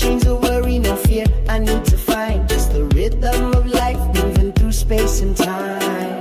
chains of worry, no fear. I need to find just the rhythm of life, moving through space and time.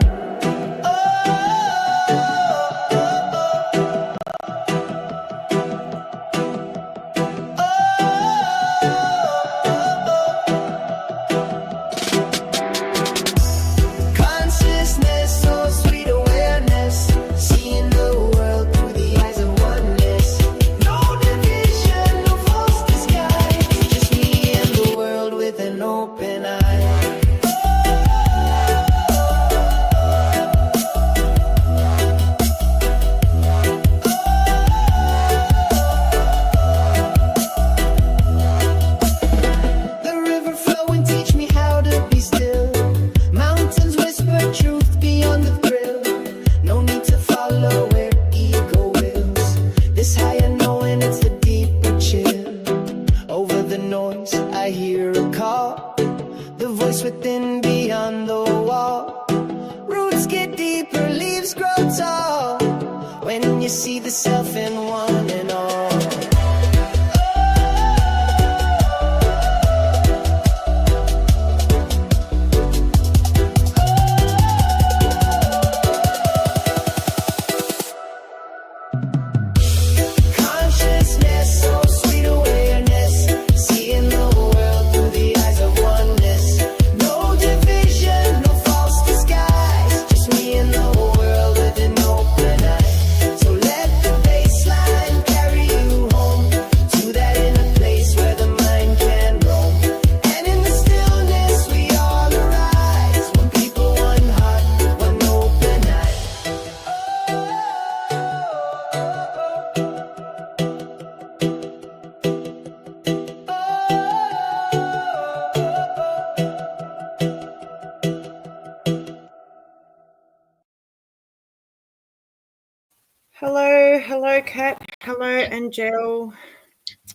Hello, Kat. Hello, Angel.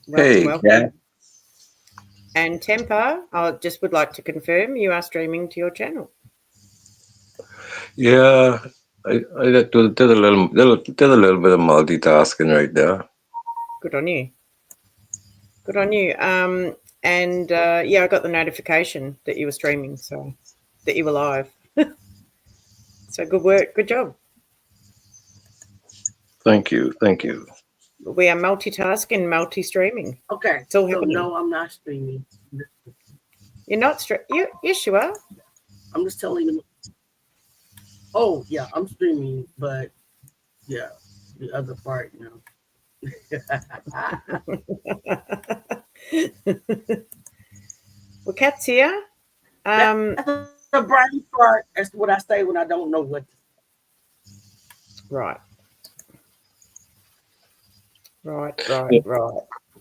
Welcome. Kat. And Temper, I just would like to confirm you are streaming to your channel. Yeah, I did a little bit of multitasking right there. Good on you. Good on you. And I got the notification that you were streaming, so that you were live. So good work. Good job. Thank you. We are multitasking, multi-streaming. Okay. It's all happening. No, I'm not streaming. You're not yes, you are. I'm just telling you. Oh, yeah, I'm streaming, but yeah, the other part, Well, Kat's here. The brain part, that's what I say when I don't know what. Right.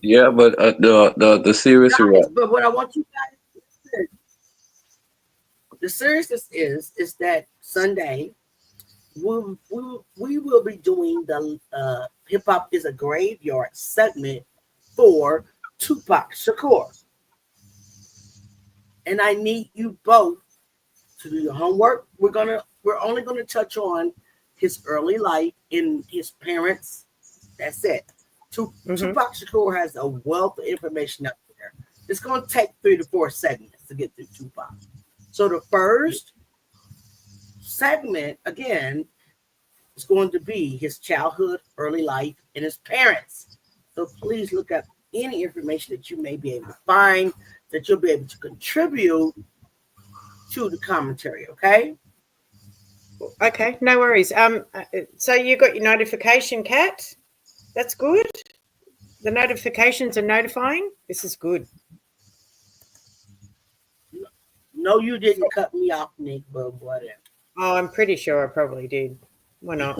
Yeah, but the serious. But what I want you guys to see, the seriousness is that Sunday we will be doing the Hip Hop is a Graveyard segment for Tupac Shakur, and I need you both to do your homework. We're only gonna touch on his early life and his parents. That's it. Tupac Shakur has a wealth of information up there. It's going to take 3 to 4 segments to get through Tupac. So the first segment, again, is going to be his childhood, early life, and his parents. So please look up any information that you may be able to find that you'll be able to contribute to the commentary, okay? Okay, no worries. So you got your notification, Kat? That's good. The notifications are notifying. This is good. No, you didn't cut me off, Nick, but whatever. Oh, I'm pretty sure I probably did. Why not?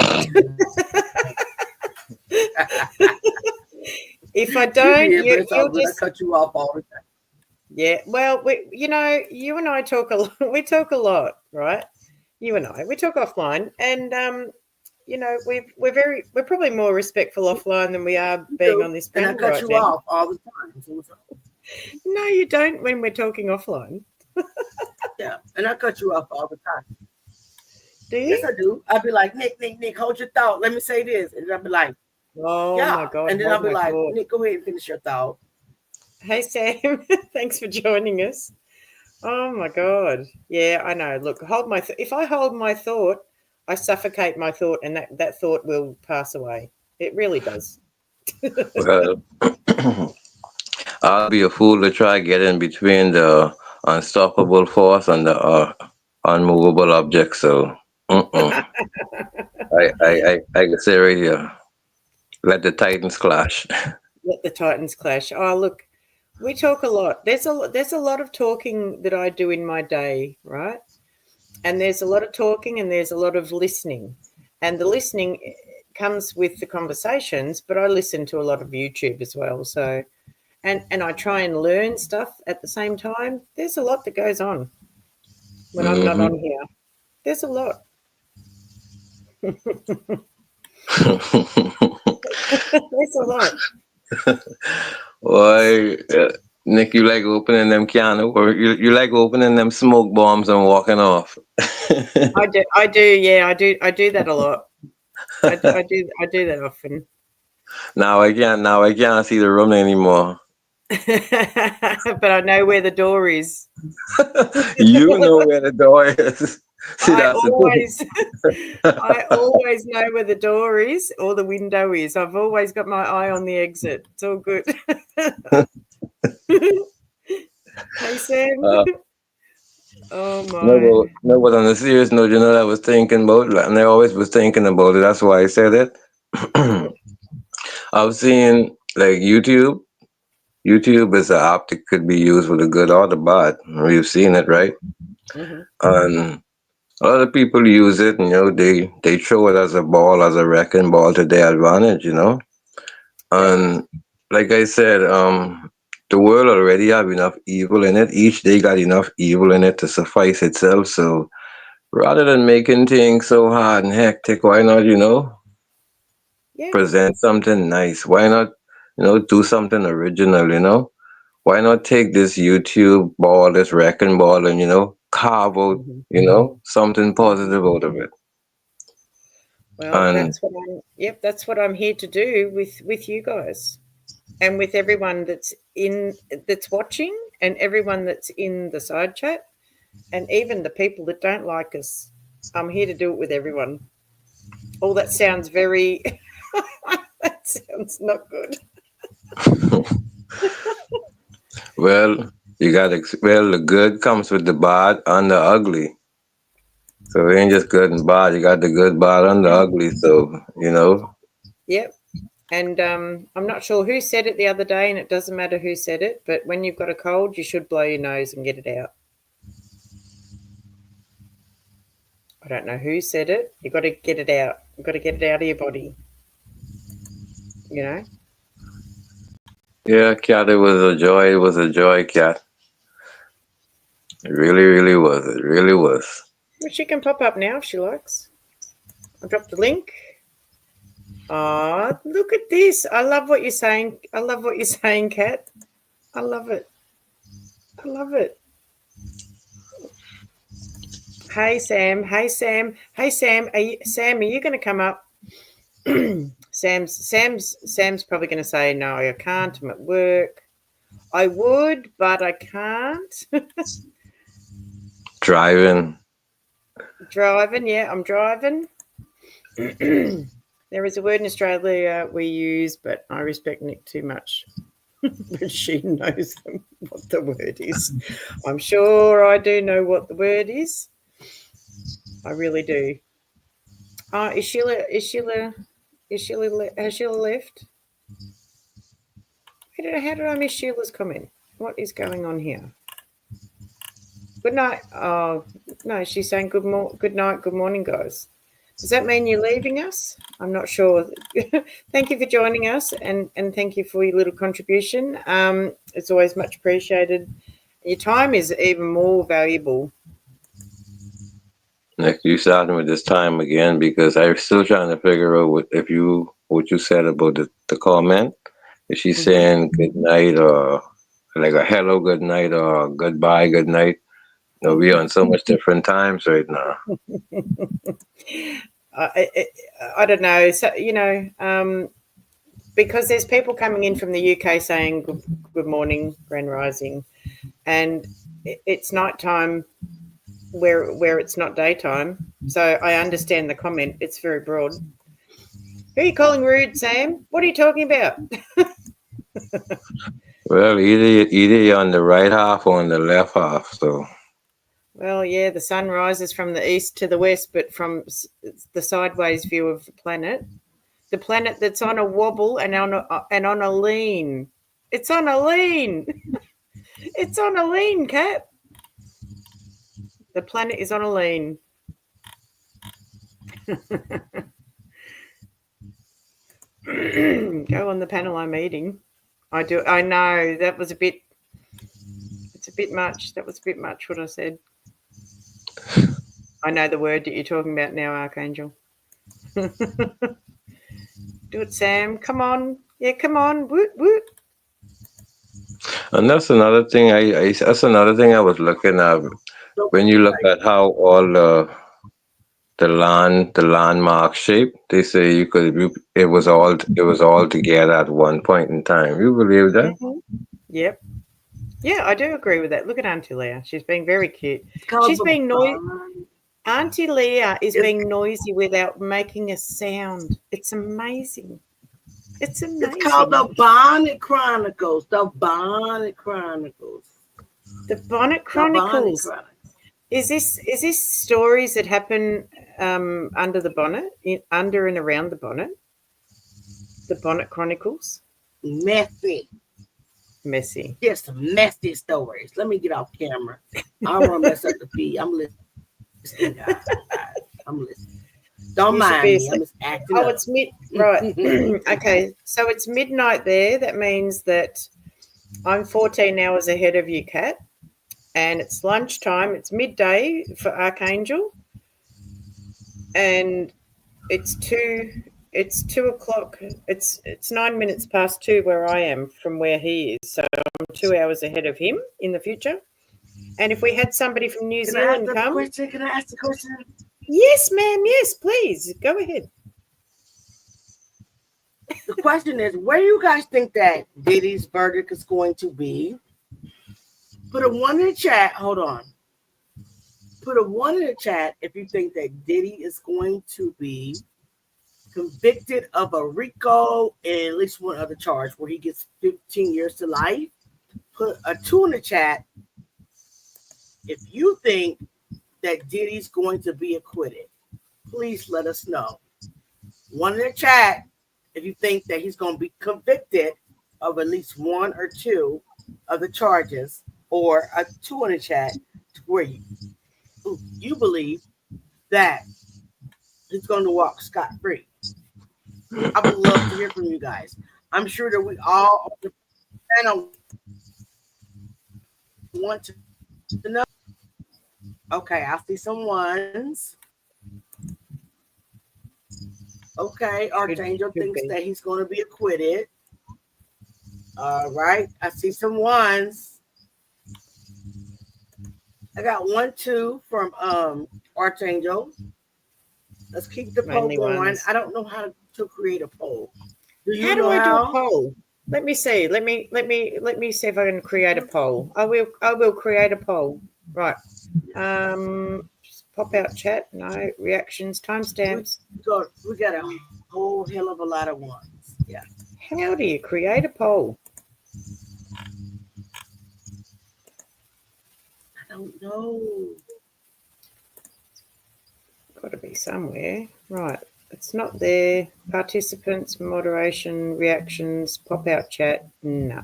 If I don't, you'll just cut you off all the time. Yeah, well, you and I talk a lot. We talk a lot, right? You and I, we talk offline, and we're probably more respectful offline than we are being on this panel. And I cut you off all the time. No, you don't when we're talking offline. Yeah, and I cut you off all the time. Do you? Yes, I do. I'll be like, Nick, hold your thought. Let me say this. And I'll be like, oh, yeah. My God. And then I'll be like, God. Nick, go ahead and finish your thought. Hey, Sam. Thanks for joining us. Oh my God. Yeah, I know. Look, if I hold my thought, I suffocate my thought, and that thought will pass away. It really does. Well, I'll be a fool to try get in between the unstoppable force and the unmovable object. So, I can say right here, let the Titans clash. Let the Titans clash. Oh, look, we talk a lot. There's a lot of talking that I do in my day, right? And there's a lot of talking and there's a lot of listening. And the listening comes with the conversations, but I listen to a lot of YouTube as well. So, and I try and learn stuff at the same time. There's a lot that goes on when I'm not on here. There's a lot. There's a lot. Why, Nick, you like opening them can or you like opening them smoke bombs and walking off. I do. Yeah, I do that a lot. I do that often. Now I can't see the room anymore. But I know where the door is. You know where the door is. See, I that's always know where the door is or the window is. I've always got my eye on the exit. It's all good. Hey, Sam. Oh my. No, but on a serious note, you know, I was thinking about it, and I always was thinking about it. That's why I said it. I've seen like YouTube. YouTube is an app that could be used for the good or the bad. We've seen it, right? Mm-hmm. And a lot of people use it, and, you know, they throw it as a ball, as a wrecking ball to their advantage, you know. And like I said, the world already have enough evil in it. Each day got enough evil in it to suffice itself. So rather than making things so hard and hectic, why not, you know, present something nice? Why not, you know, do something original, you know? Why not take this YouTube ball, this wrecking ball, and, you know, carve out, you know, something positive out of it? Well, And that's what I'm here to do with you guys, and with everyone that's watching, and everyone that's in the side chat, and even the people that don't like us. I'm here to do it with everyone. Oh, that sounds very. That sounds not good. well, the good comes with the bad and the ugly. So it ain't just good and bad. You got the good, bad, and the ugly. So, you know. Yep. And I'm not sure who said it the other day, and it doesn't matter who said it, but when you've got a cold, you should blow your nose and get it out. I don't know who said it. You've got to get it out. You've got to get it out of your body. You know? Yeah, Kat, it was a joy. It was a joy, Kat. It really, really was. It really was. Well, she can pop up now if she likes. I'll drop the link. Oh, look at this. I love what you're saying. I love what you're saying, Kat. I love it. I love it. Hey, Sam. Hey, Sam. Hey, Sam. Are you going to come up? Sam's probably going to say, no, I can't. I'm at work. I would, but I can't. Driving, yeah, I'm driving. There is a word in Australia we use, but I respect Nick too much. But she knows what the word is. I'm sure I do know what the word is. I really do. Has Sheila left? How did I miss Sheila's comment? What is going on here? Good night. Oh, no, she's saying good night, good morning, guys. Does that mean you're leaving us? I'm not sure. Thank you for joining us, and thank you for your little contribution. It's always much appreciated. Your time is even more valuable. Nick, you starting with this time again because I'm still trying to figure out what you said about the comment. Is she saying good night or like a hello, good night or goodbye, good night? You know, we're on so much different times right now. I don't know. So, you know, because there's people coming in from the UK saying good morning, Grand Rising, and it's nighttime where it's not daytime. So I understand the comment. It's very broad. Who are you calling rude, Sam? What are you talking about? Well, either you're on the right half or on the left half. So. Well, yeah, the sun rises from the east to the west, but from the sideways view of the planet that's on a wobble and on a lean. It's on a lean. It's on a lean, Cat. The planet is on a lean. Go on the panel I'm eating. I know that was it's a bit much. That was a bit much what I said. I know the word that you're talking about now, Archangel. Do it, Sam. Come on. Yeah, come on. Woot, woot. And that's another thing. That's another thing I was looking at. When you look at how all the landmark shape, they say it was all together at one point in time. You believe that? Mm-hmm. Yep. Yeah, I do agree with that. Look at Auntie Leah. She's being very cute. She's being noisy. Auntie Leah is being noisy without making a sound. It's amazing. It's amazing. It's called the Bonnet Chronicles. The Bonnet Chronicles. The Bonnet Chronicles. Is this stories that happen under the bonnet, under and around the bonnet? The Bonnet Chronicles. Messy. Yes, some messy stories. Let me get off camera. I don't want to mess up the feed. I'm listening, guys. I'm listening. Don't mind me. I'm just acting up. It's right. Okay, so it's midnight there. That means that I'm 14 hours ahead of you, Kat. And it's lunchtime. It's midday for Archangel. And it's 2 o'clock. It's 9 minutes past 2 where I am from where he is. So I'm 2 hours ahead of him in the future. And if we had somebody from New Zealand come. Can I ask the question? Yes, ma'am. Yes, please. Go ahead. The question is, where do you guys think that Diddy's verdict is going to be? Put a 1 in the chat. Hold on. Put a 1 in the chat if you think that Diddy is going to be convicted of a RICO and at least one other charge where he gets 15 years to life. Put a 2 in the chat if you think that Diddy's going to be acquitted. Please let us know. 1 in the chat if you think that he's going to be convicted of at least 1 or 2 of the charges, or a 2 in the chat where you believe that he's going to walk scot-free. I would love to hear from you guys. I'm sure that we all on the panel want to know. Okay, I see some ones. Okay, Archangel thinks that he's going to be acquitted. All right, I see some ones. I got 1, 2 from Archangel. Let's keep the poll going. I don't know how to create a poll. How do I do a poll? Let me see. Let me see if I can create a poll. I will create a poll. Right. Pop out chat. No reactions. Timestamps. We got a whole hell of a lot of ones. Yeah. How do you create a poll? I don't know. Got to be somewhere. Right. It's not there. Participants, moderation, reactions, pop out chat. No.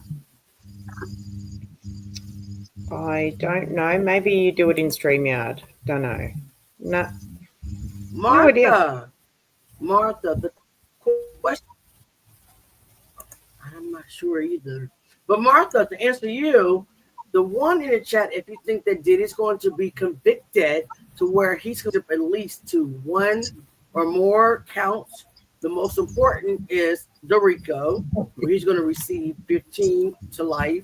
I don't know. Maybe you do it in StreamYard. Don't know. No. Martha. No idea. Martha, the question. I'm not sure either. But Martha, to answer you, the 1 in the chat, if you think that Diddy's going to be convicted to where he's going to at least to 1 or more counts, the most important is the RICO, where he's going to receive 15 to life,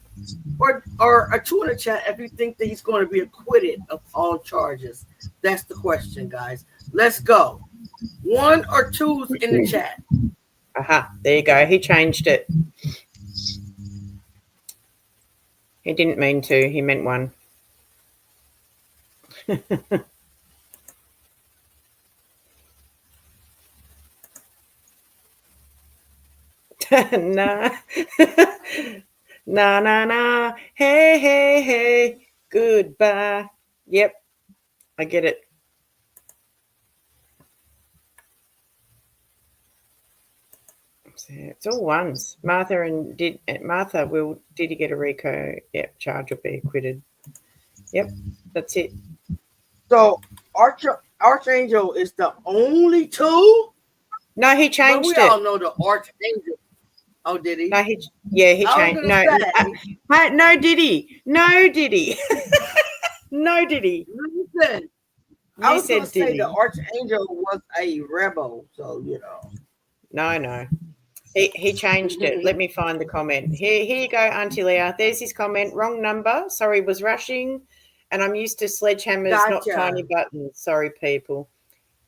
or a 2 in the chat if you think that he's going to be acquitted of all charges. That's the question, guys. Let's go. 1 or 2s in the chat. Aha, there you go. He changed it. He didn't mean to. He meant one. Nah. Nah, nah, nah. Hey, hey, hey. Goodbye. Yep. I get it. It's all ones. Martha did he get a RICO? Yep, charge will be acquitted. Yep, that's it. So Archangel is the only two? No, he But changed we it. all know the Archangel. Oh, did he? No, he changed. No, did he? No, did he? No, did he? Listen, I was going to say did the he? Archangel was a rebel, so you know. No. He changed it. Let me find the comment. Here you go, Auntie Leah. There's his comment. Wrong number. Sorry, was rushing. And I'm used to sledgehammers, not Gotcha. tiny buttons. Sorry, people.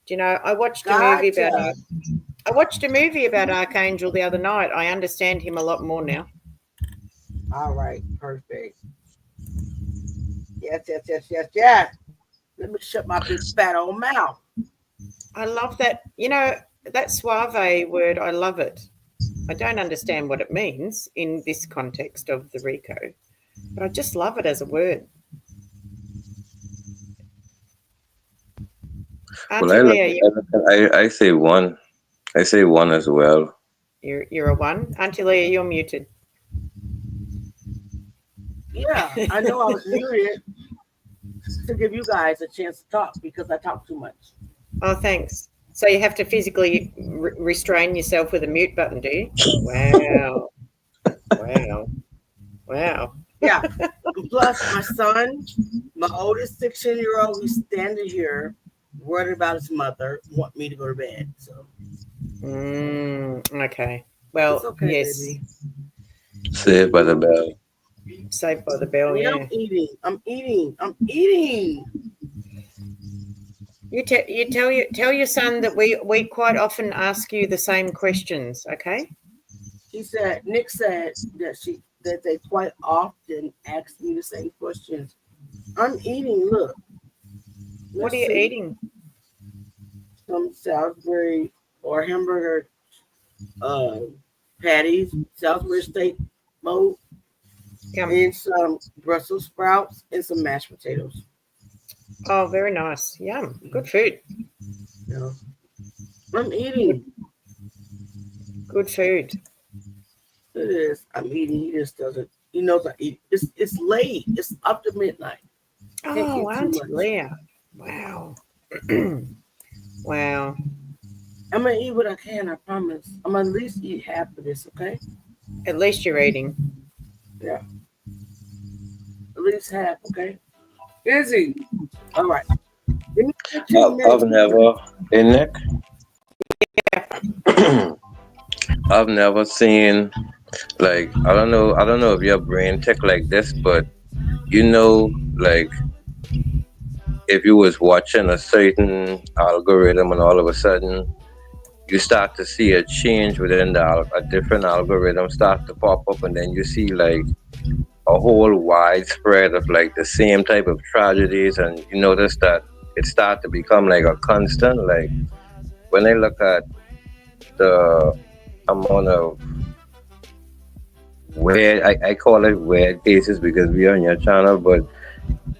Do you know, I watched a movie about Archangel the other night. I understand him a lot more now. All right, perfect. Yes. Let me shut my big fat old mouth. I love that. You know, that suave word, I love it. I don't understand what it means in this context of the RICO, but I just love it as a word. Well, I say one. I say one as well. You're a one. Auntie Leah, you're muted. Yeah, I know I was muted to give you guys a chance to talk because I talk too much. Oh, thanks. So you have to physically restrain yourself with a mute button, do you? Wow. Yeah. Plus, my son, my oldest 16-year-old, he's standing here worried about his mother, want me to go to bed. So. Okay. Well, it's okay, yes. baby. Saved by the bell. Saved by the bell. Yeah, Yeah. I'm eating. You tell your son that we quite often ask you the same questions, okay? Nick said that they quite often ask me the same questions. I'm eating. Look. What are you eating? Some Salisbury or hamburger patties, Salisbury steak mode, and some Brussels sprouts and some mashed potatoes. Oh, very nice. Yum. Good food. Yeah. I'm eating. Good food. It is. I'm eating. He just doesn't. He knows I eat. It's late. It's up to midnight. Oh, Auntie Leah. Wow. Wow. I'm going to eat what I can, I promise. I'm going to at least eat half of this, okay? At least you're eating. Yeah. At least half, okay? Izzy. All right. I've never, Nick? Yeah. I've never seen, like, I don't know if your brain tick like this, but you know, like, if you was watching a certain algorithm and all of a sudden you start to see a change within a different algorithm start to pop up, and then you see like a whole widespread of like the same type of tragedies, and you notice that it starts to become like a constant. Like when I look at the amount of weird, I call it weird cases because we are on your channel, but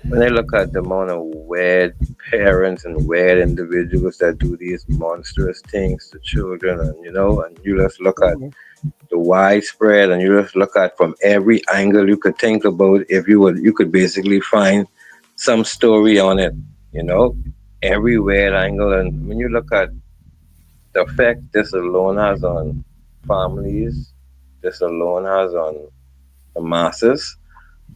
when I look at the amount of weird parents and weird individuals that do these monstrous things to children, and you just look at the widespread, and you just look at from every angle you could think about. If you could basically find some story on it, every weird angle. And when you look at the effect this alone has on families, this alone has on the masses.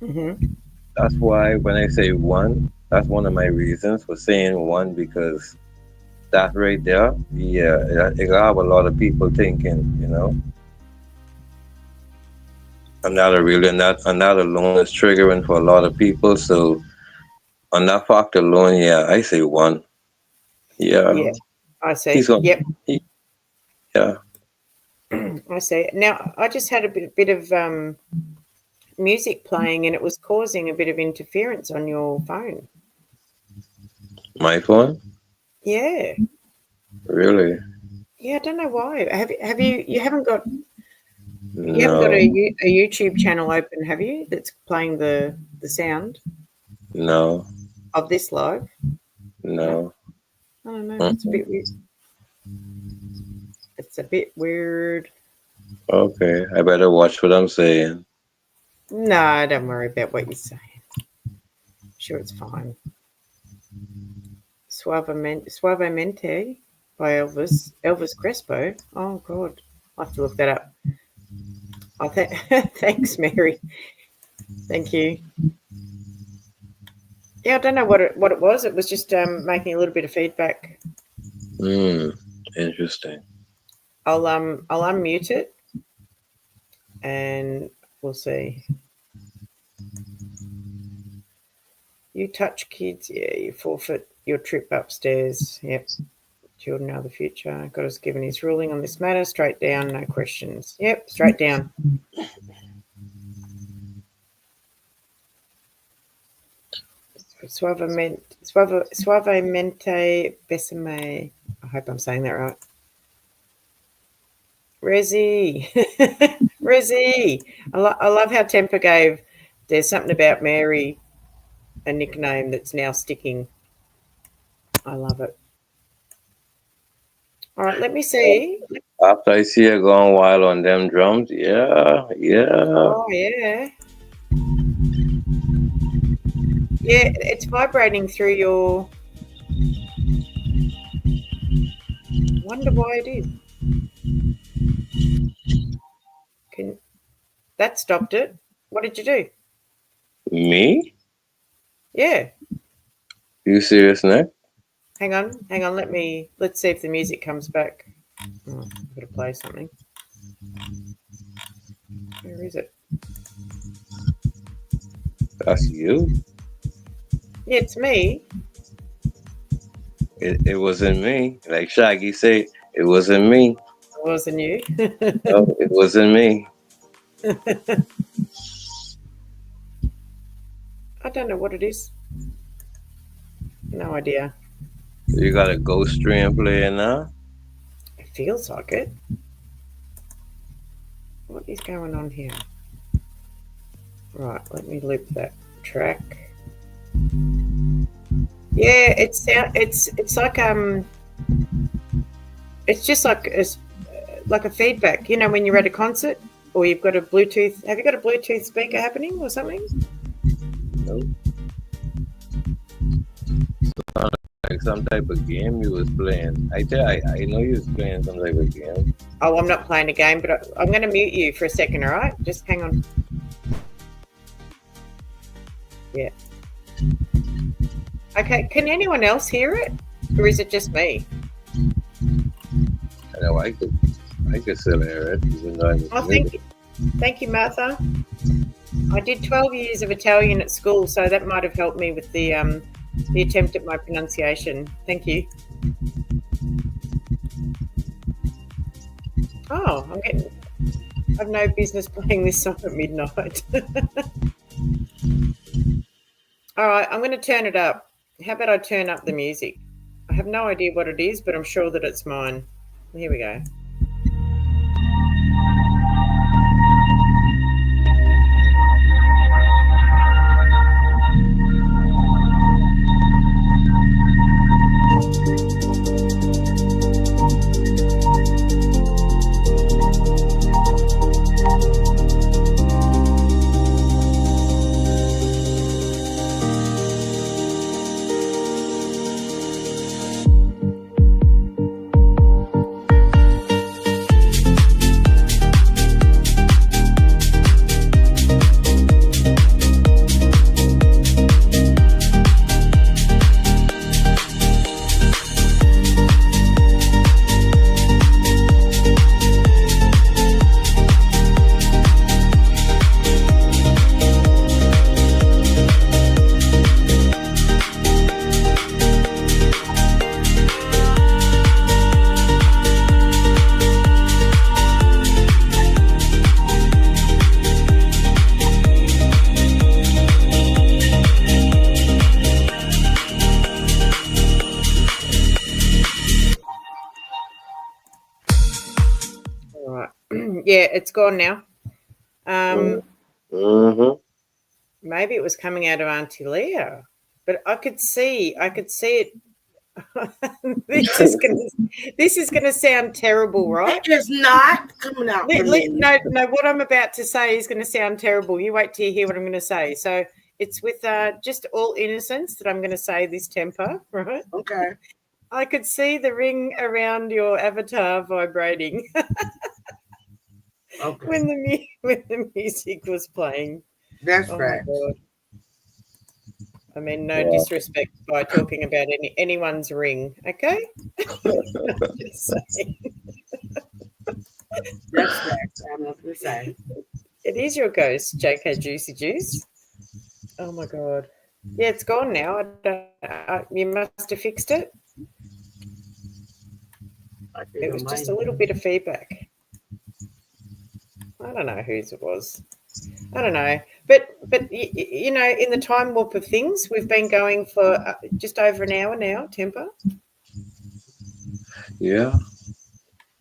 Mm-hmm. That's why when I say one, that's one of my reasons for saying one, because that right there, it have a lot of people thinking, and that alone is triggering for a lot of people. So on that fact alone, I say one. Yeah. Yeah, I see. Yep. Yeah. I see. Now, I just had a bit of music playing, and it was causing a bit of interference on your phone. My phone? Yeah. Really? Yeah, I don't know why. You haven't got No, a YouTube channel open, have you? That's playing the sound no, of this live? no. I don't know. It's a Mm-mm. bit weird. It's a bit weird. Okay, I better watch what I'm saying. No, don't worry about what you're saying. Sure, it's fine. Suavemente by Elvis Crespo. Oh God, I have to look that up. Oh, thanks, Mary. Thank you. Yeah, I don't know what it was. It was just making a little bit of feedback. Interesting. I'll unmute it, and we'll see. You touch kids, yeah, you forfeit your trip upstairs. Yep. Children are the future. God has given his ruling on this matter. Straight down, no questions. Yep, straight down. Suavemente besame. I hope I'm saying that right. Rezi. Rezi. I love how Temper gave There's Something About Mary a nickname that's now sticking. I love it. All right, let me see. After I see you going wild on them drums, yeah. Oh, yeah. Yeah, it's vibrating through your... Wonder why it is. That stopped it. What did you do? Me? Yeah. You serious, Nick? Hang on. Let's see if the music comes back. Oh, I've got to play something. Where is it? That's you? Yeah, it's me. It wasn't me. Like Shaggy said, it wasn't me. It wasn't you. No, it wasn't me. I don't know what it is. No idea. You got a ghost stream playing now? It feels like it. What is going on here? Right, let me loop that track. Yeah, it's like it's just like a feedback. You know, when you're at a concert or you've got a Bluetooth. Have you got a Bluetooth speaker happening or something? No. Like some type of game you was playing. I know you was playing some type of game. Oh, I'm not playing a game, but I'm going to mute you for a second, all right? Just hang on. Yeah. Okay, can anyone else hear it? Or is it just me? I know I could still hear it, even though I was muted. Thank you, Martha. I did 12 years of Italian at school, so that might have helped me with the attempt at my pronunciation. Thank you. Oh, I've no business playing this song at midnight. All right, I'm going to turn it up. How about I turn up the music? I have no idea what it is, but I'm sure that it's mine. Here we go. Yeah, it's gone now. Mm-hmm. Maybe it was coming out of Auntie Leah, but I could see it. This is gonna sound terrible, right? It is not coming out from me. No, what I'm about to say is going to sound terrible. You wait till you hear what I'm going to say. So it's with just all innocence that I'm going to say this temper, right? Okay. I could see the ring around your avatar vibrating Okay. when the music was playing. That's Oh right. my God. I mean, no Yeah. disrespect by talking about anyone's ring, okay? Just saying. That's fact. I'm not gonna say. It is your ghost, JK Juicy Juice. Oh my God. Yeah, it's gone now. You must have fixed it. I think It was I just might. a little bit of feedback. I don't know whose it was. I don't know. But you know, in the time warp of things, we've been going for just over an hour now, Temper. Yeah.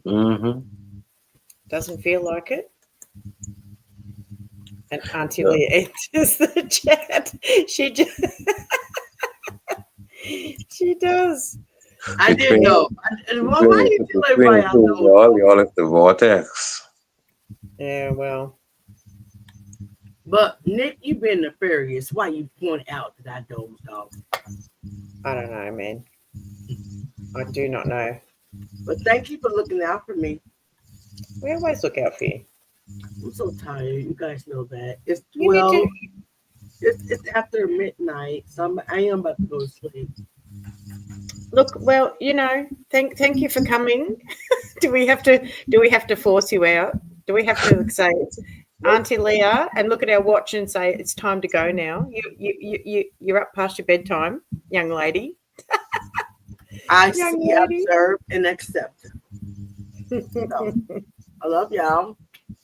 Mm-hmm. Doesn't feel like it. And Auntie Leah enters the chat. She just she does. I did know. Why are you telling everybody I know? Y'all is the vortex. Yeah, well. But Nick, you've been nefarious. Why you point out that I dozed off? I don't know, man. I do not know. But thank you for looking out for me. We always look out for you. I'm so tired. You guys know that. It's You need to- it's after midnight, so I am about to go to sleep. Look, well, you know, thank you for coming. Do we have to force you out? Do we have to say Auntie Leah and look at our watch and say it's time to go now? You're up past your bedtime, young lady. I Young see, lady. observe, and accept. So, I love y'all.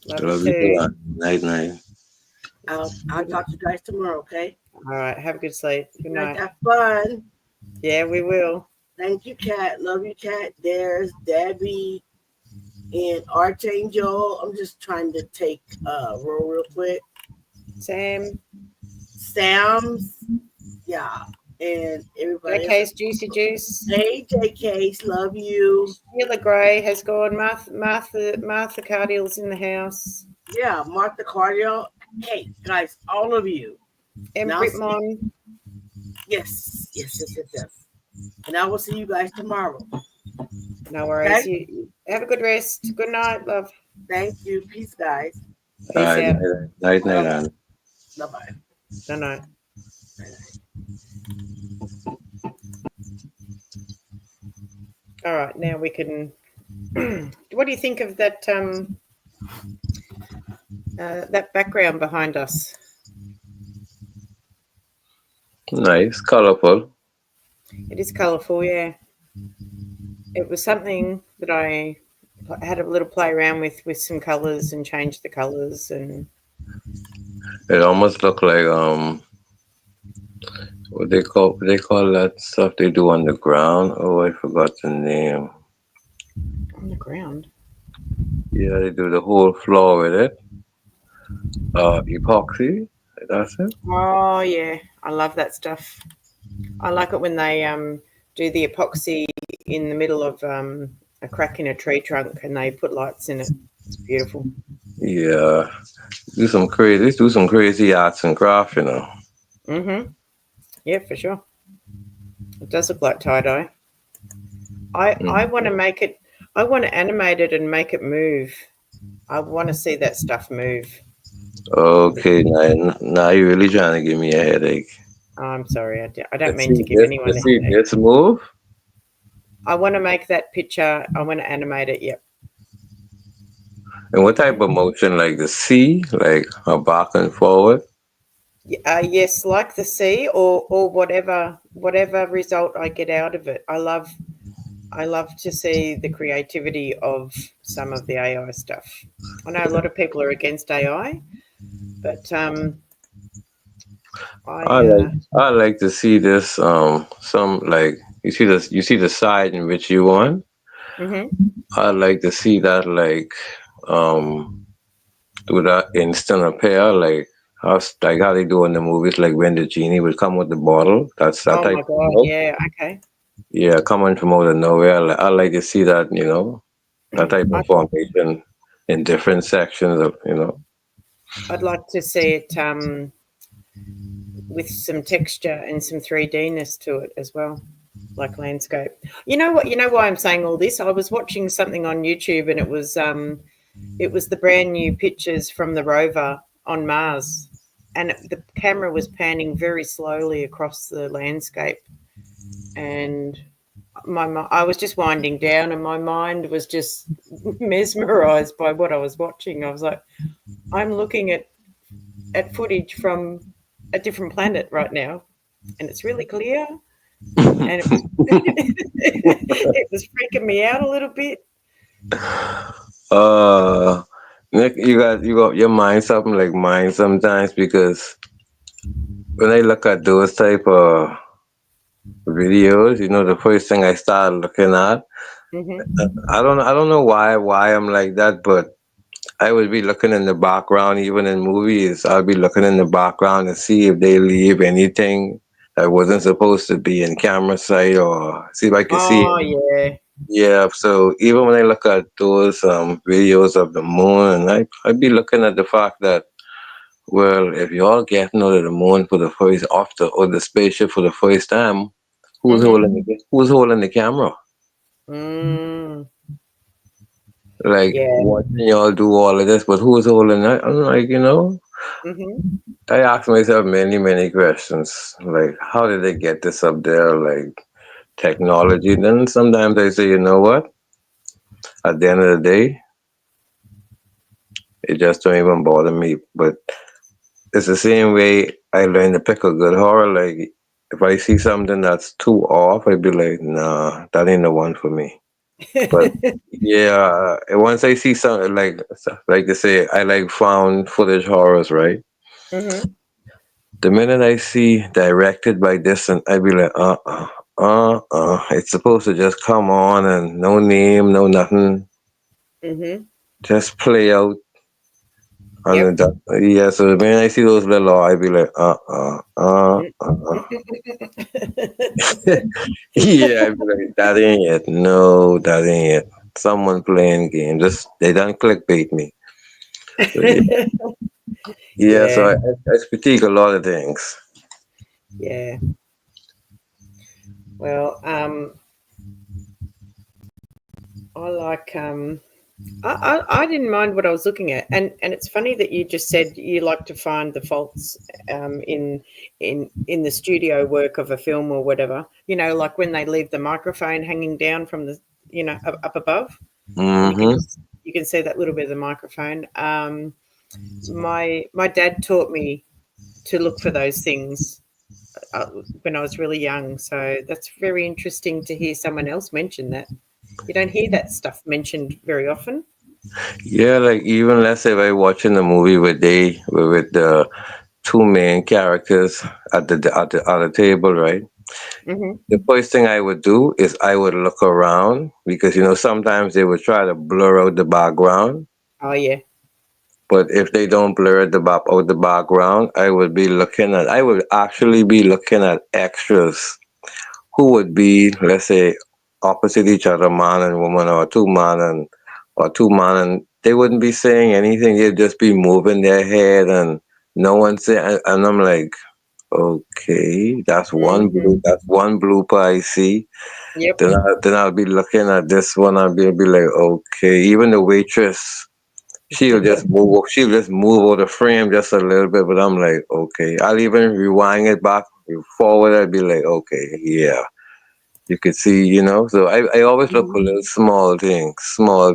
Love you too. Night, night. I'll talk to you guys tomorrow, okay? All right, have a good sleep. Good You guys night. have fun. Yeah, we will. Thank you, Kat. Love you, Kat. There's Debbie and Archangel. I'm just trying to take real quick. Sam, Sam's, yeah, and everybody. JK's Juicy Juice. Hey, JK's, love you. Sheila Gray has gone. Martha Cardial's in the house. Yeah, Martha Cardio. Hey, guys, all of you. And Now Britmon. Yes. And I will see you guys tomorrow. No worries. Okay? You have a good rest. Good night, love. Thank you. Peace, guys. Peace out. Night, night. Bye-bye. Good night. All right, now we can. What do you think of that? That background behind us. Nice, colorful. It is colourful, yeah. It was something that I had a little play around with some colours and changed the colours, and It almost looked like what they call that stuff they do on the ground. Oh, I forgot the name. on the ground. Yeah, they do the whole floor with it. Epoxy. That's it. Oh yeah, I love that stuff. I like it when they do the epoxy in the middle of a crack in a tree trunk and they put lights in it. It's beautiful. Yeah, do some crazy arts and crafts, you know. Mm-hmm. Yeah, for sure. It does look like tie-dye. I want to make it. I want to animate it and make it move. I want to see that stuff move. Okay, now you're really trying to give me a headache. Oh, I'm sorry. I don't mean to give anyone a see headache. this move. I want to make that picture. I want to animate it. Yep. And what type of motion, like the C, like a back and forward? Yes, like the sea or whatever result I get out of it. I love to see the creativity of some of the AI stuff. I know a lot of people are against AI, but I like to see this. Some like you see the side in which you want. Mm-hmm. I like to see that like do that instant repair, like how they do in the movies, like when the genie would come with the bottle. That's that Oh type my of God. smoke. Yeah. Okay. Yeah, coming from out of nowhere. I like to see that, that type of I'd like, formation in different sections of. I'd like to see it with some texture and some 3D-ness to it as well, like landscape. You know what? You know why I'm saying all this? I was watching something on YouTube, and it was the brand new pictures from the rover on Mars, and the camera was panning very slowly across the landscape, and I was just winding down, and my mind was just mesmerized by what I was watching. I was like, I'm looking at footage from a different planet right now, and it's really clear, and it was freaking me out a little bit. uh Nick, you got your mind something like mine sometimes, because when I look at those type of videos, the first thing I start looking at, Hmm. I don't know why I'm like that, but I would be looking in the background, even in movies. I'll be looking in the background to see if they leave anything that wasn't supposed to be in camera sight, or see if I can see Oh it. yeah. Yeah, so even when I look at those videos of the moon, I'd be looking at the fact that, well, if y'all getting out of the moon for the first or the spaceship for the first time, Hmm. who's holding the camera? Mm, Like yeah. watching y'all do all of this, but who's holding that? I'm like, Hmm. I ask myself many, many questions. Like, how did they get this up there? Like technology. Then sometimes I say, you know what? At the end of the day, it just don't even bother me. But it's the same way I learned to pick a good horror. Like, if I see something that's too off, I'd be like, nah, that ain't the one for me. But yeah, once I see something like they say, I like found footage horrors, right? Hmm. The minute I see directed by this, and I be like, it's supposed to just come on and no name, no nothing, Hmm. just play out. Yep. And yeah, so when I see those little, I be like, yeah, I be like, that ain't it. No, that ain't it. Someone playing game. Just they don't clickbait me. So, yeah, yeah. So Yeah. I critique a lot of things. Yeah. Well, I like I didn't mind what I was looking at, and it's funny that you just said you like to find the faults in the studio work of a film or whatever. Like when they leave the microphone hanging down from the up above, and Mm-hmm. you can see that little bit of the microphone. My dad taught me to look for those things when I was really young, so that's very interesting to hear someone else mention that. You don't hear that stuff mentioned very often. Yeah, like even let's say we're watching a movie with the two main characters at the table, right? Hmm. The first thing I would do is I would look around, because sometimes they would try to blur out the background. Oh yeah. But if they don't blur out the background, I would actually be looking at extras who would be, let's say, opposite each other, man and woman, or two man, and they wouldn't be saying anything. They'd just be moving their head, and no one say. And I'm like, okay, Hmm. that's one blooper I see. Yep. Then I'll be looking at this one. Be like, okay, even the waitress. She'll just move over the frame just a little bit, but I'm like, okay. I'll even rewind it back forward. I'd be like, okay, yeah. You could see, So I always look for Mhm. little small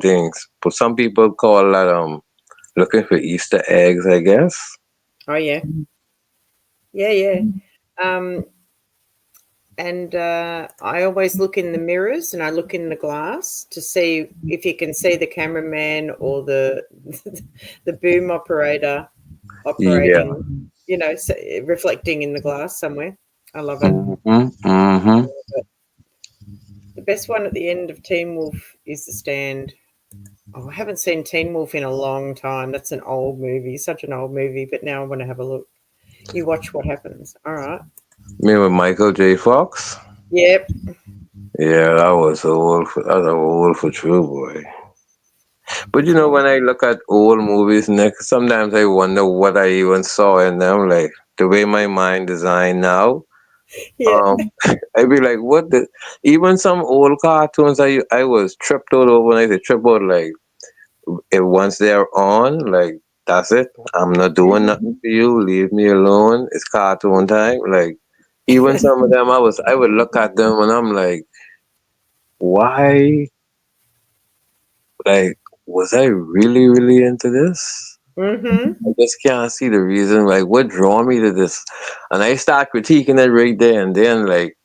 things. But some people call that looking for Easter eggs, I guess. Oh yeah. Yeah, yeah. Um, and I always look in the mirrors and I look in the glass to see if you can see the cameraman or the the boom operator Yeah. operating, reflecting in the glass somewhere. I love it. Mm-hmm. Mm-hmm. But the best one at the end of Teen Wolf is the stand. Oh, I haven't seen Teen Wolf in a long time. That's an old movie, such an old movie. But now I want to have a look. You watch what happens. All right. Me with Michael J. Fox. Yep. Yeah, that was old. That was old for true, boy. But you know, when I look at old movies, Nick, sometimes I wonder what I even saw in them. Like the way my mind designed now. Yeah. I'd be like, what the? Even some old cartoons, I was tripped out over. When I say trip out, like if once they're on, like that's it. I'm not doing nothing for you. Leave me alone. It's cartoon time. Like even some of them, I would look at them and I'm like, why? Like, was I really, really into this? Mm-hmm. I just can't see the reason. Like, what draw me to this? And I start critiquing it right there and then, like,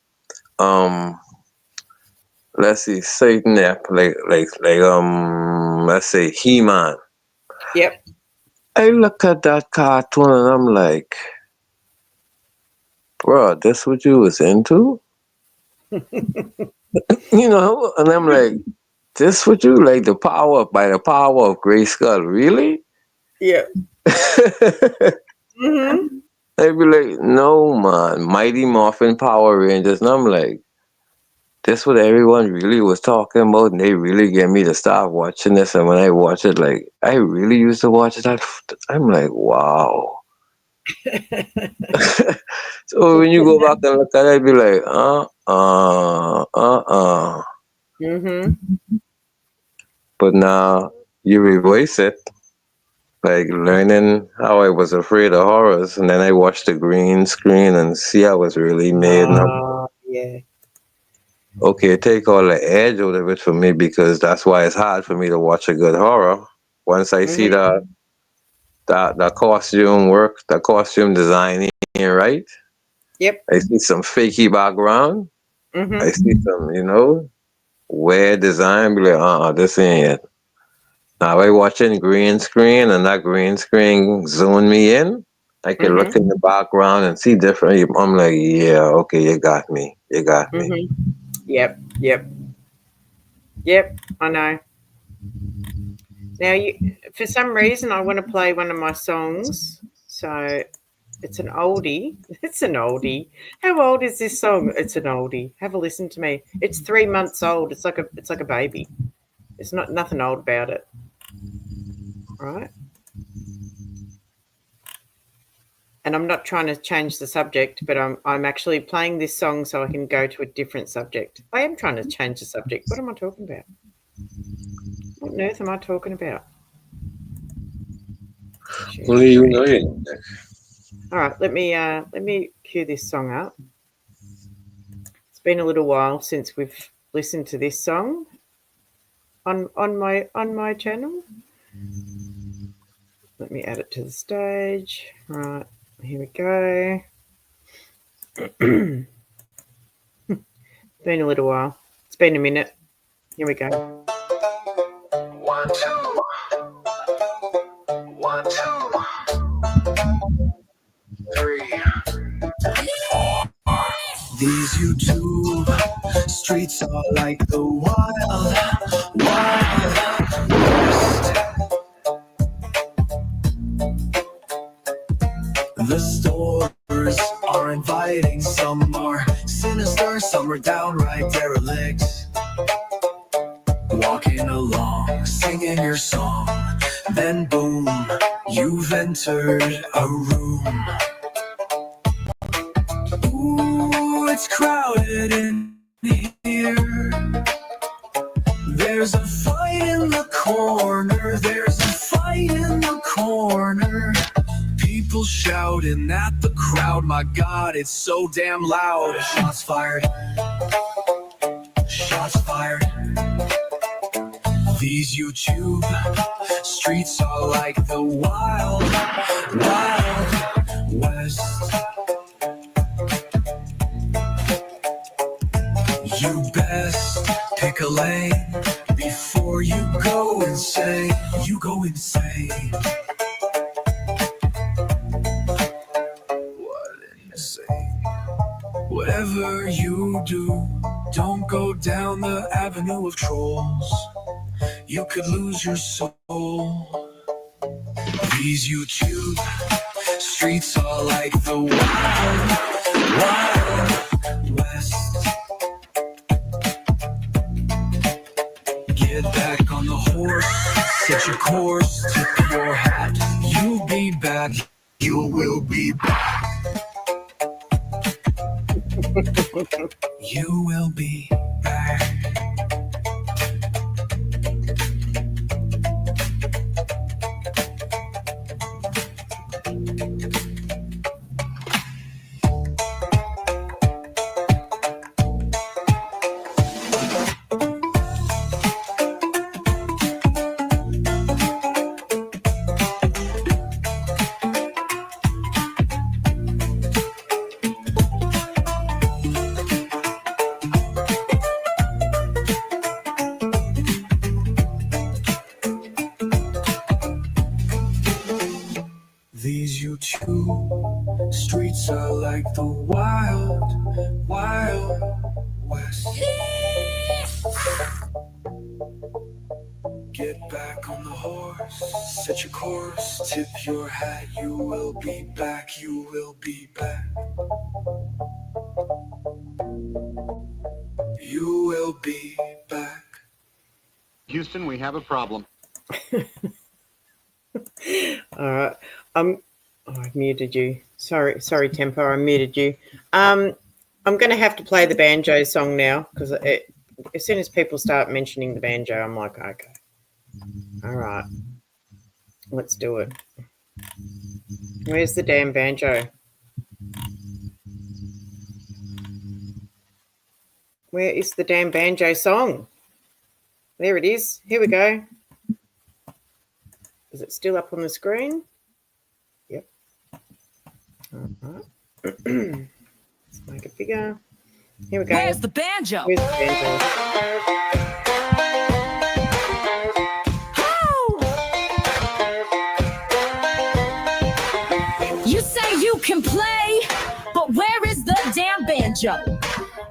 let's see, Satan, let's say He-Man. Yep. I look at that cartoon and I'm like, bro, this what you was into? You know, and I'm like, this what you like by the power of Grayskull, really? Yeah. Mm-hmm. I'd be like, no man, Mighty Morphin Power Rangers, and I'm like, this what everyone really was talking about, and they really get me to start watching this. And when I watch it, like I really used to watch that. I'm like, wow. So when you go back and look at it, I'd be like, Mm-hmm. But now you reverse it, like learning how I was afraid of horrors, and then I watched the green screen and see how it was really made. And Yeah. okay, take all the edge out of it for me because that's why it's hard for me to watch a good horror. Once I see the costume work, the costume designing, right? Yep. I see some fakey background. Mm-hmm. I see some, weird design. Be like, this ain't it. Now I watching green screen and that green screen zone me in. I can look in the background and see different. I'm like, yeah, okay, you got me. You got me. Mm-hmm. Yep. I know. Now, for some reason, I want to play one of my songs. So it's an oldie. It's an oldie. How old is this song? It's an oldie. Have a listen to me. It's 3 months old. It's like a baby. It's nothing old about it. Right? And I'm not trying to change the subject, but I'm actually playing this song so I can go to a different subject. I am trying to change the subject. What am I talking about? What on earth am I talking about? Only you know it. All right, let me cue this song up. It's been a little while since we've listened to this song on my channel. Let me add it to the stage. All right, here we go. Been a little while. It's been a minute. Here we go. 1, 2. 1, 2. 3. These YouTube streets are like the wild west. The stores are inviting, some are sinister, some are downright derelict. Walking along, singing your song, then boom, you've entered a room. Ooh, it's crowded in here. There's a fight in the corner, there's a fight in the corner. People shouting at the crowd, my God, it's so damn loud. Shots fired. Shots fired. These YouTube streets are like the wild west. You best pick a lane before you go insane. You go insane. What did you say? Whatever you do, don't go down the avenue of trolls. you could lose your soul. These YouTube streets are like the wild, wild west. Get back on the horse, set your course, tip your hat. You'll be back, you will be back. You will be back. These YouTube streets are like the wild, wild west. Get back on the horse, set your course, tip your hat. You will be back, you will be back. You will be back. Houston, we have a problem. All right. I muted you. Sorry, Tempo, I muted you. I'm going to have to play the banjo song now because as soon as people start mentioning the banjo, I'm like, okay. All right. Let's do it. Where's the damn banjo? Where is the damn banjo song? There it is. Here we go. Is it still up on the screen? Yep. All right. Let's make it bigger. Here we go. Where's the banjo? Where's the banjo? You say you can play, but where is the damn banjo?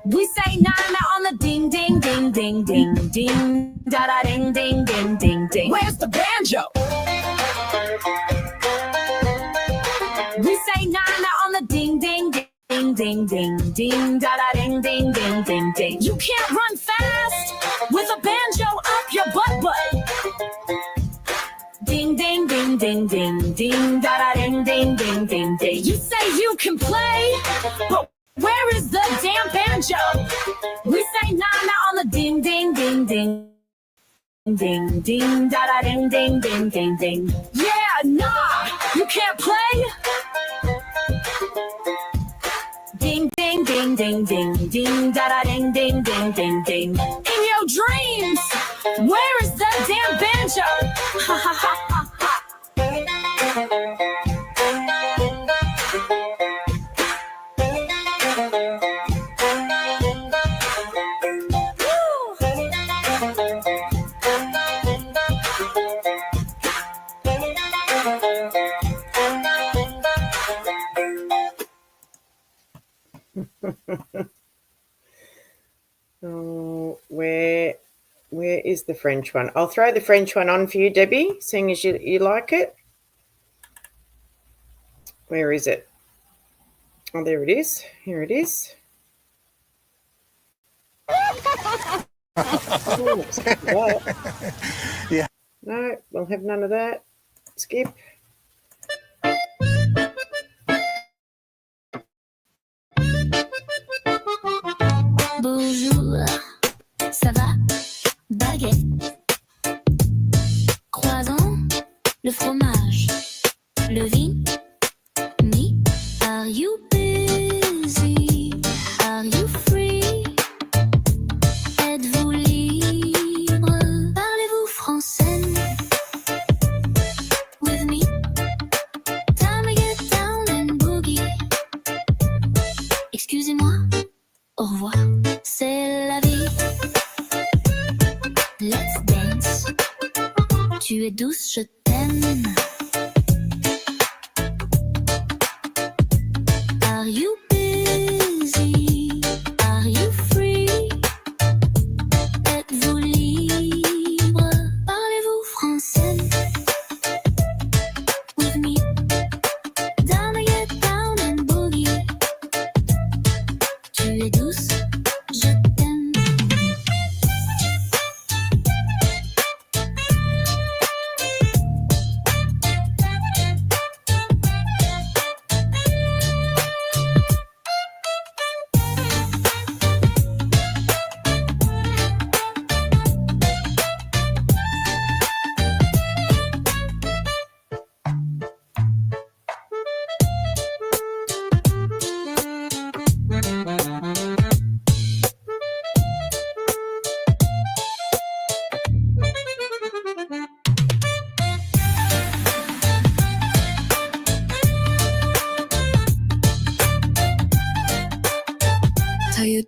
We say na-na on the ding, ding, ding, ding, ding, ding, da-da, ding, ding, ding, ding, ding. Where's the banjo? We say na-na on the ding, ding, ding, ding, ding, ding, da-da, ding, ding, ding, ding, ding. You can't run fast with a banjo up your butt. Ding, ding, ding, ding, ding, ding, da-da, ding, ding, ding, ding, ding. You say you can play, but where is the damn banjo? We say na-na on the ding, ding, ding, ding. Ding, ding, da-da, ding, ding, ding, ding, ding. Yeah, nah, you can't play. Ding, ding, ding, ding, ding, ding, da-da, ding, ding, ding, ding, ding. In your dreams, where is the damn banjo? Ha, ha, ha, ha, ha. Oh, where is the French one? I'll throw the French one on for you, Debbie, seeing as you like it. Where is it? Oh, there it is. Here it is. Oh, skip that. Yeah. No, we'll have none of that. Skip. Bonjour, ça va? Baguette, croissant, le fromage, le vin, me. Are you busy? Are you free? Êtes-vous libre? Parlez-vous français? With me, time to get down and boogie. Excusez-moi, au revoir. C'est la vie. Let's dance. Tu es douce, je t'aime. Are you busy? Are you free? Êtes-vous libre?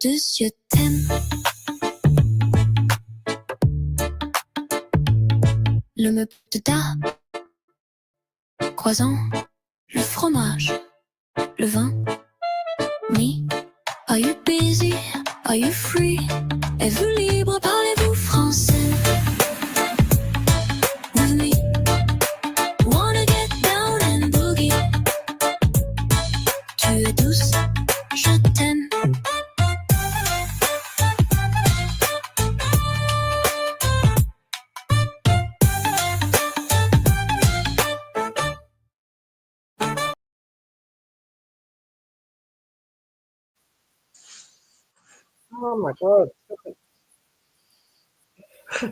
deux yeux t'aiment. Le meuble de table, croissant, le fromage, le vin. Me, are you busy? Are you free? Êtes-vous libre? Parlez-vous français? With me, wanna get down and boogie. Tu es douce, je t'aime. Oh my God.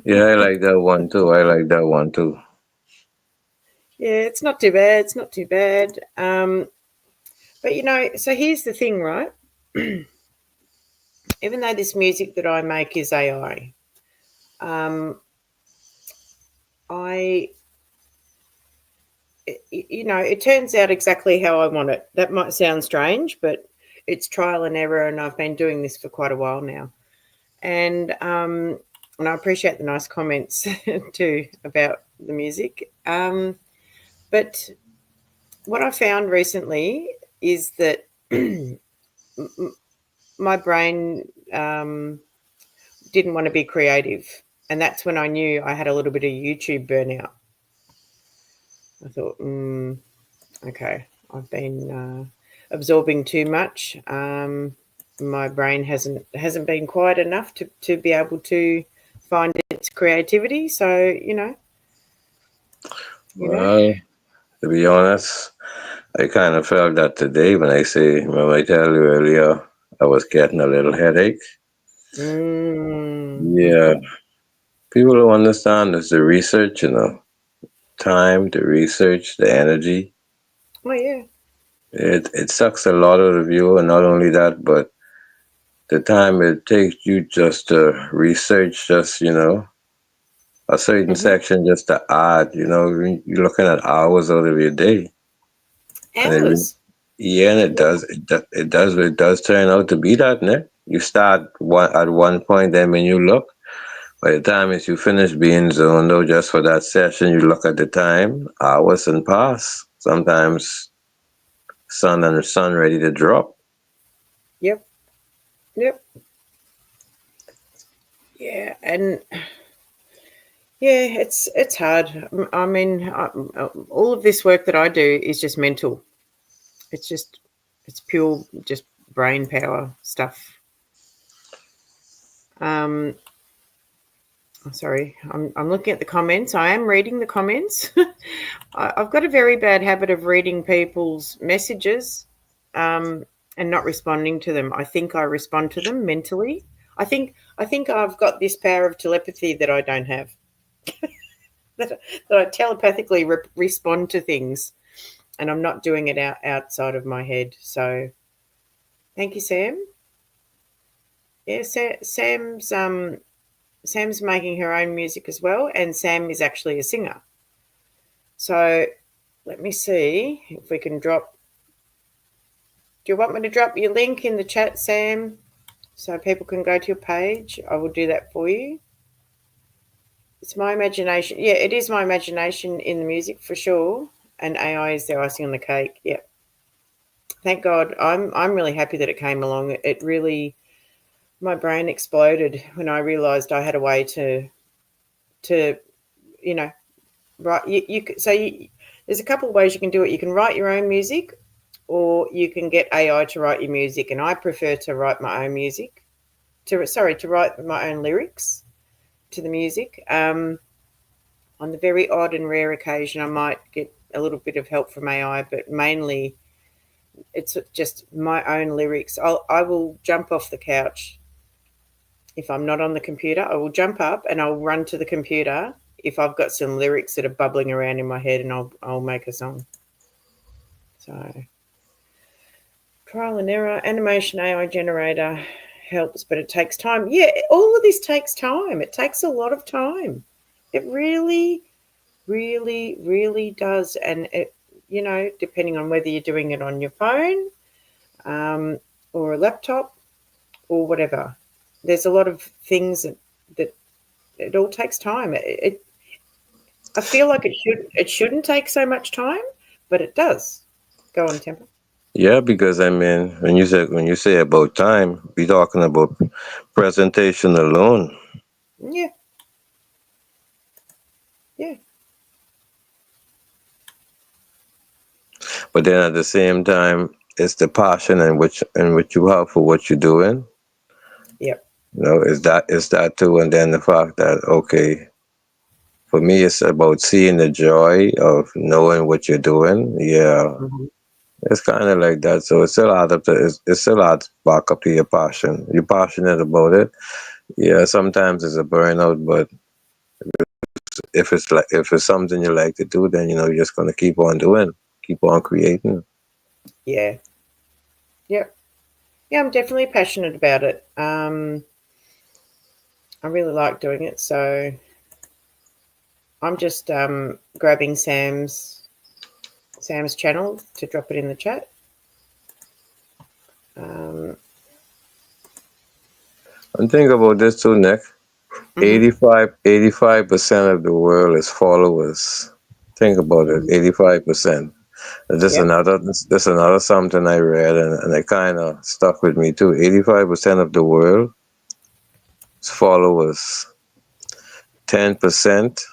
Yeah, I like that one too. I like that one too. Yeah, it's not too bad. It's not too bad. But you know, so here's the thing, right? Even though this music that I make is AI, I, you know, it turns out exactly how I want it. That might sound strange, but it's trial and error, and I've been doing this for quite a while now. And I appreciate the nice comments too about the music. But what I found recently is that my brain didn't want to be creative, and that's when I knew I had a little bit of YouTube burnout. I thought, okay, I've been absorbing too much. My brain hasn't been quiet enough to be able to find its creativity. So you know. Well, to be honest, I kind of felt that today when I tell you earlier, I was getting a little headache. Yeah, people don't understand this, the research, you know, time, the research, the energy. Oh yeah. It sucks a lot out of you, and not only that, but the time it takes you just to research, just you know, a certain section just to add. You know, you're looking at hours out of your day. Hours. And it does turn out to be that, né? You start at one point, then when you look, by the time is you finish being zoned out just for that session, you look at the time, hours and pass. Sometimes sun ready to drop. Yep. Yeah, and yeah, it's hard. I mean, all of this work that I do is just mental. It's pure just brain power stuff. Sorry, I'm looking at the comments. I am reading the comments. I've got a very bad habit of reading people's messages and not responding to them. I think I respond to them mentally. I think I've got this power of telepathy that I don't have. that I telepathically respond to things, and I'm not doing it outside of my head. So, thank you, Sam. Yeah, Sam's making her own music as well, and Sam is actually a singer. So let me see if we can drop. Do you want me to drop your link in the chat, Sam, so people can go to your page? I will do that for you. It's my imagination. Yeah, it is my imagination in the music for sure, and AI is the icing on the cake. Yeah. Thank God. I'm really happy that it came along. It really, my brain exploded when I realised I had a way to you know, write. There's a couple of ways you can do it. You can write your own music, or you can get AI to write your music. And I prefer to write my own music. To write my own lyrics to the music. On the very odd and rare occasion, I might get a little bit of help from AI, but mainly it's just my own lyrics. I will jump off the couch. If I'm not on the computer, I will jump up and I'll run to the computer if I've got some lyrics that are bubbling around in my head, and I'll make a song. So trial and error, animation AI generator helps, but it takes time. Yeah, all of this takes time. It takes a lot of time. It really, really, really does. And it, you know, depending on whether you're doing it on your phone or a laptop or whatever. There's a lot of things that it all takes time. I feel like it shouldn't take so much time, but it does. Go on, Temple. Yeah, because I mean, when you say about time, we're talking about presentation alone. Yeah. Yeah. But then at the same time, it's the passion in which you have for what you're doing. Yep. You know, is that too, and then the fact that okay, for me, it's about seeing the joy of knowing what you're doing. Yeah, Mhm. it's kind of like that. So it's still add up to it's still adds back up to your passion. You're passionate about it. Yeah, sometimes it's a burnout, but if it's something you like to do, then you're just gonna keep on doing, keep on creating. Yeah. Yep. Yeah, I'm definitely passionate about it. I really like doing it, so I'm just grabbing Sam's channel to drop it in the chat. And think about this too, Nick. Mhm. 85% of the world is followers. Think about it, 85%. Yep. This another something I read and it kind of stuck with me too. 85% of the world is followers. 10%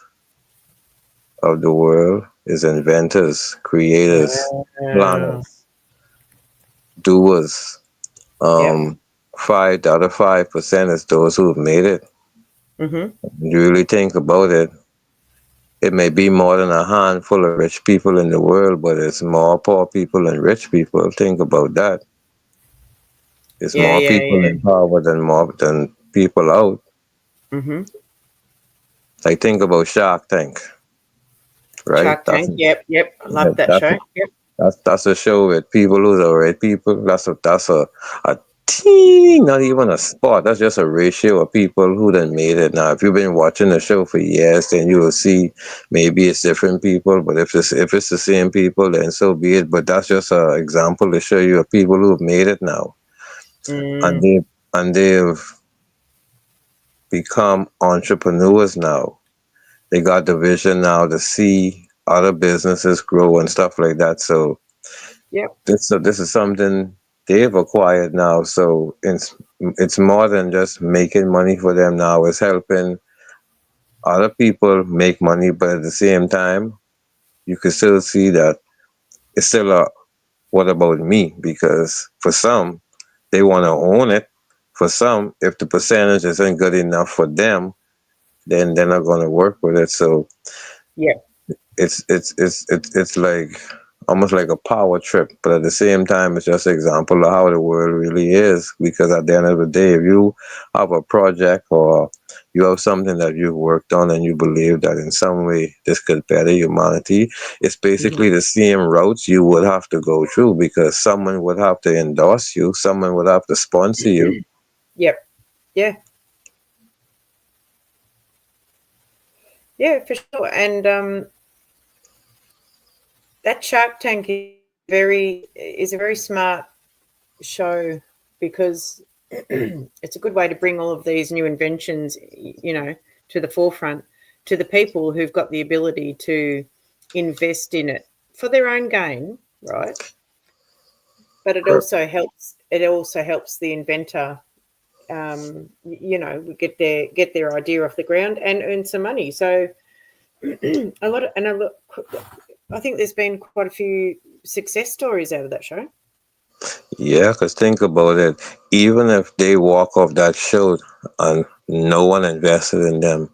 of the world is inventors, creators, Wow. planners, doers. Yep. The other 5% is those who've made it. Mhm. You really think about it, it may be more than a handful of rich people in the world, but it's more poor people and rich people. Think about that. It's Yeah. more Yeah. people Yeah. in power than people out. Mhm. Like think about Shark Tank, right? Shark Tank. Yep. Yep. I love that That's show. Yep. that's a show with people who are right people. That's a teeny, not even a spot. That's just a ratio of people who done made it. Now, if you've been watching the show for years, then you will see maybe it's different people. But if it's the same people, then so be it. But that's just an example to show you of people who've made it now, and Mm. they've become entrepreneurs now. They got the vision now to see other businesses grow and stuff like that. So Yep. this is something they've acquired now. So it's more than just making money for them now. It's helping other people make money, but at the same time, you can still see that it's still a what about me? Because for some, they want to own it. For some, if the percentage isn't good enough for them, then they're not going to work with it. So Yep. it's like almost like a power trip, but at the same time it's just an example of how the world really is, because at the end of the day, if you have a project or you have something that you've worked on and you believe that in some way this could better humanity, it's basically Mhm. the same routes you would have to go through, because someone would have to endorse you, someone would have to sponsor you. Yep. Yeah. Yeah, for sure. And that Shark Tank is a very smart show, because it's a good way to bring all of these new inventions, to the forefront, to the people who've got the ability to invest in it for their own gain, right? But it also helps. It also helps the inventor, get their idea off the ground and earn some money. So I think there's been quite a few success stories out of that show. Yeah, because think about it. Even if they walk off that show and no one invested in them,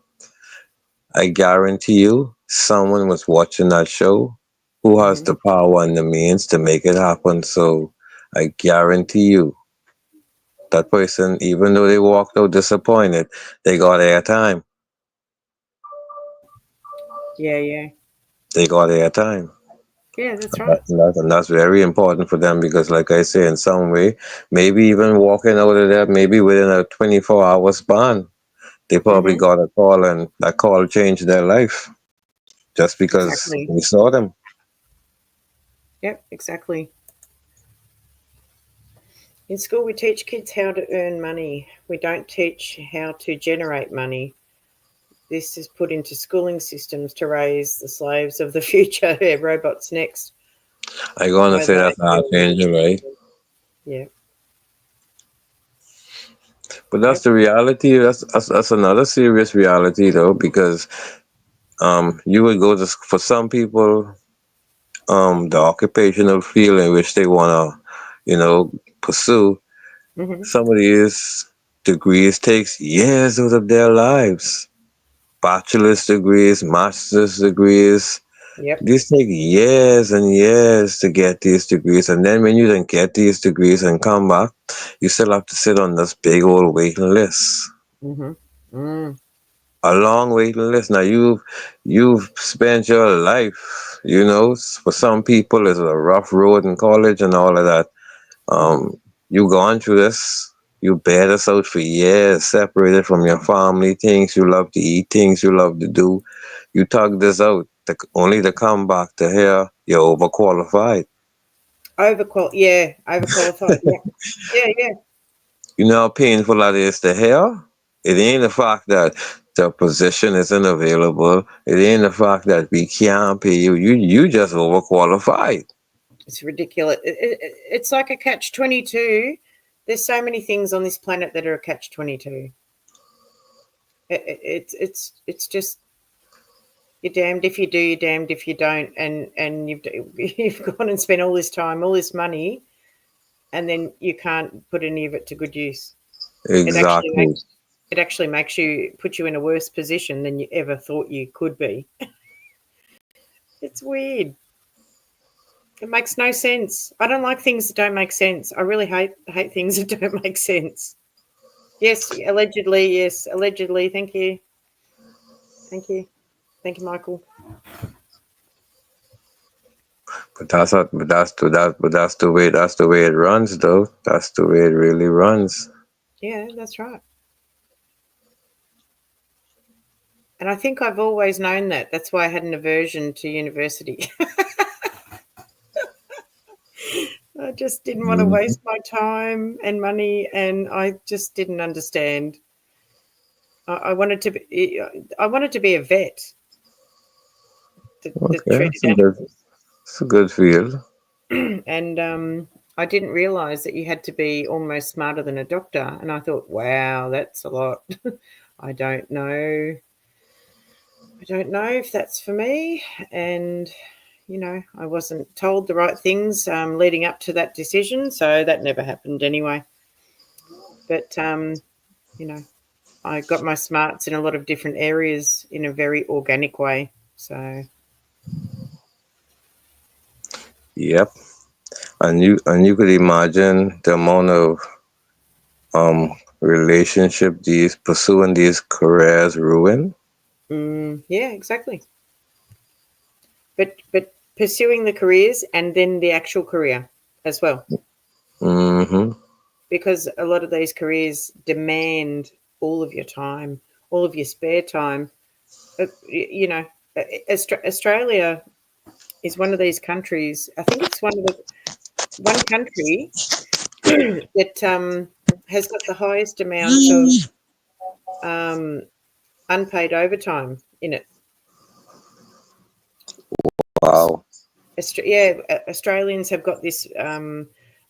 I guarantee you someone was watching that show who has Hmm. the power and the means to make it happen. So I guarantee you that person, even though they walked out disappointed, they got airtime. Yeah, yeah, They got airtime. yeah. That's right. And that's very important for them because, like I say, in some way, maybe even walking out of there, maybe within a 24-hour span, they probably Hmm. got a call and that call changed their life just because Exactly. we saw them. Yep. Exactly. In school, we teach kids how to earn money. We don't teach how to generate money. This is put into schooling systems to raise the slaves of the future. Yeah, robots next. I gonna No, say they- that's Archangel, right? Yeah. But that's the reality. That's another serious reality, though, because you would go to for some people, the occupational field in which they wanna, pursue. Hmm. Some of these degrees takes years out of their lives. Bachelor's degrees, master's degrees. Yep. These take years and years to get these degrees, and then when you don't get these degrees and come back, you still have to sit on this big old waiting list. Hmm. Mm. A long waiting list. Now you've spent your life, for some people it's a rough road in college and all of that. You gone through this. You bear this out for years, separated from your family, things you love to eat, things you love to do. You tug this out only to come back to here you're overqualified. Overqualified. Yeah. Yeah. You know how painful that is to hear? It ain't the fact that the position isn't available. It ain't the fact that we can't pay you. You just overqualified. It's ridiculous. It's like a catch-22. There's so many things on this planet that are a catch-22. It's just you're damned if you do, you're damned if you don't, and you've gone and spent all this time, all this money, and then you can't put any of it to good use. Exactly. It actually makes you put you in a worse position than you ever thought you could be. It's weird. It makes no sense. I don't like things that don't make sense. I really hate things that don't make sense. Yes, allegedly. Yes, allegedly. Thank you. Thank you, Michael. But that's the way it runs, though. That's the way it really runs. Yeah, that's right. And I think I've always known that. That's why I had an aversion to university. I just didn't want to waste my time and money, and I just didn't understand. I wanted to be a vet. Okay, it's a good field. And I didn't realize that you had to be almost smarter than a doctor. And I thought, wow, that's a lot. I don't know if that's for me. And, I wasn't told the right things leading up to that decision. So that never happened anyway. But, I got my smarts in a lot of different areas in a very organic way. So. Yep. And you could imagine the amount of relationship these pursuing these careers ruin. Yeah, exactly. But pursuing the careers and then the actual career as well. Mm-hmm. Because a lot of these careers demand all of your time, all of your spare time. Australia is one of these countries. I think it's one country that has got the highest amount of unpaid overtime in it. Wow. Australians have got this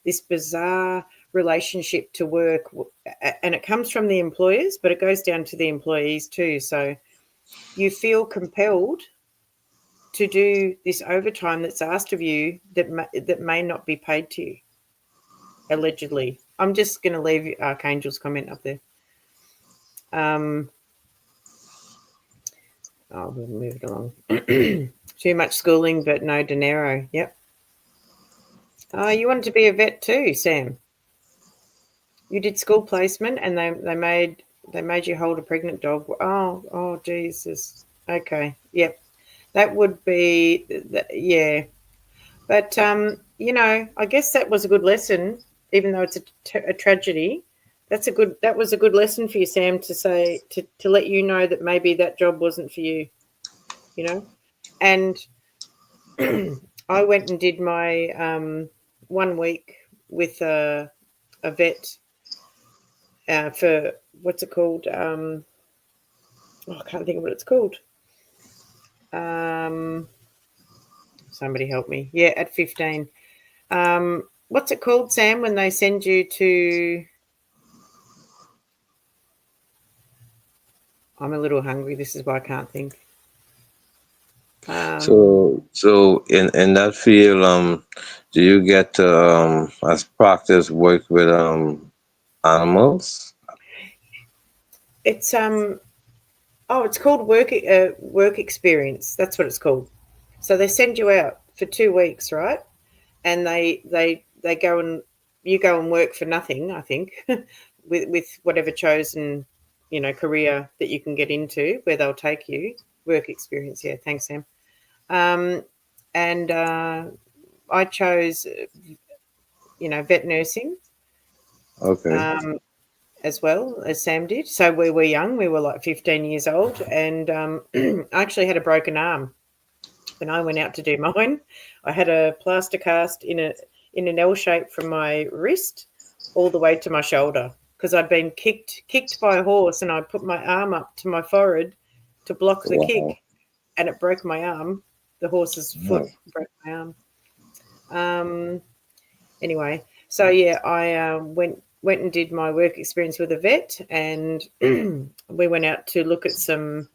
this bizarre relationship to work, and it comes from the employers, but it goes down to the employees too. So you feel compelled to do this overtime that's asked of you that may not be paid to you, allegedly. I'm just going to leave Archangel's comment up there. We'll move it along. Too much schooling, but no dinero. Yep. You wanted to be a vet too, Sam. You did school placement, and they made you hold a pregnant dog. Oh, Jesus. Okay. Yep. That would be, yeah. But I guess that was a good lesson, even though it's a tragedy. That was a good lesson for you, Sam, to say to let you know that maybe that job wasn't for you. And I went and did my 1 week with a vet for what's it called? I can't think of what it's called. Somebody help me. Yeah, at 15. What's it called, Sam, when they send you to... I'm a little hungry. This is why I can't think. So in that field, do you get to as practice work with animals? It's it's called work experience. That's what it's called. So they send you out for 2 weeks, right? And they go and you go and work for nothing, I think, with whatever chosen, career that you can get into where they'll take you. Work experience, yeah. Thanks, Sam. And I chose, vet nursing. Okay. As well as Sam did. So we were young. We were like 15 years old, and I actually had a broken arm when I went out to do mine. I had a plaster cast in an L shape from my wrist all the way to my shoulder because I'd been kicked by a horse, and I put my arm up to my forehead to block the kick, and it broke my arm. The horse's foot broke my arm. Anyway, so yeah, I went and did my work experience with a vet, and we went out to look at some,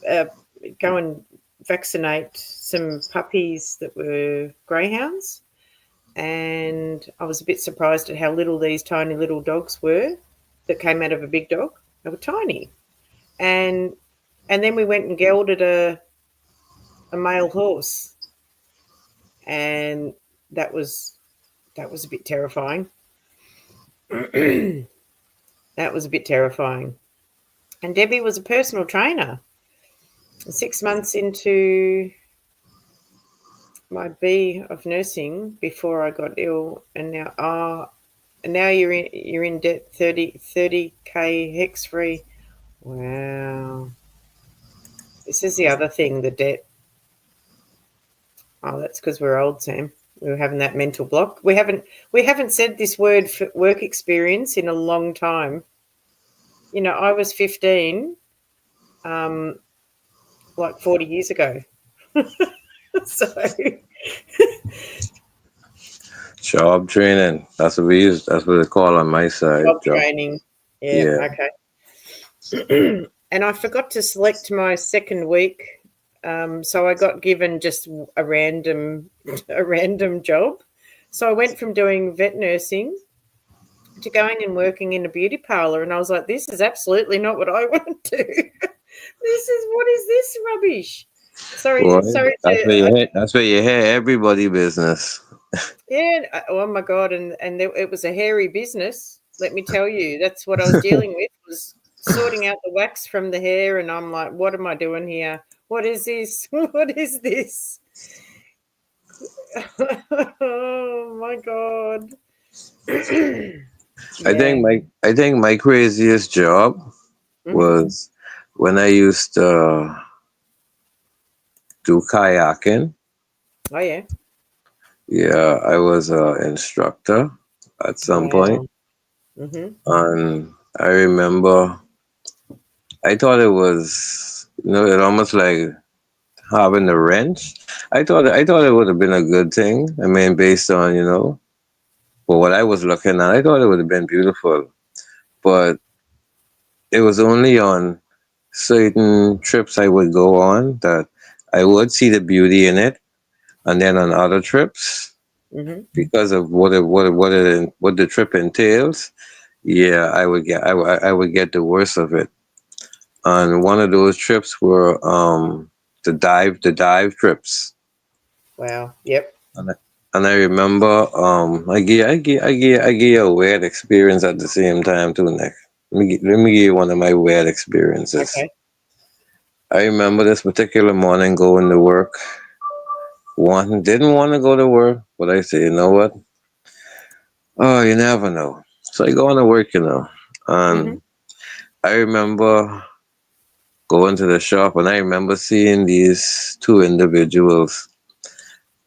go and vaccinate some puppies that were greyhounds. And I was a bit surprised at how little these tiny little dogs were that came out of a big dog. They were tiny. And then we went and gelded a male horse. And that was a bit terrifying. That was a bit terrifying. And Debbie was a personal trainer. 6 months into my B of nursing before I got ill, and now you're in debt, 30K hex free. Wow. This is the other thing, the debt. Oh, that's because we're old, Sam. We were having that mental block. We haven't said this word for work experience in a long time. I was 15, like 40 years ago. So job training. That's what we use. That's what they call on my side. Job training. Yeah. Okay. And I forgot to select my second week. So I got given just a random job. So I went from doing vet nursing to going and working in a beauty parlor, and I was like, this is absolutely not what I want to do. What is this rubbish? Sorry. That's where you hear everybody business. Yeah. Oh my God. And it was a hairy business. Let me tell you, that's what I was dealing with, was sorting out the wax from the hair. And I'm like, what am I doing here? What is this? What is this? Oh my God. I think my craziest job was when I used to do kayaking. Oh yeah. Yeah, I was an instructor at some point. And I remember I thought it was, it almost like having a wrench. I thought it would have been a good thing. I mean, based on, but what I was looking at, I thought it would have been beautiful. But it was only on certain trips I would go on that I would see the beauty in it. And then on other trips, because of what the trip entails, yeah, I would get the worst of it. And one of those trips were the dive trips. Wow. Yep. And I remember I give you a weird experience at the same time too, Nick. Let me give you one of my weird experiences. Okay. I remember this particular morning going to work. Didn't want to go to work, but I said, you know what? Oh, you never know. So I go on to work, and I remember going to the shop, and I remember seeing these two individuals,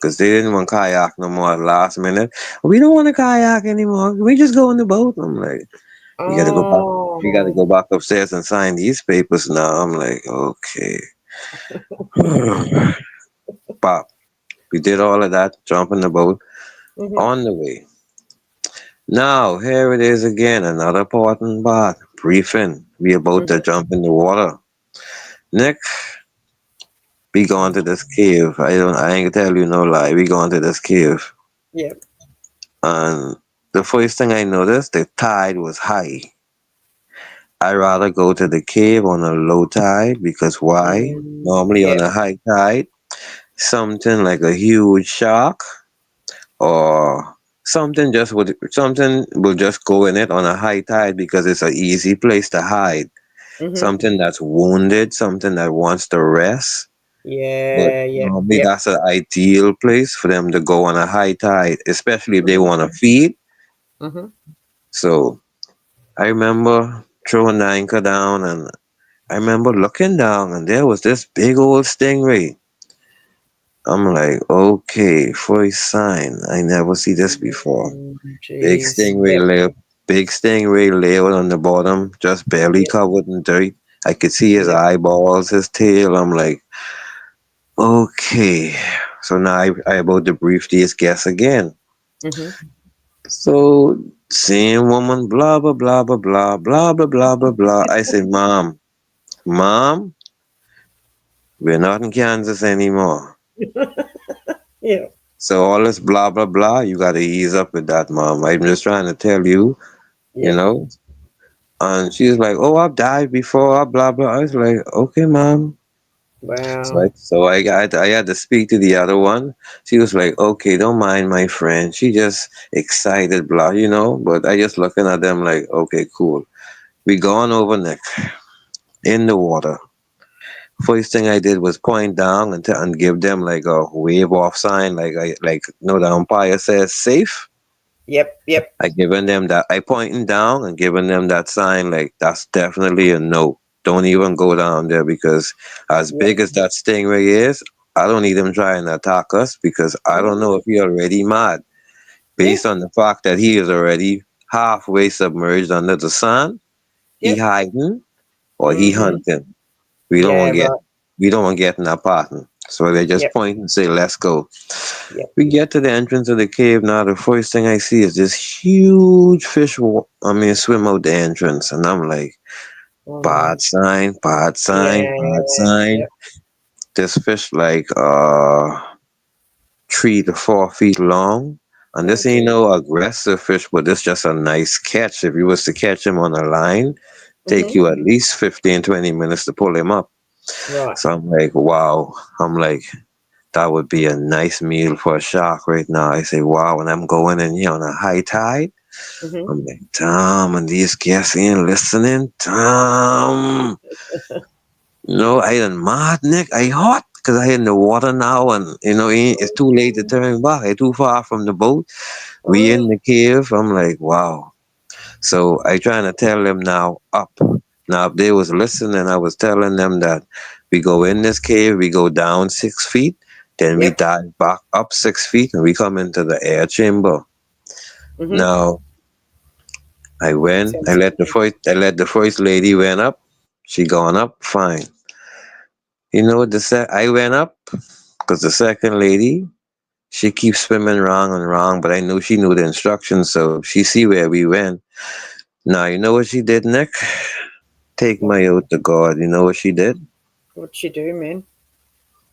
because they didn't want kayak no more at last minute. We don't want to kayak anymore. We just go in the boat. I'm like, you gotta go back. You gotta Oh, go back upstairs and sign these papers now. I'm like, okay. Pop. We did all of that, jump in the boat. mhm, On the way. Now, here it is again, another important part. Briefing. We about to mhm. jump in the water. Nick, we going to this cave. I ain't gonna tell you no lie. We going to this cave. Yep. And the first thing I noticed, the tide was high. I rather go to the cave on a low tide because why? Normally on Yep. a high tide, something like a huge shark or something will just go in it on a high tide because it's an easy place to hide. Mhm. Something that's wounded, something that wants to rest. But Yeah. Yep. normally Yep. that's an ideal place for them to go on a high tide, especially if they Mhm. want to feed. Mhm. So I remember throwing the anchor down and I remember looking down and there was this big old stingray. I'm like, okay, first sign. I never see this before. Big Jeez. stingray Yep. lay, big stingray layered on the bottom, just barely Yep. covered in dirt. I could see his Yep. eyeballs, his tail. I'm like, okay. So now I about to brief these guests again. Mhm. So same woman, blah blah blah blah blah blah blah blah blah blah. I say, mom, we're not in Kansas anymore. Yep. So all this blah blah blah, you gotta ease up with that, mom. I'm just trying to tell you, you Yep. know. And she's like, "Oh, I've died before." Blah blah. I was like, "Okay, mom." So Wow. I had to speak to the other one. She was like, "Okay, don't mind my friend. She just excited, blah, you know." But I just looking at them like, "Okay, cool." We gone over Nick in the water. First thing I did was point down and give them like a wave off sign, like no, the umpire says safe. Yep. Yep. I given them that. I pointing down and giving them that sign like that's definitely a no. Don't even go down there because as Yep. big as that stingray is, I don't need him trying to attack us because I don't know if he already mad Yeah. based on the fact that he is already halfway submerged under the sand. He Yep. hiding or he Mhm. hunting. We don't Yeah. want to get Right. we don't want to get in that pattern. So they just Yep. point and say, "Let's go." Yep. We get to the entrance of the cave. Now the first thing I see is this huge fish. Swim out the entrance, and I'm like, Oh no. bad sign, bad sign, Yeah. bad sign. Yep. This fish like 3 to 4 feet long, and Oh this ain't gee. no aggressive fish, but this just a nice catch. If you was to catch him on a line, take Mhm. you at least 15-20 minutes to pull him up. Right. So I'm like, wow. I'm like, that would be a nice meal for a shark right now. I say, wow, and I'm going in here on a high tide. Mhm. I'm like, damn, and these guests ain't listening. Damn. No, I done mad, Nick. I hot because I in the water now, and it's too late to turn back. I too far from the boat. We in Oh. the cave. I'm like, wow. So I trying to tell them now up. Now if they was listening, I was telling them that we go in this cave, we go down 6 feet, then we Yep. dive back up 6 feet, and we come into the air chamber. Mhm. Now I went. Sounds good. I let the first lady went up. She gone up fine. You know what I went up because the second lady she keeps swimming wrong and wrong, but I knew she knew the instructions, so she see where we went. Now you know what she did, Nick? Take What? my oath to God. You know what she did? What'd you do, man?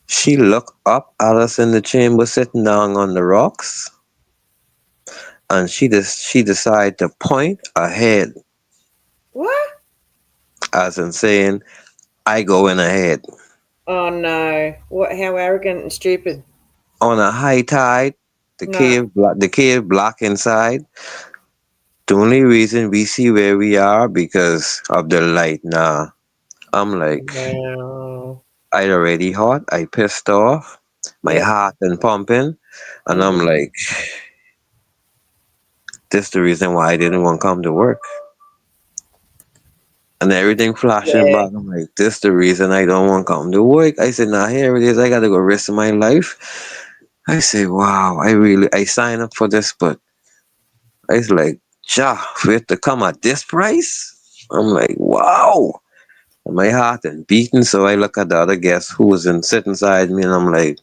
She looked up at us in the chamber sitting down on the rocks, and she decided to point ahead, What? as in saying, "I go in ahead." Oh no! What? How arrogant and stupid! On a high tide, No. the cave black inside. The only reason we see where we are because of the light. Nah, I'm like, Wow. I already hot. I pissed off. My Yep. heart and pumping, and I'm Mhm. like, this the reason why I didn't want to come to work. And everything flashing Yeah. back. I'm like, this the reason I don't want to come to work. I said, now here it is. I got to go risk my life. I say, wow, I signed up for this, but it's like, for it to come at this price? I'm like, wow. My heart is beating, so I look at the other guest who was sitting beside me, and I'm like,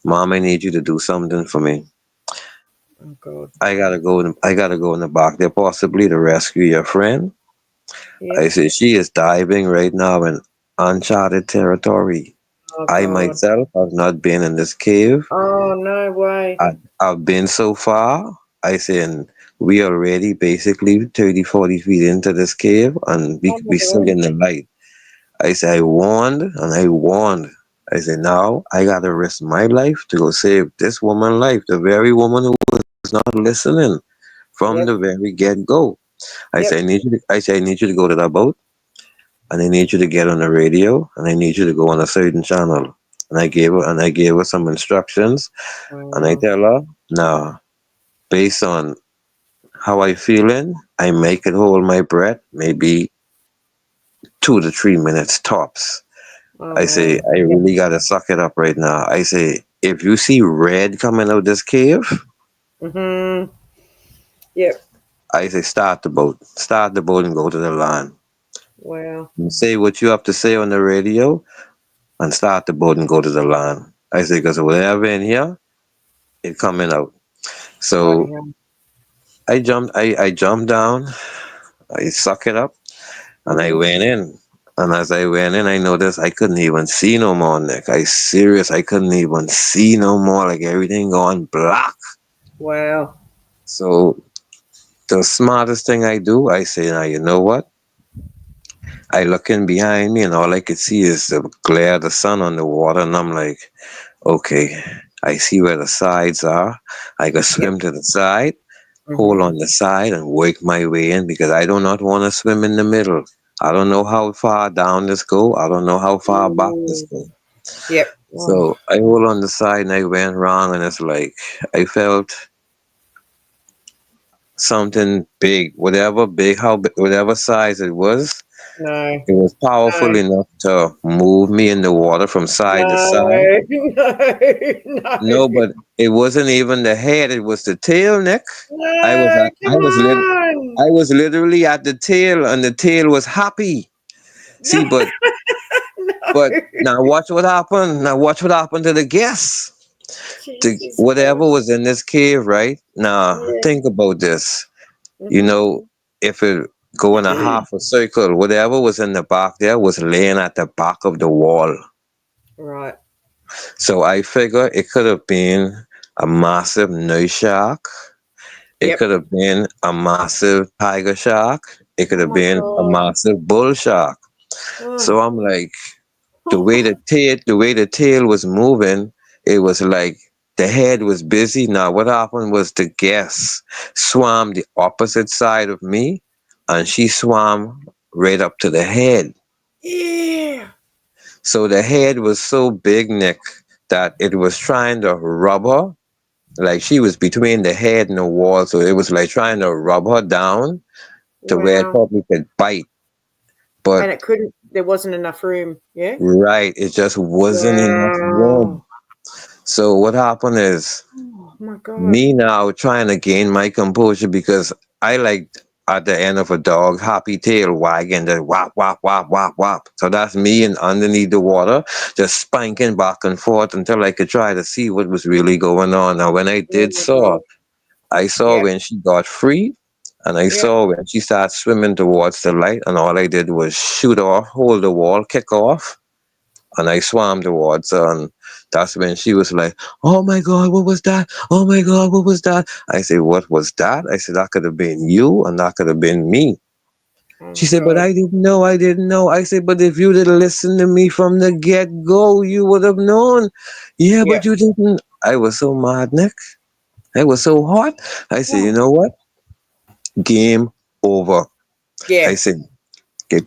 Mom, I need you to do something for me. Oh God. I gotta go in the back there possibly to rescue your friend. Yeah. I say she is diving right now in uncharted territory. Oh I God. myself have not been in this cave. Oh no way. I've been so far. I say, and we already basically 30, 40 feet into this cave, and Oh my we still God. in the light. I say, I warned and I warned. I say, now I gotta risk my life to go save this woman's life, the very woman who was not listening from Yep. the very get go. I Yep. say, I need you to go to that boat, and I need you to get on the radio, and I need you to go on a certain channel. And I gave her some instructions, and I Wow. tell her, now, based on how I feeling, I make it hold my breath, maybe 2 to 3 minutes tops. Oh I say, man. I Yep. really gotta suck it up right now. I say, if you see red coming out of this cave, Mhm. Yep. I say, start the boat. Start the boat and go to the land. Wow. You say what you have to say on the radio and start the boat and go to the land. I say, because whatever in here, it coming out. Bloody So hell. I jumped down, I suck it up, and I Mhm. went in. And as I went in, I noticed I couldn't even see no more, Nick. I couldn't even see no more. Like everything going black. Wow. So the smartest thing I do, I say, now you know what? I look in behind me and all I could see is the glare of the sun on the water, and I'm like, okay, I see where the sides are. I can Yep. swim to the side, hold Mhm. on the side, and work my way in because I do not want to swim in the middle. I don't know how far down this go. I don't know how far back this Ooh. go. Yep. Oh. So I hold on the side and I went wrong, and it's like I felt something big, whatever size it was. No. It was powerful No. enough to move me in the water from side to side. No. No. No, but it wasn't even the head; it was the tail, Nick. I was No. at, Come on. I was literally at the tail, and the tail was happy. See, but No. now watch what happened. Now watch what happened to the guests. Jesus Whatever Christ. was in this cave, right? Now Yeah. think about this. You Mhm. know, if it go in a half a circle, whatever was in the back there was laying at the back of the wall. Right. So I figure it could have been a massive nurse shark. It Yep. could have been a massive tiger shark. It could Oh have my been a God. massive bull shark. Oh. So I'm like, the way the tail was moving, it was like the head was busy. Now what happened was the guest swam the opposite side of me, and she swam right up to the head. Yeah. So the head was so big, Nick, that it was trying to rub her. Like she was between the head and the wall, so it was like trying to rub her down to where it Wow. probably could bite. But And it couldn't. There wasn't enough room. Yeah. right, it just wasn't enough room. Wow. So what happened is Oh my God. me now trying to gain my composure because I like at the end of a dog happy tail wagging the whop whop whop whop whop. So that's me and underneath the water just spanking back and forth until I could try to see what was really going on. Now when I Oh did my saw, God. I saw Yep. when she got free, and I Yep. saw when she started swimming towards the light, and all I did was shoot off, hold the wall, kick off, and I swam towards her, and that's when she was like, "Oh my God, what was that? Oh my God, what was that?" I said, "What was that?" I said, "That could have been you, and that could have been me." Oh She my said, "But God. I didn't know, I didn't know." I said, "But if you didn't listen to me from the get go, you would have known." "Yeah, but Yep. you didn't." I was so mad, Nick. I was so hot. I said, "You Oh. know what? Game over." I Yeah. said,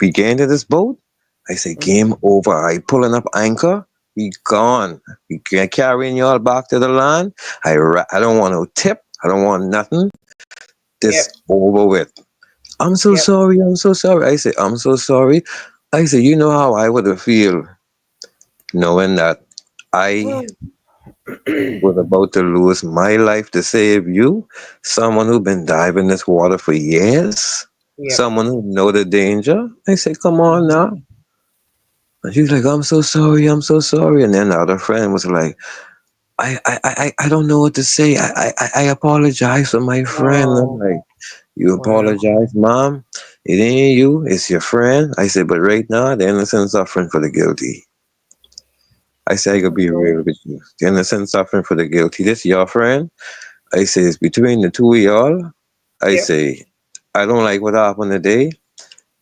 we get into this boat. I said, Mhm. game over. I pulling up anchor. We gone. We carrying y'all back to the land. I don't want no tip. I don't want nothing. This Yep. over with. I'm so Yep. sorry. I'm so sorry. I said, I'm so sorry. I said, you know how I would have feel knowing that I Oh. was about to lose my life to save you, someone who been diving this water for years, Yep. someone who know the danger. I said, come on now. And she's like, I'm so sorry, I'm so sorry. And then the other friend was like, I don't know what to say. I apologize for my friend. I'm Oh, like, you wow. apologize, mom? It ain't you, it's your friend. I said, but right now, the innocent suffering for the guilty. I say I could be real with you. The innocent suffering for the guilty. This your friend? I say it's between the two of y'all. I Yep. say, I don't like what happened today.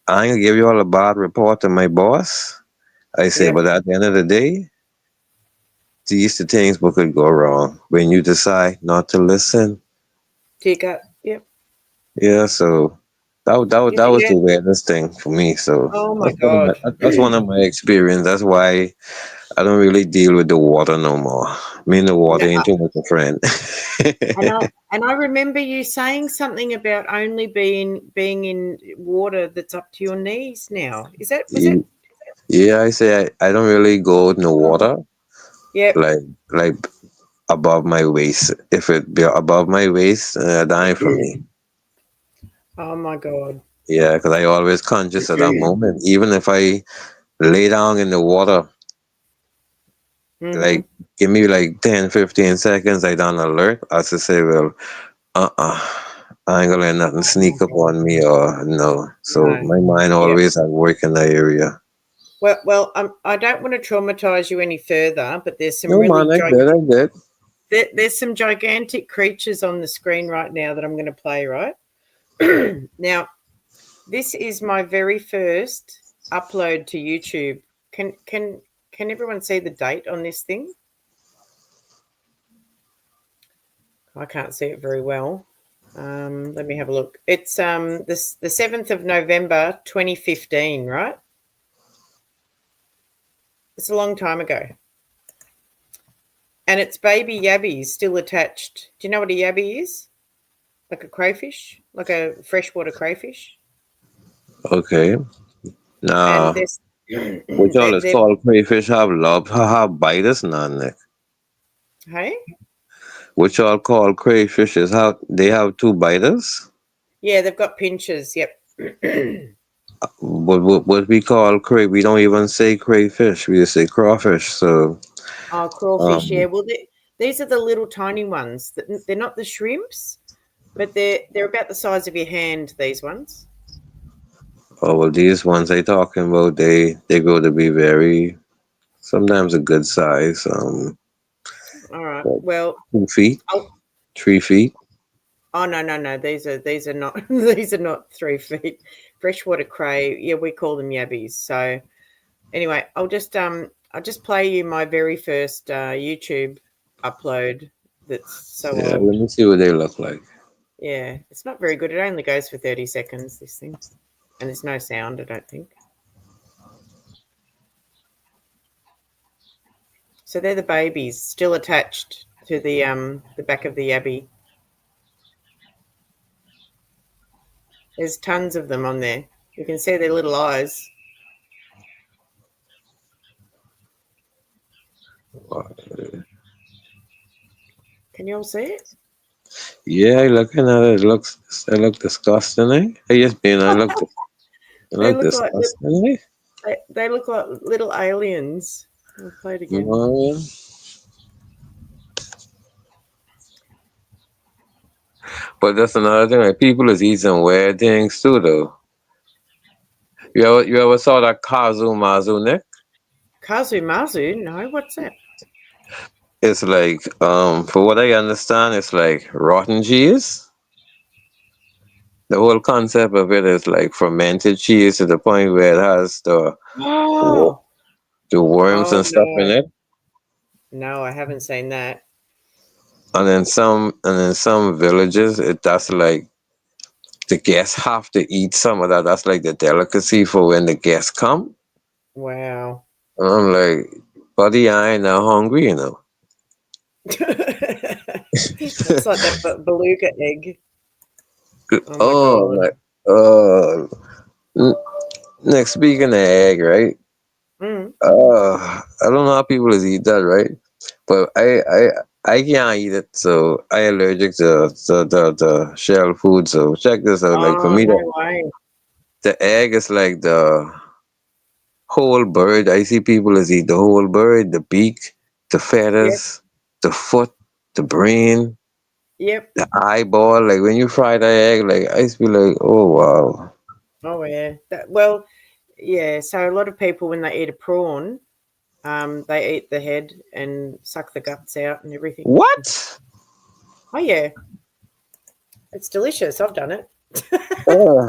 I ain't gonna give you all a bad report to my boss. I say, Yep. but at the end of the day, these the things what could go wrong when you decide not to listen. To your gut. Yep. Yeah, so that was Yeah. the weirdest thing for me. So Oh my God. that's one of my experience. That's why I don't really deal with the water no more. Me and the water No, ain't too much a friend. and I remember you saying something about only being in water that's up to your knees now. Was it? Yeah, I say I don't really go in the water Yep. like above my waist. If it be above my waist, dying for me. Oh my God. Yeah, because I always conscious of that moment. Even if I lay down in the water, Mm-hmm. like give me like 10, 15 seconds, I done alert. I should say, well, I ain't gonna let nothing sneak up on me or no. So No. my mind Yep. always at work in that area. Well, I don't want to traumatize you any further, but there's some No man, I did. there's some gigantic creatures on the screen right now that I'm going to play, right? Now, this is my very first upload to YouTube. Can everyone see the date on this thing? I can't see it very well. Let me have a look. It's the 7th of November 2015, right? It's a long time ago. And it's baby yabbies still attached. Do you know what a yabby is? Like a crayfish, like a freshwater crayfish. Okay. And Now, there's which all is called crayfish have biters, none, Nick. Hey? Which all called crayfishes they have two biters? Yeah, they've got pinchers. Yep. What we call cray, we don't even say crayfish. We just say crawfish. So, Oh, crawfish. Yeah. Well, these are the little tiny ones. They're not the shrimps, but they're about the size of your hand. These ones. oh well, these ones I talking about, they go to be very sometimes a good size. All right. Like Well. 2 feet, Oh, 3 feet. oh no. These are not these are not 3 feet. Freshwater cray. Yeah, we call them yabbies. So anyway, I'll just play you my very first YouTube upload. That's so Yeah, old. let me see what they look like. Yeah, it's not very good. It only goes for 30 seconds, this thing. And there's no sound, I don't think. So they're the babies still attached to the back of the yabby. There's tons of them on there. You can see their little eyes. Can you all see it? Yeah, looking at it, it look disgusting, eh? It look disgusting, eh? They look like little aliens. I'll play it again. Oh, but that's another thing. Like people is eating weird things too, though. You ever saw that Kazu Mazu, Nick? Kazu Mazu? No, what's that? It's like, for what I understand, it's like rotten cheese. The whole concept of it is like fermented cheese to the point where it has the Oh, worms and stuff in it. No, I haven't seen that. And in some villages, that's like the guests have to eat some of that. That's like the delicacy for when the guests come. Wow. And I'm like, buddy, I ain't now hungry, you know. It's like that beluga egg. Oh, my God. Next, speaking of egg, right? Mm. I don't know how people is eat that, right? But I I can't eat it, so I allergic to the shell food. So check this out. Like for Oh, me, no way. the egg is like the whole bird. I see people as eat the whole bird, the beak, the Yep, feathers, the foot, the brain, yep. the eyeball. Like when you fry the egg, like I just be like, oh wow. Oh, yeah. Well, yeah. So a lot of people, when they eat a prawn, they eat the head and suck the guts out and everything. What? Oh, yeah. It's delicious. I've done it. Oh.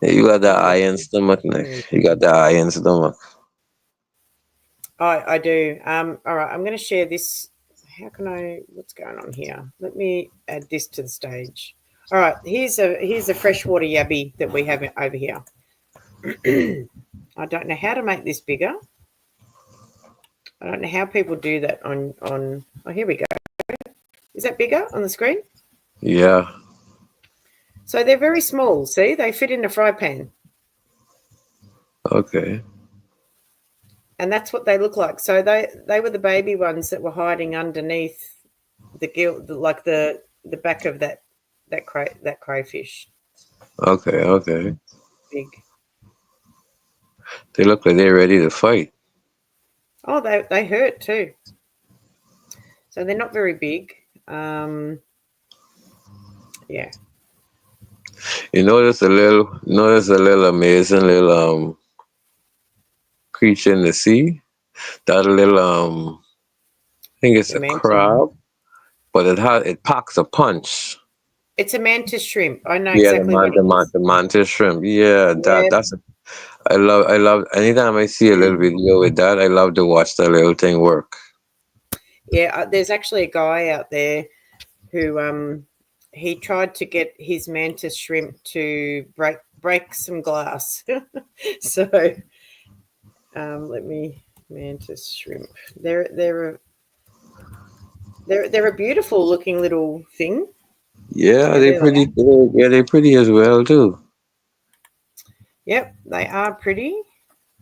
You got the Mm, iron stomach, Nick. mm. You got the iron stomach. I do. All right. I'm going to share this. What's going on here? Let me add this to the stage. All right. Here's a freshwater yabby that we have over here. I don't know how to make this bigger. I don't know how people do that on. Oh, here we go. Is that bigger on the screen? Yeah. So they're very small. See, they fit in a fry pan, Okay. and that's what they look like. So they were the baby ones that were hiding underneath the gill, like the back of that crayfish. Okay. Okay. Big. They look like they're ready to fight. Oh, they hurt too. So they're not very big. Yeah. You notice a little amazing little creature in the sea. That little I think it's The a mantis. crab, but it packs a punch. It's a mantis shrimp. I know Yeah, exactly what it is. the mantis shrimp. Yeah, Yeah. I love anytime I see a little video with that, I love to watch that little thing work. Yeah, there's actually a guy out there who he tried to get his mantis shrimp to break some glass. So let me mantis shrimp. They're a beautiful looking little thing. Yeah, Yeah, they're there they pretty. Yeah, they're pretty as well too. Yep, they are pretty.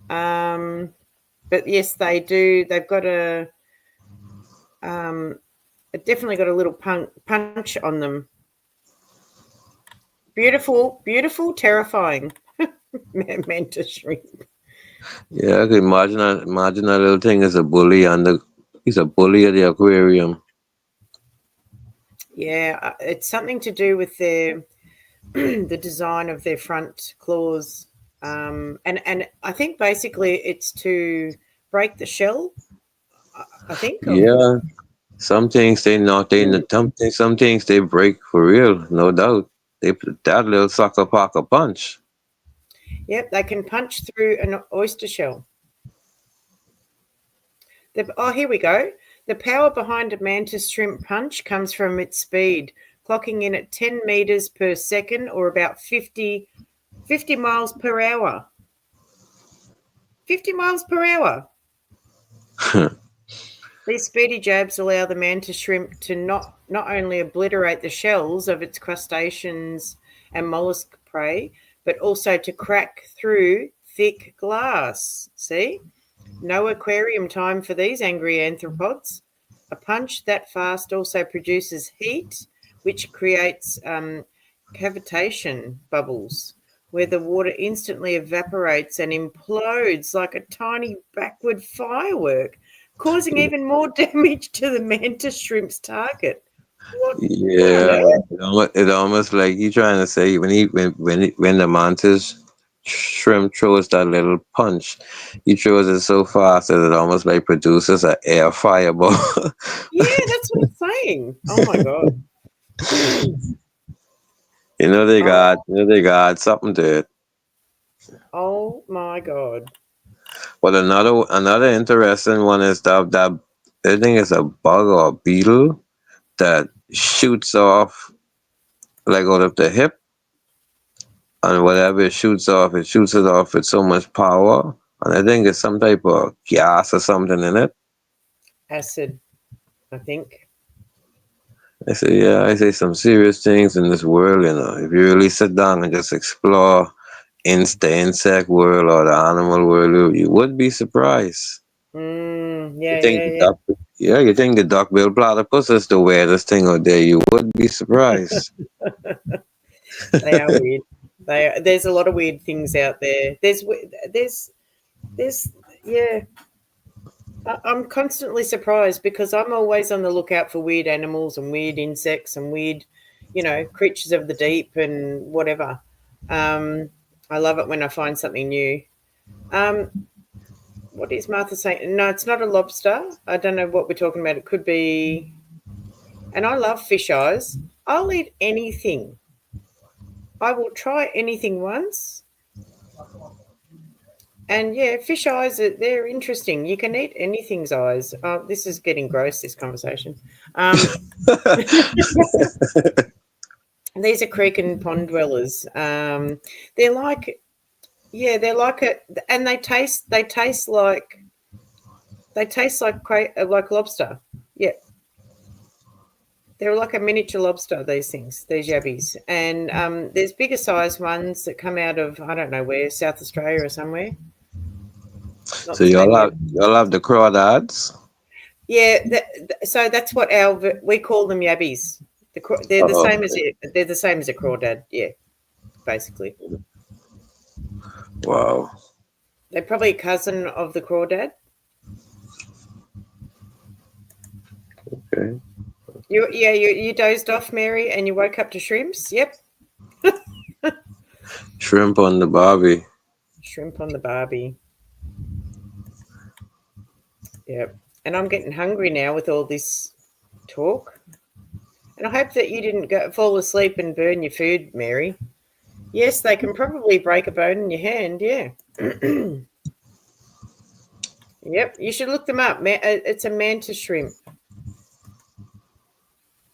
But yes, they do. They've got it definitely got a little punch on them. Beautiful, beautiful, terrifying. Mantis shrimp. Yeah, I can imagine that little thing is a bully he's a bully at the aquarium. Yeah, it's something to do with their the design of their front claws, and I think basically it's to break the shell. I think. Yeah. Some things some things they break for real, no doubt. They put that little sucker pack a punch. Yep, they can punch through an oyster shell. Here we go. The power behind a mantis shrimp punch comes from its speed, clocking in at 10 meters per second or about 50 miles per hour. 50 miles per hour. These speedy jabs allow the mantis shrimp to not only obliterate the shells of its crustaceans and mollusk prey, but also to crack through thick glass. See? No aquarium time for these angry arthropods. A punch that fast also produces heat, which creates cavitation bubbles, where the water instantly evaporates and implodes like a tiny backward firework, causing even more damage to the mantis shrimp's target. What Yeah, on earth? it almost like you trying to say when the mantis shrimp throws that little punch, he throws it so fast that it almost like produces an air fireball. Yeah, that's what I'm saying. Oh my god. They got something to it. Oh my god. But another interesting one is that I think it's a bug or a beetle that shoots off like out of the hip, and whatever it shoots it off with so much power, and I think it's some type of gas or something in it. Acid, I think. I say some serious things in this world, if you really sit down and just explore the insect world or the animal world, you would be surprised. Yeah, You think yeah. Yeah, you think the duck-billed platypus is the weirdest thing out there? You would be surprised. They are weird. There's a lot of weird things out there. There's yeah. I'm constantly surprised because I'm always on the lookout for weird animals and weird insects and weird, creatures of the deep and whatever. I love it when I find something new. What is Martha saying? No, it's not a lobster. I don't know what we're talking about. It could be. And I love fish eyes. I'll eat anything. I will try anything once. And yeah, fish eyes, they're interesting. You can eat anything's eyes. This is getting gross, this conversation. These are creek and pond dwellers. They're like and they taste like lobster. Yeah. They're like a miniature lobster, these things, these yabbies. And there's bigger size ones that come out of, I don't know where, South Australia or somewhere. So y'all have the crawdads? Yeah, so that's what we call them yabbies. They're the same as they're the same as a crawdad, yeah, basically. Wow. They're probably a cousin of the crawdad. Okay. You dozed off, Mary, and you woke up to shrimps. Yep. Shrimp on the barbie. Shrimp on the barbie. Yep. And I'm getting hungry now with all this talk. And I hope that you didn't fall asleep and burn your food, Mary. Yes, they can probably break a bone in your hand, yeah. Yep, you should look them up. It's a mantis shrimp.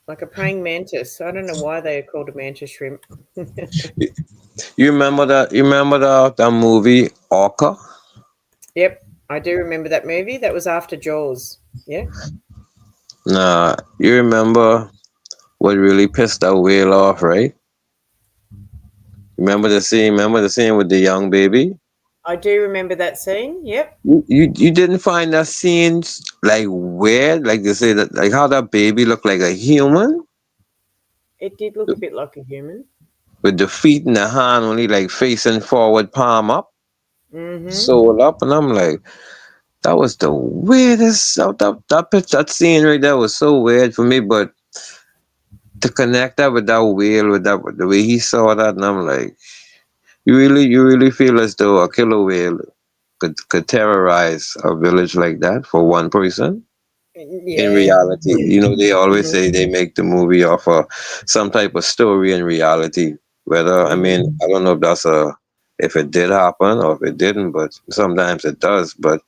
Like a praying mantis. I don't know why they are called a mantis shrimp. You remember that? You remember that movie Orca? Yep, I do remember that movie. That was after Jaws. Yeah. Nah, you remember what really pissed that whale off, right? Remember the scene? Remember the scene with the young baby? I do remember that scene. Yep. You didn't find that scene like weird? Like they say that, like how that baby looked like a human It did look a bit like a human. with the feet and the hand only like facing forward, palm up, sole up, and I'm like, that was the weirdest. That scene right there was so weird for me, but to connect that with that whale, with the way he saw that, and I'm like, you really feel as though a killer whale could terrorize a village like that for one person? Yeah. In reality, they always say they make the movie off of some type of story in reality. Whether I don't know if it did happen or if it didn't, but sometimes it does. But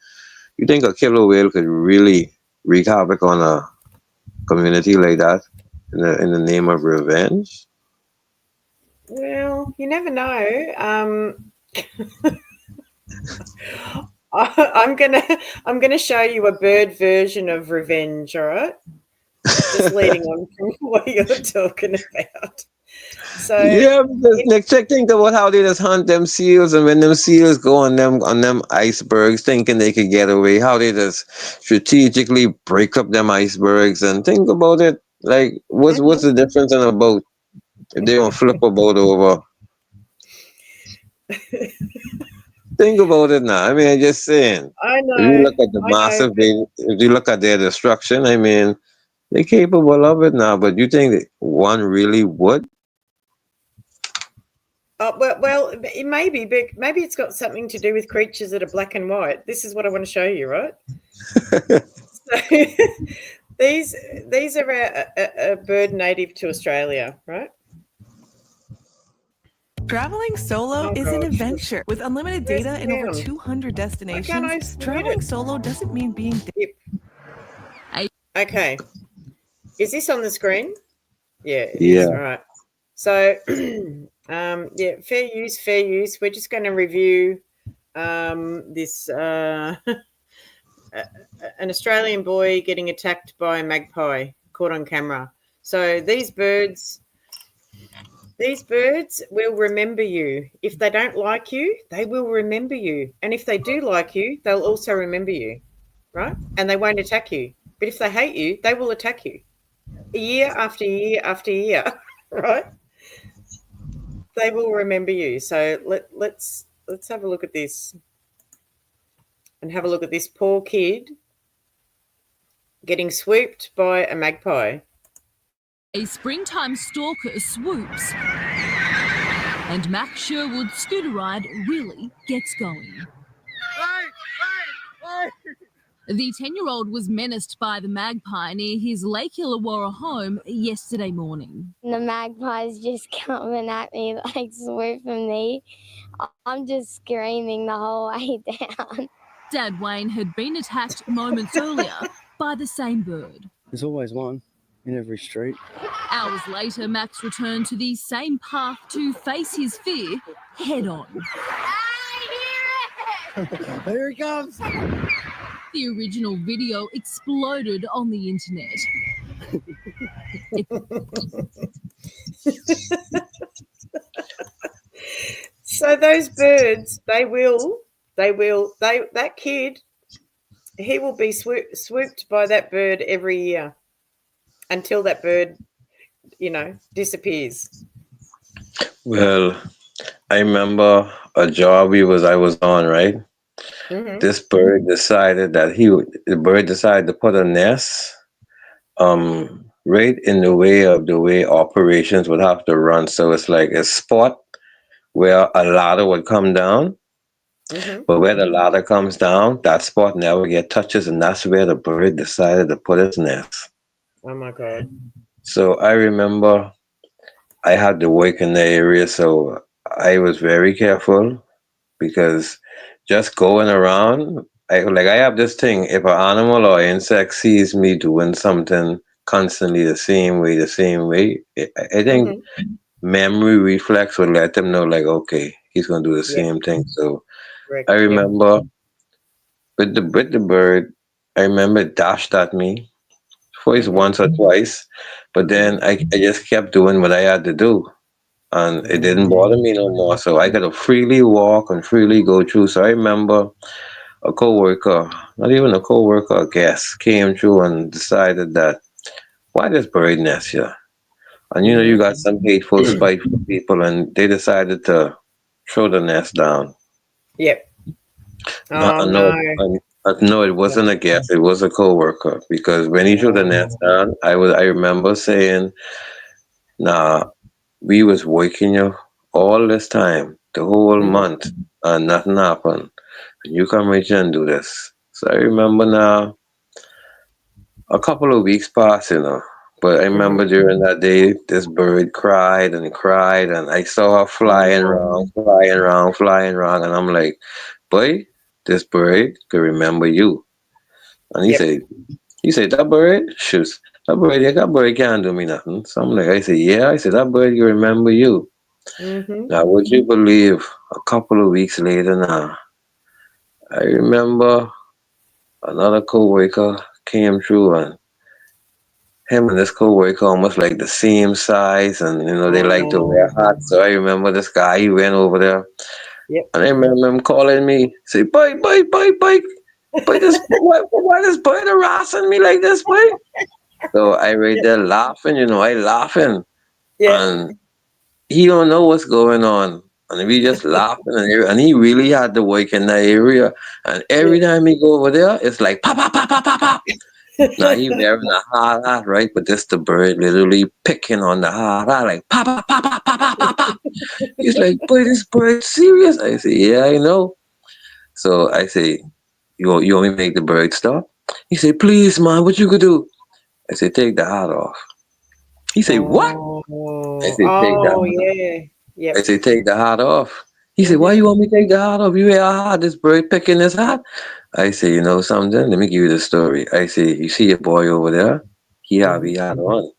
you think a killer whale could really wreak havoc on a community like that in the name of revenge? Well, you never know. I'm gonna show you a bird version of revenge. All right, just leading on from what you're talking about. So yeah, because next think about how they just hunt them seals, and when them seals go on them icebergs, thinking they could get away, how they just strategically break up them icebergs, and think about it. Like, what's the difference in a boat if they don't flip a boat over? Think about it now. I mean, I'm just saying. I know. If you look at if you look at their destruction, I mean, they're capable of it now. But you think that one really would? Well, it may be, but maybe it's got something to do with creatures that are black and white. This is what I want to show you, right? So, these are a bird native to Australia, right? Traveling solo is an adventure. With unlimited data in over 200 destinations, traveling solo doesn't mean being... Okay. Is this on the screen? Yeah. Yeah. All right. So, fair use. We're just going to review this an Australian boy getting attacked by a magpie caught on camera. So these birds will remember you. If they don't like you, they will remember you. And if they do like you, they'll also remember you, right? And they won't attack you. But if they hate you, they will attack you year after year after year, right? They will remember you. So let's have a look at this and have a look at this poor kid getting swooped by a magpie. A springtime stalker swoops, and Max Sherwood's scooter ride really gets going. The 10-year-old was menaced by the magpie near his Lake Illawarra home yesterday morning. The magpie's just coming at me, like swooping me. I'm just screaming the whole way down. Dad Wayne had been attacked moments earlier by the same bird. There's always one in every street. Hours later, Max returned to the same path to face his fear head on. Here he comes. The original video exploded on the internet. So those birds, that kid, he will be swooped by that bird every year until that bird, disappears. Well, I remember a job I was on, right? Mm-hmm. This bird decided to put a nest right in the way of the way operations would have to run. So it's like a spot where a ladder would come down. Mm-hmm. But where the ladder comes down, that spot never get touches, and that's where the bird decided to put its nest. Oh my God. So I remember I had to work in the area, so I was very careful because just going around, I have this thing, if an animal or insect sees me doing something constantly the same way, I think memory reflex would let them know, like, okay, he's going to do the same thing. So I remember with the bird, I remember it dashed at me first once or twice, but then I just kept doing what I had to do. And it didn't bother me no more. So I could freely walk and freely go through. So I remember a coworker, not even a coworker, a guest, came through and decided that, why this bird nest here? And you got some hateful, spiteful people, and they decided to throw the nest down. Yep. No, it wasn't a guest. It was a coworker, because when he threw the nest down, I remember saying, nah, we was working you all this time, the whole month, and nothing happened. And you come right here and do this. So I remember now, a couple of weeks passed, but I remember during that day, this bird cried, and I saw her flying around, and I'm like, boy, this bird could remember you. And he said, that bird? Shoot. That bird can't do me nothing. So I'm like, that bird can remember you. Mm-hmm. Now, would you believe, a couple of weeks later now, I remember another co-worker came through, and him and this co-worker almost like the same size, and they like to wear hats. So I remember this guy, he went over there, and I remember him calling me, say, boy, why this bird harassing me like this, boy? So I right there laughing, I laughing. And he don't know what's going on. And we just laughing, and he really had to work in that area. And every time he go over there, it's like, pop, pop, pop, pop, pop, pop. Now he wearing a hard hat, right? But this the bird literally picking on the hard hat, like, pop, pop, pop, pop, pop, pop, pop, pop. He's like, boy, this bird serious? I say, yeah, I know. So I say, you want me to make the bird stop? He say, please, man, what you could do? I say, take the hat off. He say, what? I say, take the hat off. Yeah. I say, take the hat off. He said, why you want me to take the hat off? You wear a hat, this bird picking this hat? I say, you know something? Let me give you the story. I say, you see your boy over there? He have his hat on.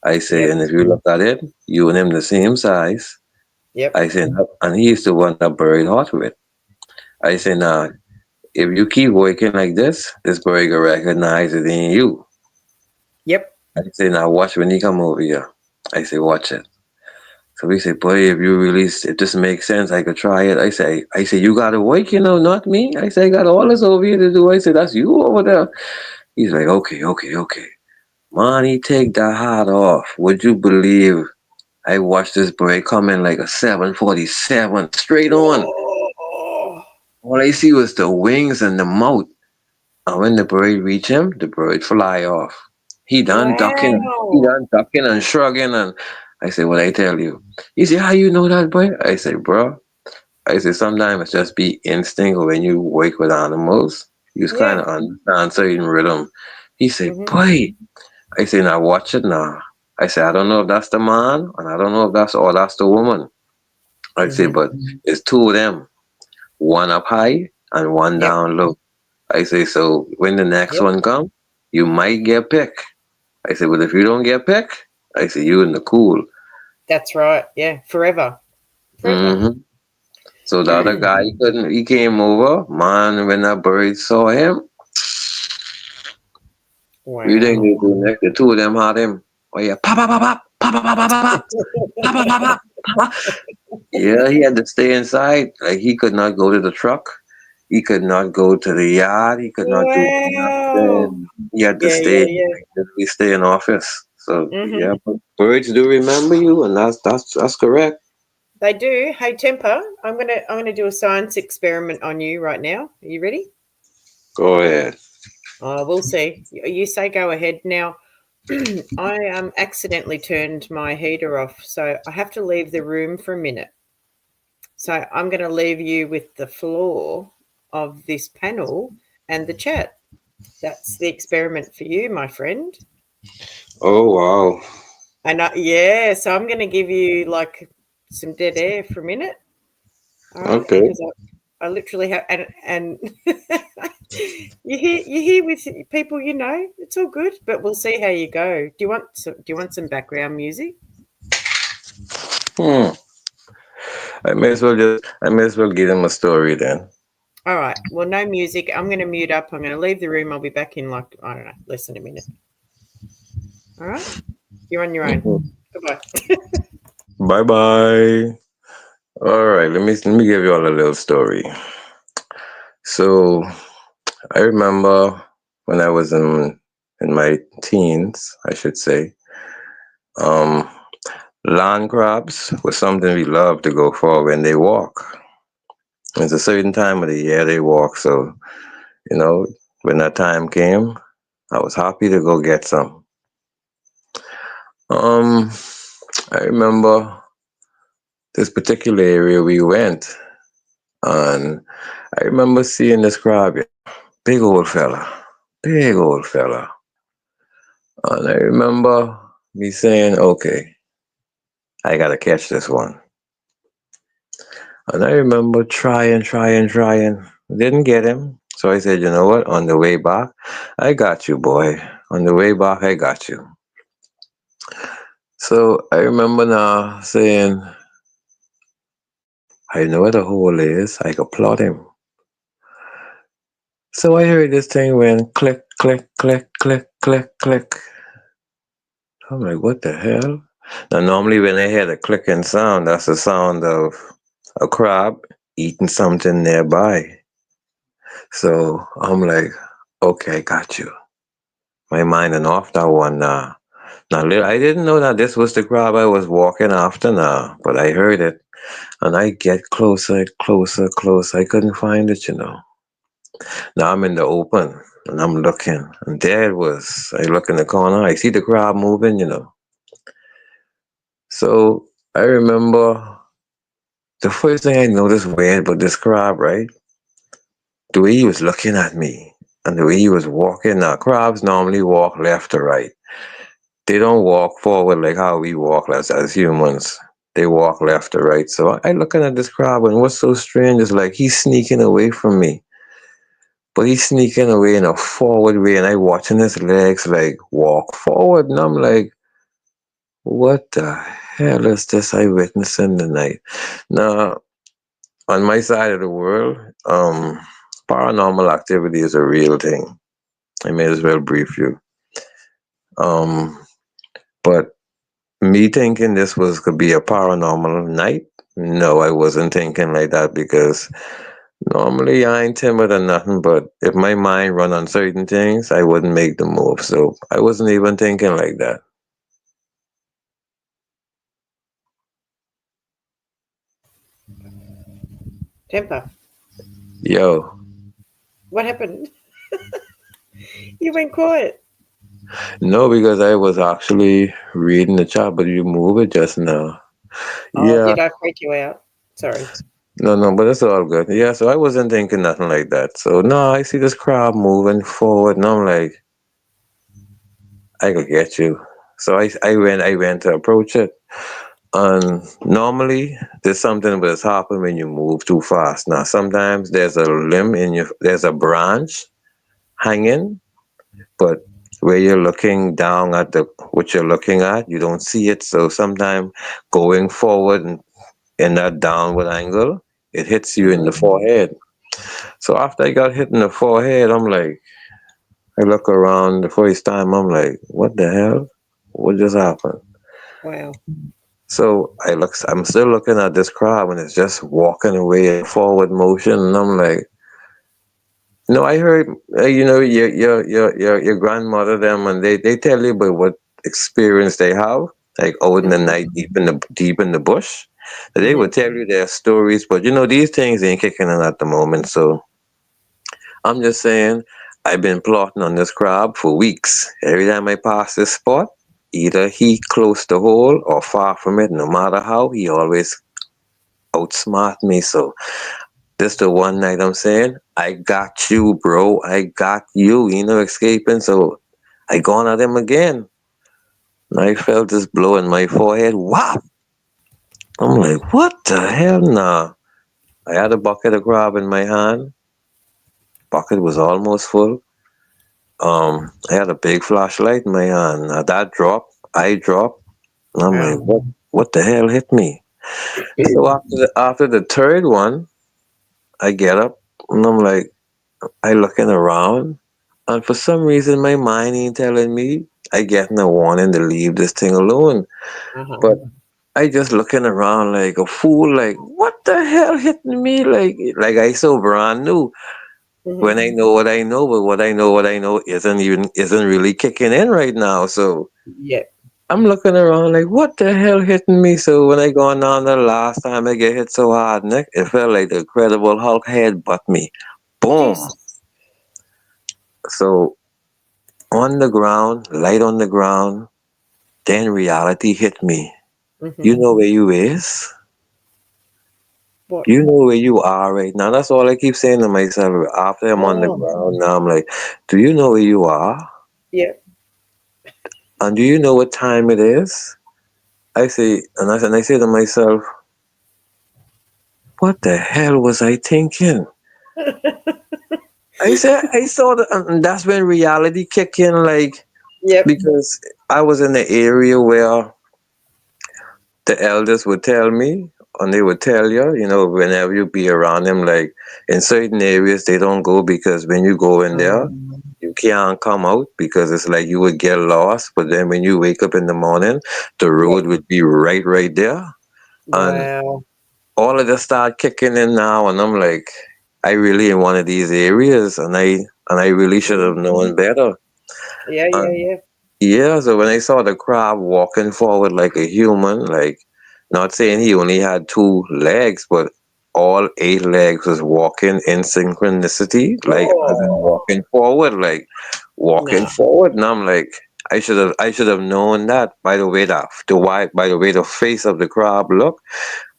I say, and if you look at it, you and him the same size. Yep. I say, and he used to want that bird hot with. I say, now, if you keep working like this bird will recognize it in you. Yep. I say, now watch when he come over here. I say, watch it. So we say, boy, if this makes sense, I could try it. I say, you got to work, not me. I say, I got all this over here to do. I say, that's you over there. He's like, okay. Man, he take that hat off. Would you believe I watched this bird come in like a 747 straight on. Oh. All I see was the wings and the mouth. And when the bird reach him, the bird fly off. He done ducking. He done ducking and shrugging. And I say, what I tell you? He said, how you know that, boy? I say, bro. I say, sometimes it's just be instinct when you work with animals. You just kind of understand certain rhythm. He said, boy. I say, now watch it now. I say, I don't know if that's the man, and I don't know if that's the woman. I say, but it's two of them. One up high and one down low. I say, so when the next one come, you might get picked. I say, but if you don't get picked, I say, you in the cool. That's right. Yeah, forever. So the other guy, he came over. Man, when that bird saw him, you think they do next? The two of them had him. Oh yeah, pop, pop, pop, pop, pop, pop, pop, pop, pop, pop, pop, pop, pop. Yeah, he had to stay inside. Like he could not go to the truck. He could not go to the yard. He could not do nothing. He had to stay. He stay in office. So yeah, but birds do remember you, and that's correct. They do. Hey, Temper, I'm gonna do a science experiment on you right now. Are you ready? Go ahead. Oh, we'll see. You say go ahead now. I accidentally turned my heater off, so I have to leave the room for a minute. So I'm going to leave you with the floor of this panel and the chat. That's the experiment for you, my friend. Oh, wow. And so I'm going to give you like some dead air for a minute. All right? Okay. Because I literally have, and you hear with people, you know, it's all good, but we'll see how you go. Do you want some background music? I may as well give them a story then. All right. Well, no music. I'm going to mute up. I'm going to leave the room. I'll be back in like, I don't know, less than a minute. All right. You're on your own. Goodbye. Bye-bye. All right. Let me give you all a little story. So I remember when I was in my teens, I should say, land crabs was something we love to go for when they walk. It's a certain time of the year they walk. So, you know, when that time came, I was happy to go get some. I remember this particular area we went, and I remember seeing this crab, big old fella. And I remember me saying, okay, I gotta catch this one. And I remember trying. Didn't get him. So I said, you know what? On the way back, I got you, boy. On the way back, I got you. So I remember now saying, I know where the hole is. I could plot him. So I heard this thing went click, click, click, click, click, click. I'm like, what the hell? Now, normally when I hear the clicking sound, that's the sound of a crab eating something nearby. So I'm like, okay, I got you. My mind and off that one now. Now, I didn't know that this was the crab I was walking after now, but I heard it. And I get closer. I couldn't find it, you know. Now I'm in the open and I'm looking. And there it was. I look in the corner. I see the crab moving, you know. So I remember the first thing I noticed weird about this crab, right? The way he was looking at me and the way he was walking. Now, crabs normally walk left to right. They don't walk forward like how we walk as humans. They walk left to right. So I looking at this crab, and what's so strange is like he's sneaking away from me. But he's sneaking away in a forward way, and I watching his legs like walk forward. And I'm like, what the hell is this I witnessing tonight? Now, on my side of the world, paranormal activity is a real thing. I may as well brief you. But me thinking this could be a paranormal night, no, I wasn't thinking like that, because Normally, I ain't timid or nothing, but if my mind run on certain things, I wouldn't make the move. So I wasn't even thinking like that. Temper. Yo, What happened? You went quiet. no, because I was actually reading the chat, but you move it just now. Oh, Yeah, did I freak you out? Sorry. no, but it's all good. Yeah, so I wasn't thinking nothing like that. So no, I see this crowd moving forward, and I'm like, I could get you. So I went to approach it. And normally there's something that's happen when you move too fast. Now sometimes there's a limb in your there's a branch hanging, but where you're looking down at the what you're looking at, you don't see it. So sometimes going forward in that downward angle, it hits you in the forehead. So after I got hit in the forehead, I'm like, I look around the first time, I'm like, what the hell? What just happened? Wow. So I'm still looking at this crowd and it's just walking away in forward motion, and I'm like, no, I heard, your grandmother them, and they tell you about what experience they have, like out in the night, deep in the bush. They would tell you their stories, but these things ain't kicking in at the moment. So I'm just saying, I've been plotting on this crab for weeks. Every time I pass this spot, either he close the hole or far from it, no matter how, he always outsmart me. So this the one night I'm saying, I got you, bro. I got you. You know, escaping. So I gone at him again. And I felt this blow in my forehead. Wow. I'm like, what the hell? Nah. I had a bucket of crab in my hand. Bucket was almost full. I had a big flashlight in my hand. Now that dropped, I dropped. And I'm like, what the hell hit me? So after the third one, I get up and I'm like, I looking around, and for some reason my mind ain't telling me I getting a warning to leave this thing alone. But I just looking around like a fool, like what the hell hitting me? Like I so brand new. When I know what I know, but what I know isn't really kicking in right now. So yeah, I'm looking around like what the hell hitting me? So when I gone down the last time I get hit so hard, Nick, it felt like the Incredible Hulk head butt me. Boom. So on the ground, light on the ground, then reality hit me. You know where you is? What? You know where you are right now. That's all I keep saying to myself. After I'm on the ground now, I'm like, do you know where you are? Yeah. And do you know what time it is? I say to myself, what the hell was I thinking? I saw that, and that's when reality kicked in, like, because I was in the area where the elders would tell me, and they would tell you, whenever you be around them, like in certain areas, they don't go because when you go in there, you can't come out because it's like you would get lost. But then when you wake up in the morning, the road would be right there. And all of this start kicking in now, and I'm like, I really in one of these areas, and I really should have known better. Yeah, so when I saw the crab walking forward like a human, like not saying he only had 2 legs, but all 8 legs was walking in synchronicity, like as in walking forward, like walking forward. And I'm like, I should have known that by the way the face of the crab looked.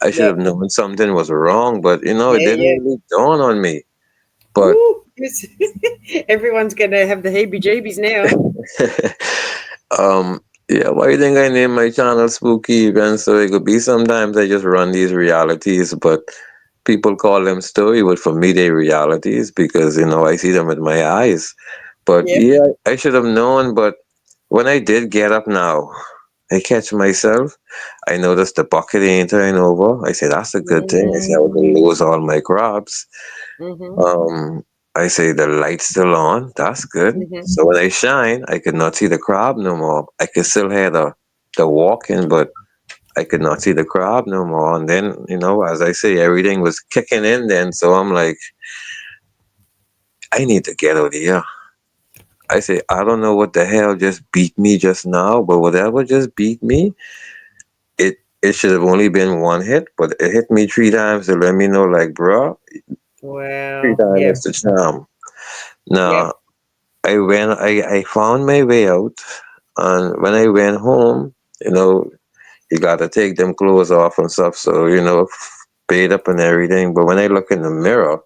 I should have known something was wrong, but it didn't really dawn on me. But everyone's gonna have the heebie-jeebies now. Yeah, why do you think I named my channel Spooky Events? So it could be sometimes I just run these realities, but people call them story, but for me they realities because I see them with my eyes. But yeah, I should have known, but when I did get up now, I catch myself. I noticed the bucket ain't turning over. I said, that's a good thing. I said, I was going to lose all my crabs. I say, the light's still on. That's good. So when I shine, I could not see the crab no more. I could still hear the walking, but I could not see the crowd no more. And then, you know, as I say, everything was kicking in then. So I'm like, I need to get out of here. I say, I don't know what the hell just beat me just now, but whatever just beat me, it should have only been one hit, but it hit me 3 times to let me know, like, bro, 3 Wow. times Yeah. is the charm. Now, Yep. I found my way out, and when I went home, you know, you got to take them clothes off and stuff, so, you know, paid up and everything. But when I look in the mirror,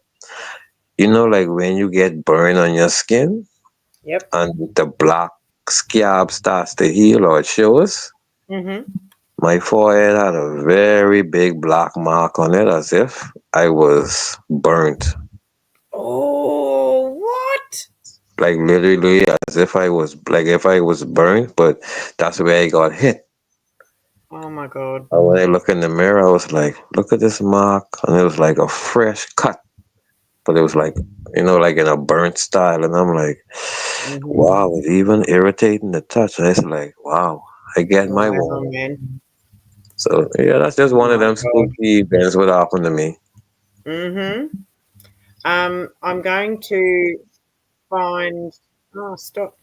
you know, like when you get burned on your skin Yep. and the black scab starts to heal or it shows, Mm-hmm. my forehead had a very big black mark on it as if I was burnt. Oh, what? Like literally as if I was burnt, but that's where I got hit. Oh my God. And when I look in the mirror, I was like, look at this mark. And it was like a fresh cut. But it was like, you know, like in a burnt style. And I'm like, wow, it's even irritating to touch. And it's like, wow, I get my Wow, one. man. So yeah, that's just one Oh of my them God. spooky events what happened to me. Mm-hmm. I'm going to find. Oh, stop.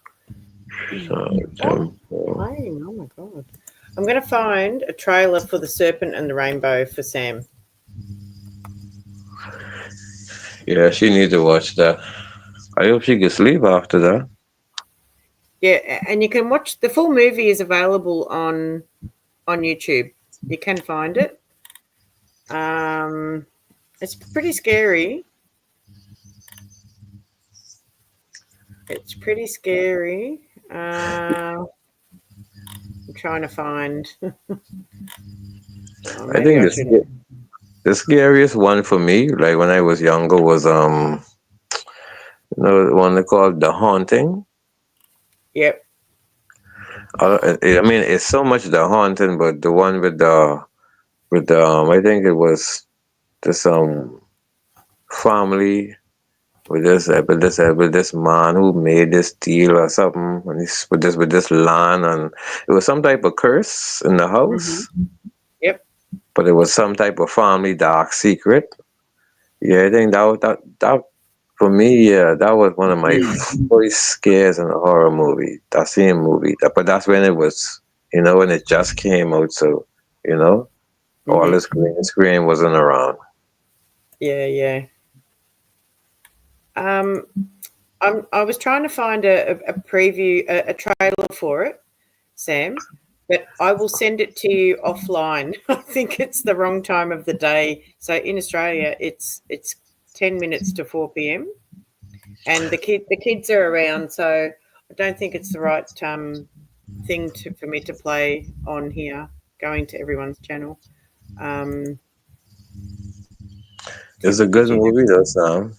Um, Playing. Oh my God. I'm going to find a trailer for The Serpent and the Rainbow for Sam. yeah, she needs to watch that. I hope she can sleep after that. Yeah, and you can watch the full movie is available on YouTube. You can find it. It's pretty scary. It's pretty scary. I'm trying to find. I think the scariest one for me, like when I was younger, was you know, the one they called The Haunting. Yep. I mean, it's so much The Haunting, but the one with the I think it was this family with this man who made this deal or something, and he's with this land, and it was some type of curse in the house. Yep. But it was some type of family dark secret. Yeah, I think that for me, yeah, that was one of my first scares in a horror movie. That same movie. But that's when it was, you know, when it just came out. So, you know, all this green screen wasn't around. Yeah, yeah. I was trying to find a preview, a trailer for it, Sam, but I will send it to you offline. I think it's the wrong time of the day. So in Australia, it's 10 minutes to 4 p.m. and the kids are around, so I don't think it's the right thing for me to play on here, going to everyone's channel. It's a good movie, though, Sam.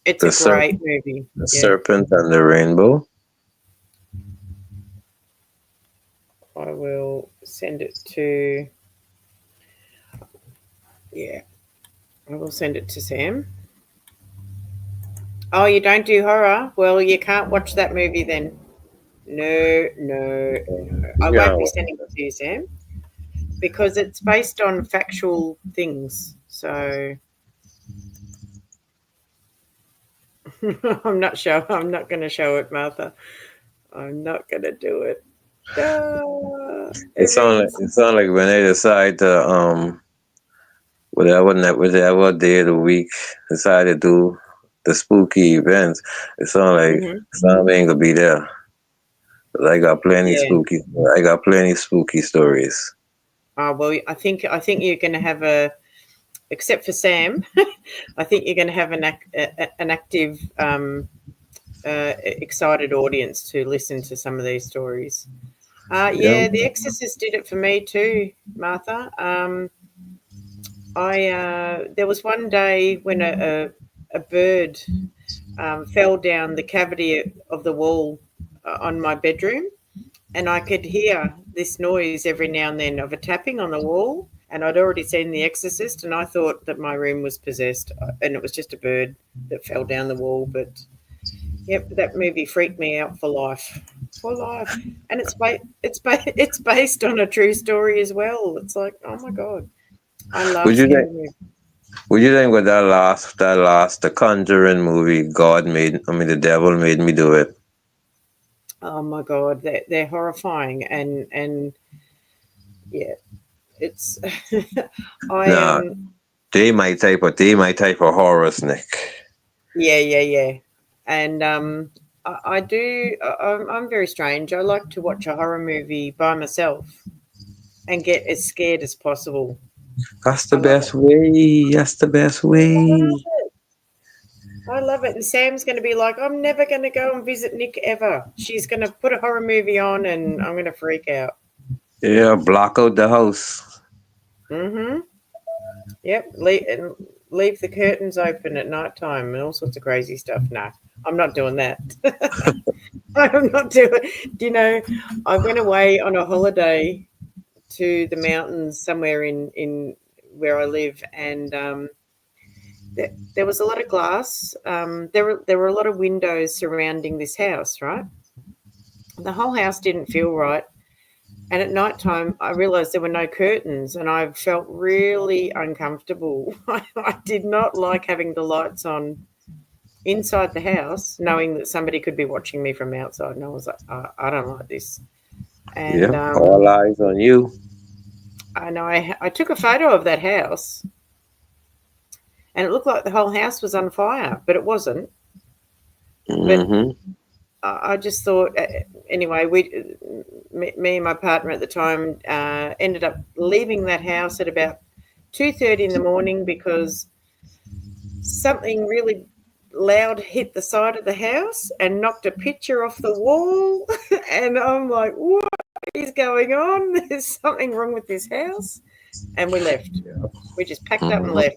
It's a great movie. The Serpent and the Rainbow. I will send it to. Yeah, I will send it to Sam. Oh, you don't do horror? Well, you can't watch that movie then. No. I won't be sending it to you, Sam, because it's based on factual things. So I'm not going to show it, Martha. I'm not going to do it. It sounds like when they decide to whatever day of the week decide to do the spooky events, it sounds like Sam ain't gonna be there. I got plenty spooky stories. Oh well, I think you're going to have except for Sam, I think you're going to have an active, excited audience to listen to some of these stories. Yeah, The Exorcist did it for me too, Martha. There was one day when a bird fell down the cavity of the wall on my bedroom, and I could hear this noise every now and then of a tapping on the wall, and I'd already seen The Exorcist, and I thought that my room was possessed, and it was just a bird that fell down the wall. But Yep, that movie freaked me out for life. For life. And it's based on a true story as well. It's like, oh my god. I love Would you scary think? movies. Would you think with that last, the Conjuring movie, the devil made me do it? Oh my god, they're horrifying and yeah, it's I Nah, they my type of horror, Nick. yeah. And I'm very strange. I like to watch a horror movie by myself and get as scared as possible. That's the best way. That's the best way. I love it. And Sam's going to be like, I'm never going to go and visit Nick ever. She's going to put a horror movie on and I'm going to freak out. Yeah, block out the house. Mm-hmm. Yep. Leave the curtains open at night time and all sorts of crazy stuff. No, I'm not doing that. I'm not doing. You know, I went away on a holiday to the mountains somewhere in where I live, and there was a lot of glass. There were a lot of windows surrounding this house, right? The whole house didn't feel right. And at night time, I realised there were no curtains and I felt really uncomfortable. I did not like having the lights on inside the house, knowing that somebody could be watching me from outside. And I was like, I don't like this. And all eyes on you. I know I took a photo of that house and it looked like the whole house was on fire, but it wasn't. Mm-hmm. But I just thought, anyway, me and my partner at the time ended up leaving that house at about 2:30 in the morning because something really loud hit the side of the house and knocked a picture off the wall. And I'm like, what is going on? There's something wrong with this house. And we left. We just packed up and left.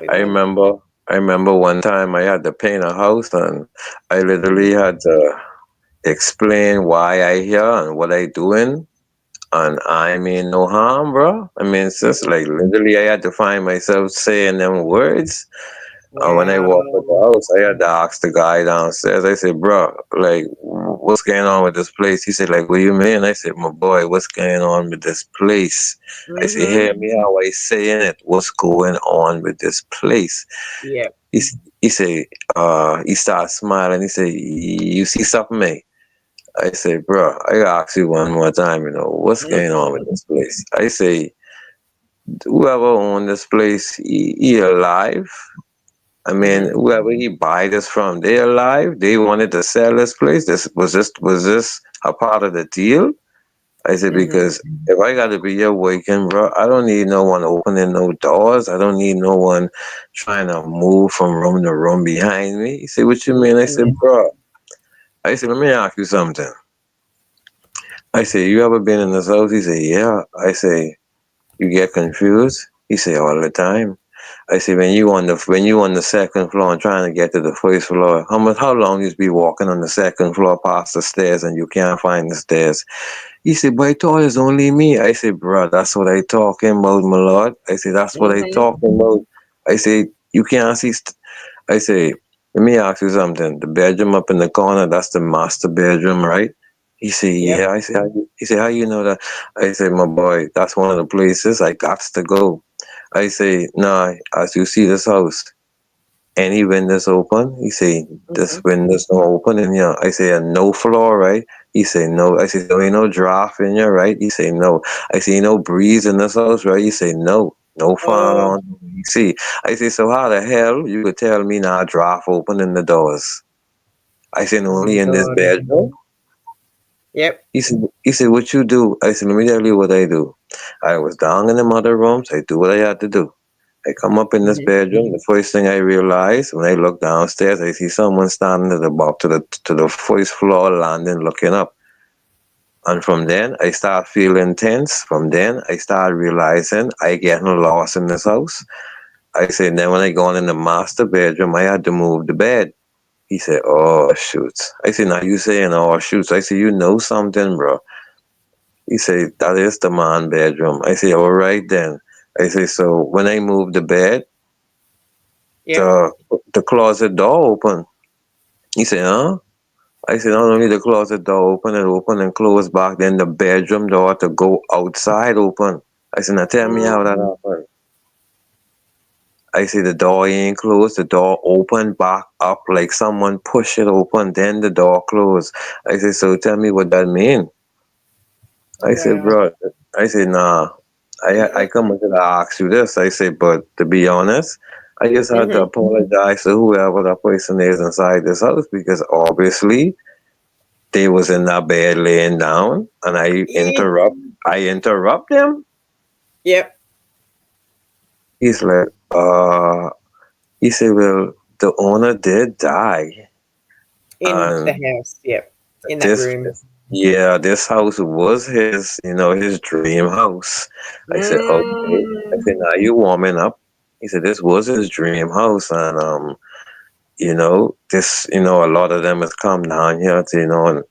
I remember one time I had to paint a house and I literally had to explain why I here and what I doing. And I mean no harm, bro. I mean, it's just like literally I had to find myself saying them words. And when I walked out the house, I had to ask the guy downstairs. I said, bro, like, what's going on with this place? He said, like, what do you mean? I said, my boy, what's going on with this place? I said, hear me how I saying it. What's going on with this place? Yeah. He said, he started smiling. He said, you see something, mate? I said, bro, I gotta ask you one more time, what's going on with this place? I say, whoever owned this place, he alive? I mean, whoever he buy this from, they alive? They wanted to sell this place? Was this a part of the deal? I said, because if I got to be here working, bro, I don't need no one opening no doors. I don't need no one trying to move from room to room behind me. He said, what you mean? I said, bro, let me ask you something. I said, you ever been in this house? He said, yeah. I say, you get confused? He said, all the time. I said, when you on the second floor and trying to get to the first floor, how long you be walking on the second floor past the stairs and you can't find the stairs? He said, but I thought it's only me. I said, bro, that's what I talking about, my lord. I said, that's what I talking about. I said, you can't see. I say, let me ask you something. The bedroom up in the corner, that's the master bedroom, right? He said, yeah. I said, how you know that? I said, my boy, that's one of the places I got to go. I say, nah, as you see this house, any windows open? He say, this window's not open in here. I say, no floor, right? He say, no. I say, there ain't no draft in here, right? He say, no. I say, no breeze in this house, right? He say, no. No fan on. You see, I say, so how the hell you could tell me now draft open in the doors? I said, only in this bedroom? Yep. He said, what you do? I said, let me tell you what I do. I was down in the mother rooms. I do what I had to do. I come up in this bedroom. The first thing I realize when I look downstairs, I see someone standing at the bottom to the first floor landing, looking up. And from then, I start feeling tense. From then, I start realizing I getting lost in this house. I said, then when I go in the master bedroom, I had to move the bed. He said, oh, shoots. I said, now you saying, oh, shoots. I said, you know something, bro. He said, that is the man bedroom. I said, all right then. I said, so when I moved the bed, the closet door open. He said, huh? I said, not only the closet door open, it open and close back, then the bedroom door to go outside open. I said, now tell me how that happened. I said, the door ain't closed, the door opened back up like someone pushed it open, then the door closed. I said, so tell me what that mean. I said, bro, I said, nah, I come to ask you this. I said, but to be honest, I just had to apologize to whoever that person is inside this house because obviously they was in that bed laying down and I interrupt them. Yep. He's like, he said, well, the owner did die. In the house, yep. In that room. Yeah, this house was his, his dream house. I said, okay. I said, now you warming up. He said, this was his dream house. And, this, a lot of them has come down here to,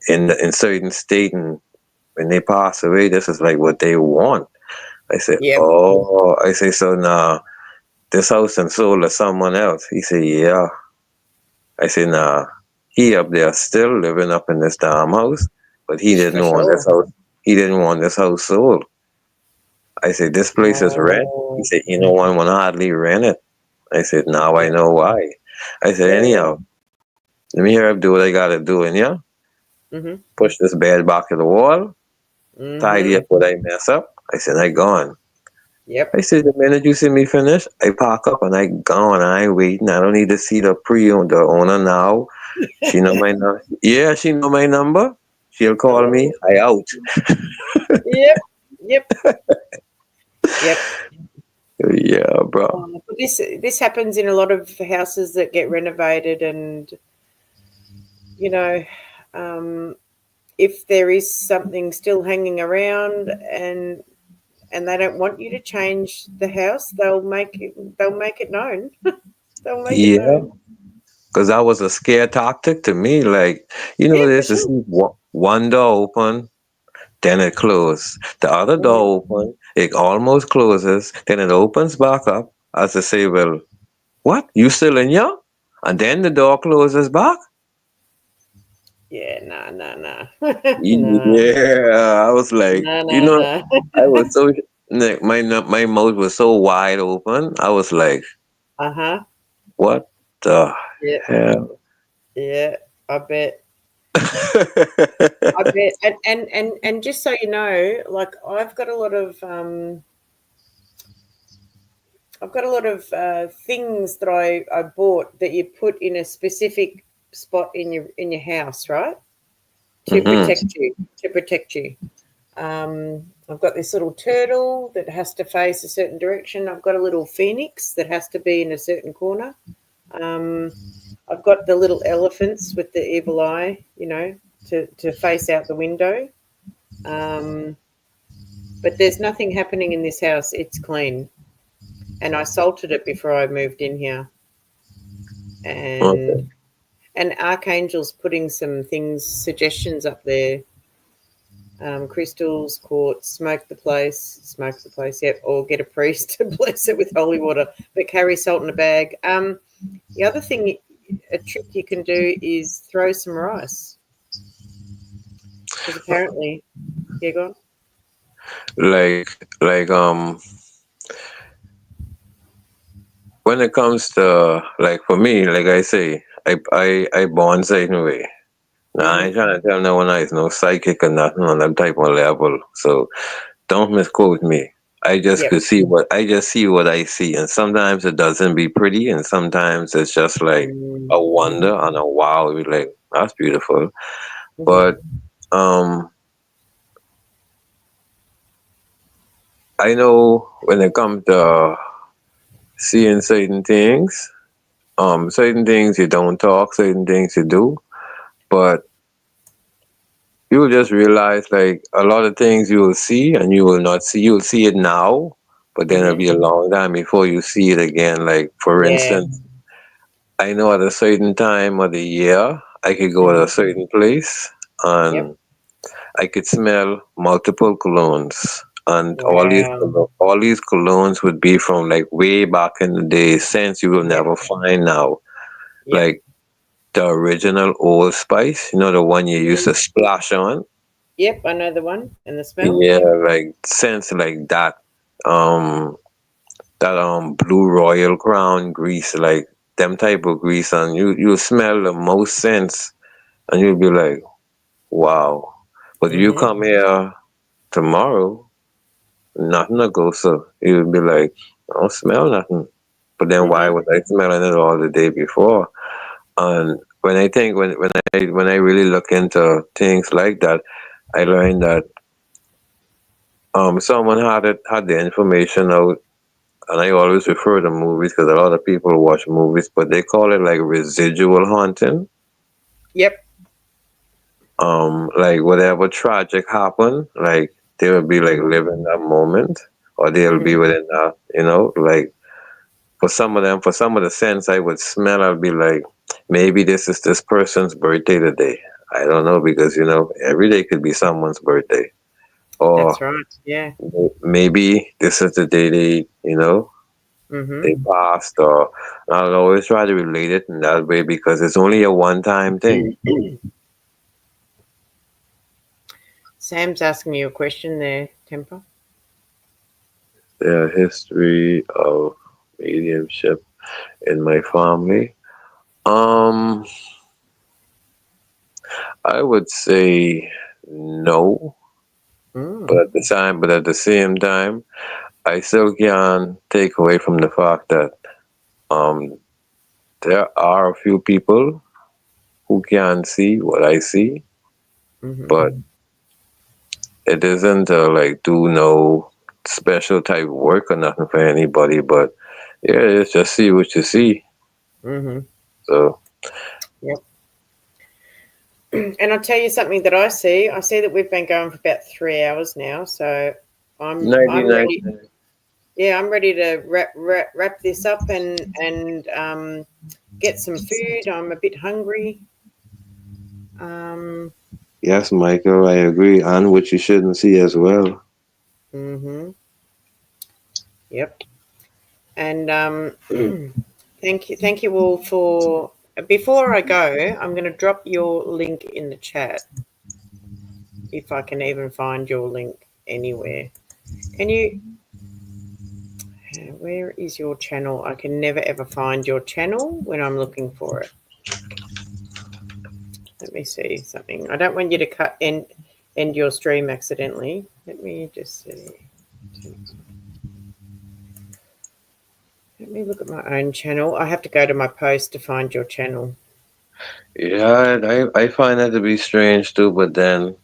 in certain state, and when they pass away, this is like what they want. I said, oh, I say, so now this house and sold to someone else. He said, yeah. I said, nah, he up there still living up in this damn house, but he didn't want this house. He didn't want this house sold. I said, this place is rent. He said, no one will hardly rent it. I said, now I know why. I said, anyhow, let me hear him do what I gotta do in here. Push this bed back to the wall. Tidy up what I mess up. I said, I gone. Yep. I said, the minute you see me finish, I pack up and I gone. I ain't waiting. I don't need to see the owner now. She know my number. Yeah, she know my number. She'll call me. I out. Yep. Yep. Yeah, bro. This happens in a lot of houses that get renovated, and if there is something still hanging around and they don't want you to change the house, they'll make it known. They'll make it known. Because that was a scare tactic to me. Like, this is one door open, then it closes. The other door open, it almost closes, then it opens back up as to say, well, what? You still in here? And then the door closes back? Yeah, nah. Yeah, I was like, I was so, my mouth was so wide open. I was like, what the hell? Yeah, I bet. I bet. And just so you know, like I've got a lot of things that I bought that you put in a specific spot in your house, right? To protect you. I've got this little turtle that has to face a certain direction. I've got a little phoenix that has to be in a certain corner. I've got the little elephants with the evil eye, to face out the window. But there's nothing happening in this house. It's clean. And I salted it before I moved in here. And Archangel's putting some suggestions up there. Crystals, quartz, smoke the place, yep, or get a priest to bless it with holy water, but carry salt in a bag. The other thing, a trick you can do is throw some rice. Because apparently, go on. When it comes to, like, for me, like I say, I born certain way. Now, I ain't trying to tell no one I is no psychic or nothing on that type of level. So don't misquote me. I just see what I see. And sometimes it doesn't be pretty, and sometimes it's just like a wonder and a wow. You're like, that's beautiful. But I know when it comes to seeing certain things you don't talk, certain things you do, but you'll just realize, like, a lot of things you will see and you will not see. You'll see it now, but then it'll be a long time before you see it again. Like, for instance, I know at a certain time of the year, I could go to a certain place and I could smell multiple colognes And Wow. all these colognes would be from like way back in the day, scents you will Yep. never find now. Yep. Like the original Old Spice, you know, the one you used to Mhm. splash on. Yep, I know the one and the smell. Yeah, Yep. like scents like that. Um, that Blue Royal Crown grease, like them type of grease, and you smell the most scents, and you'll be like, wow. But you Mm-hmm. come here tomorrow, nothing to go, so you'll be like, I don't smell nothing. But then why Mm-hmm. was I smelling it all the day before? And when I think when I really look into things like that, I learned that someone had the information out, and I always refer to movies because a lot of people watch movies, but they call it like residual haunting. Yep. Like whatever tragic happened, like they will be like Mm-hmm. living that moment, or they'll be Mm-hmm. within that, you know, like for some of them, for some of the scents I would smell, I'll be like, maybe this is this person's birthday today. I don't know, because you know, every day could be someone's birthday. That's Or right. Yeah. maybe this is the day they, you know, Mm-hmm. they passed. Or I'll always try to relate it in that way because it's only a one-time thing. Sam's asking you a question there, Temper. The history of mediumship in my family. Um, I would say no, Mm. but at the same time, I still can't take away from the fact that um there are a few people who can see what I see, Mm-hmm. but it isn't like do no special type work or nothing for anybody. But yeah, it's just see what you see. Mm-hmm. So Yep. And I'll tell you something that I see. I see that we've been going for about 3 hours now, so I'm 99. ready. Yeah, I'm ready to wrap this up and get some food. I'm a bit hungry. Um, Yes, Michael, I agree. And what you shouldn't see as well. mm-hmm. Yep. And thank you all for. Before I go, I'm going to drop your link in the chat if I can even find your link anywhere. Can you? Where is your channel? I can never ever find your channel when I'm looking for it. Let me see something. I don't want you to end your stream accidentally. Let me just see. Let me look at my own channel. I have to go to my post to find your channel. Yeah, I find that to be strange too, but then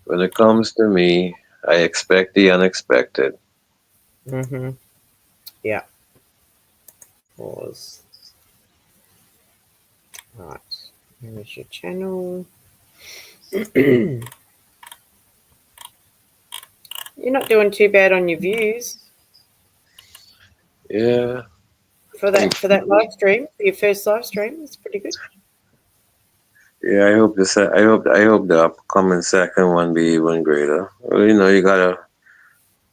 when it comes to me, I expect the unexpected. Mm-hmm. Yeah. Pause. Right. Here's your channel. You're not doing too bad on your views Yeah. for that live stream, for your first live stream. It's pretty good. Yeah, I hope the upcoming second one be even greater. Well, you know, you gotta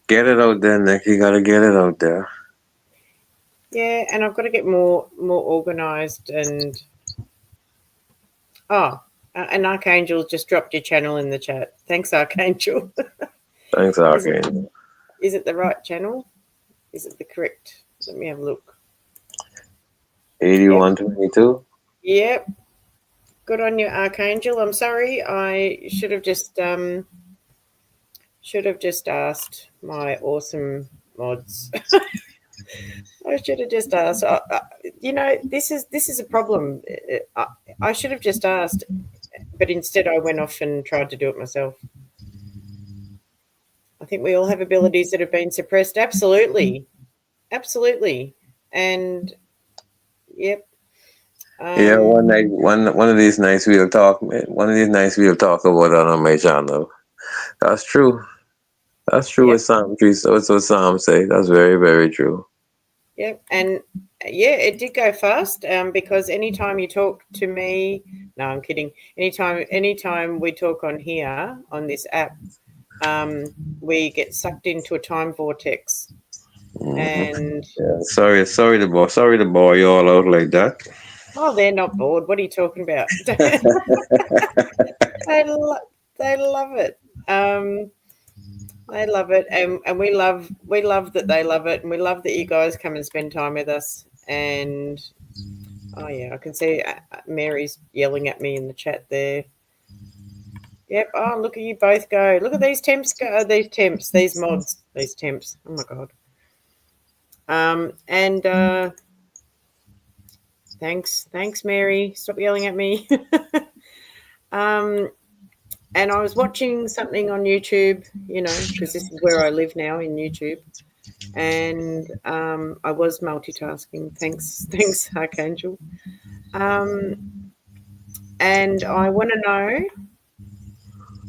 get it out there, Nick. You gotta get it out there. Yeah, and I've got to get more organized and an Archangel just dropped your channel in the chat. Thanks, Archangel. Thanks, Archangel. Is it the right channel? Is it the correct? Let me have a look. 8122. Yep. Good on you, Archangel. I'm sorry. I should have just asked my awesome mods. I should have just asked. You know, this is a problem. I should have just asked, but instead I went off and tried to do it myself. I think we all have abilities that have been suppressed. Absolutely. And yep. Yeah, one of these nights we'll talk, man. One of these nights we'll talk about it on my channel. That's true. That's true. Yep. What Psalm 3, so it's what Psalm say. That's very, very true. Yep. And yeah, it did go fast because anytime you talk to me, no, I'm kidding. Anytime we talk on here on this app, we get sucked into a time vortex. And yeah, sorry to bore you all out like that. oh, they're not bored. What are you talking about? they love it. They love it, and we love that they love it, and we love that you guys come and spend time with us. And oh yeah, I can see Mary's yelling at me in the chat there. Yep. Oh, look at you both go. Look at these temps go. These mods, these temps. Oh my god. And thanks, Mary. Stop yelling at me. And I was watching something on YouTube, you know, because this is where I live now, in YouTube. And I was multitasking. Thanks, Archangel. And I want to know.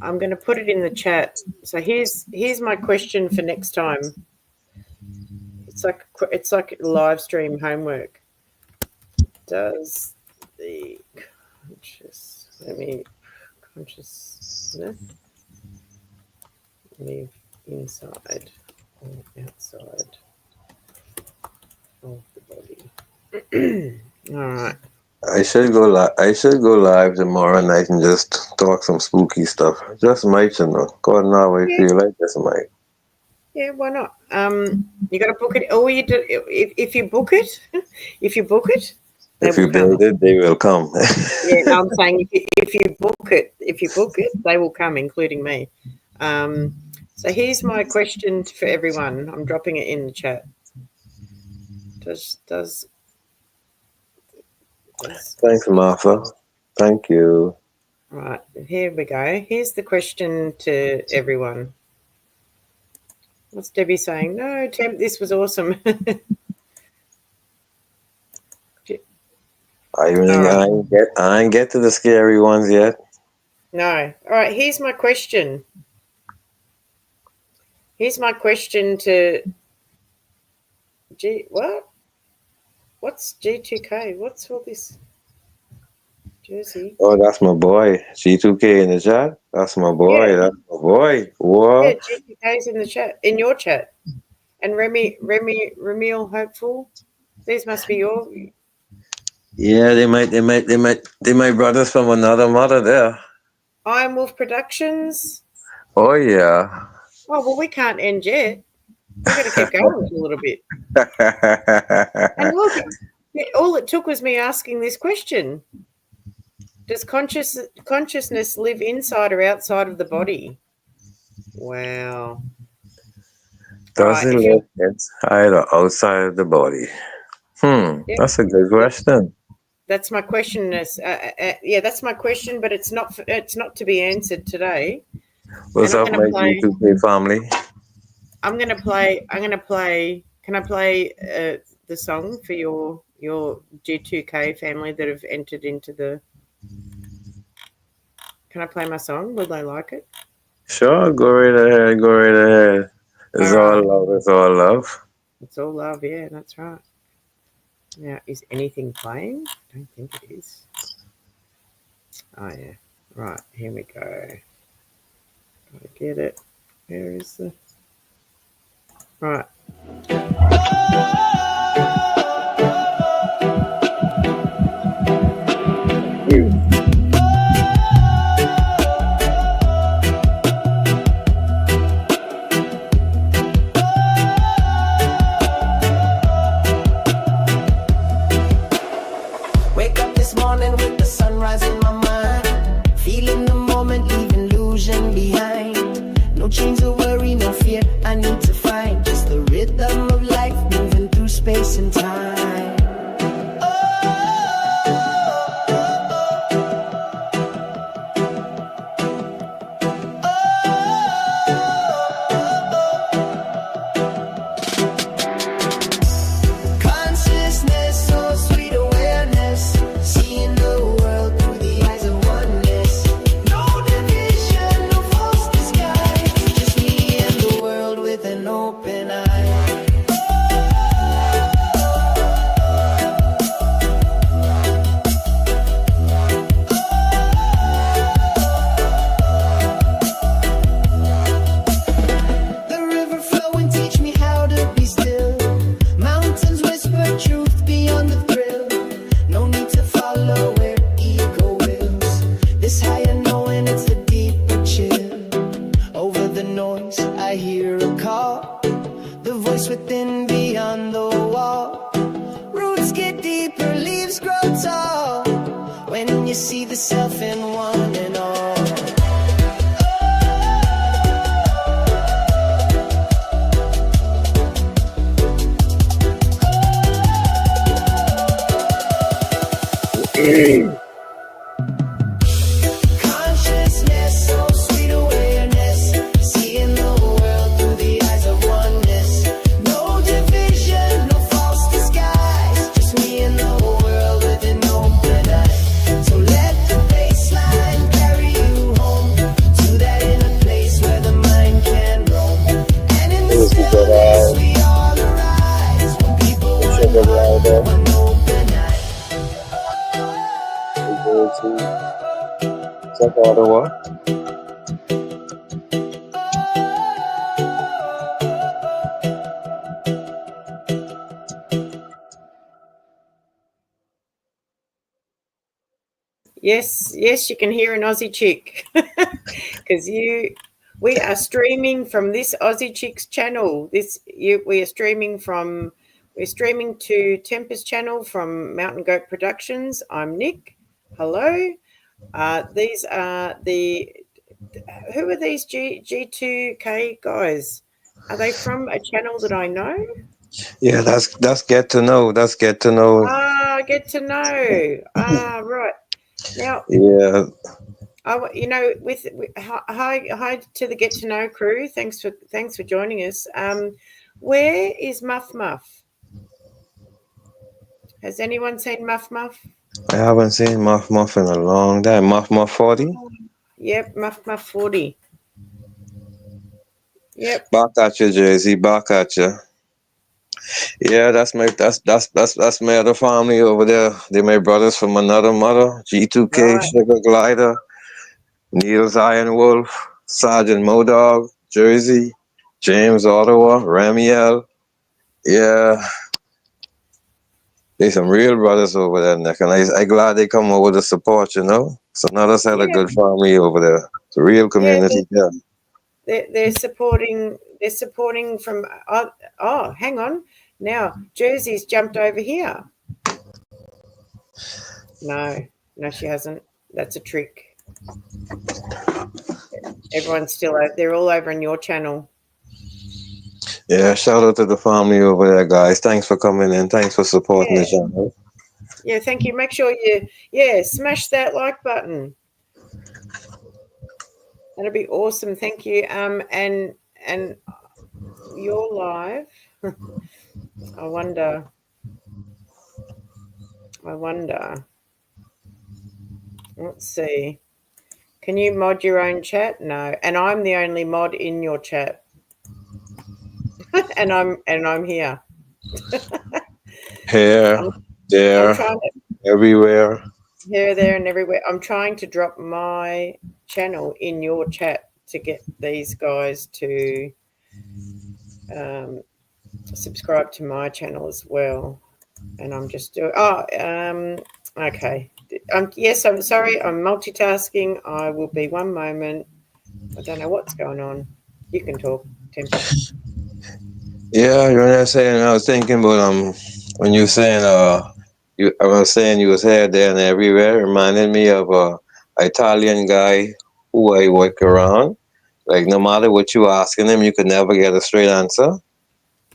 I'm going to put it in the chat. So here's my question for next time. It's like live stream homework. Does the consciousness live inside or outside of the body? All right. I should go live tomorrow night and just talk some spooky stuff. Just might, you know. God knows how I feel like this might. Yeah, why not? You got to book it. All you do, if you book it, if you build it, they will come. Yeah, no, I'm saying if you book it, they will come, including me. So here's my question for everyone. I'm dropping it in the chat. Does Thanks, Martha. Thank you. Right, here we go. Here's the question to everyone. What's Debbie saying? No, Temp, this was awesome. I ain't get to the scary ones yet. No. All right, here's my question. Here's my question to What's G2K? What's all this? Jersey. Oh, that's my boy. G2K in the chat. That's my boy. Yeah. That's my boy. What? Yeah, G2K's in the chat, in your chat. And Remil Hopeful. These must be your. Yeah, they might brothers from another mother there. Iron Wolf Productions. Oh yeah. Oh well, we can't end yet. We're going to keep going a little bit. And look, all it took was me asking this question. Does consciousness live inside or outside of the body? Wow. Does it live inside or outside of the body? Yeah. That's a good question. That's my question. Yeah, that's my question, but it's not to be answered today. What's up, my G2K family? I'm gonna play. Can I play the song for your G2K family that have entered into the? Can I play my song? Will they like it? Sure, go right ahead. It's all love. It's all love. It's all love. Yeah, that's right. Now, is anything playing? I don't think it is. Oh yeah. Right, here we go. Gotta get it. Where is the? Right. Wake up this morning with the sunrise in my mind. Feeling the moment, leave illusion behind. No chains of worry, no fear. I need to find just the rhythm of life moving through space and time. Consciousness, so sweet awareness, seeing the world through the eyes of oneness. No division, no false disguise, just me Ottawa. Yes, yes, you can hear an Aussie chick because we are streaming from this Aussie Chicks channel. We're streaming to Tempest channel from Mountain Goat Productions. I'm Nick. Hello. These are who are these G2K guys? Are they from a channel that I know? Yeah, that's get to know. That's get to know. Get to know. Right. Now, Yeah. Hi to the Get to Know crew. Thanks for joining us. Where is Muff Muff? Has anyone seen Muff Muff? I haven't seen Muff Muff in a long time. Muff Muff 40? Yep, Muff Muff 40. Yep. Back at you, Jersey. Back at you. Yeah, that's my other family over there. They're my brothers from another mother. G2K, Right. Sugar Glider, Niels Iron Wolf, Sergeant Modog, Jersey, James Ottawa, Ramiel. Yeah. There's some real brothers over there, Nick, and I'm glad they come over to support, you know. So another set of good family over there. It's a real community, yeah. They're supporting from hang on. Now Jersey's jumped over here. No, she hasn't. That's a trick. Everyone's still out. They're all over on your channel. Yeah, shout out to the family over there, guys. Thanks for coming in. Thanks for supporting the channel. Yeah, thank you. Make sure you smash that like button. That'd be awesome. Thank you. And you're live. I wonder. Let's see. Can you mod your own chat? No. And I'm the only mod in your chat. and I'm here. Here, there, everywhere. Here, there, and everywhere. I'm trying to drop my channel in your chat to get these guys to subscribe to my channel as well. And I'm just doing. Okay. Yes, I'm sorry. I'm multitasking. I will be one moment. I don't know what's going on. You can talk, Tempest. Yeah, you know what I'm saying? I was thinking about when you were saying I was saying you was here, there, and everywhere. It reminded me of a Italian guy who I work around. Like no matter what you asking him, you could never get a straight answer.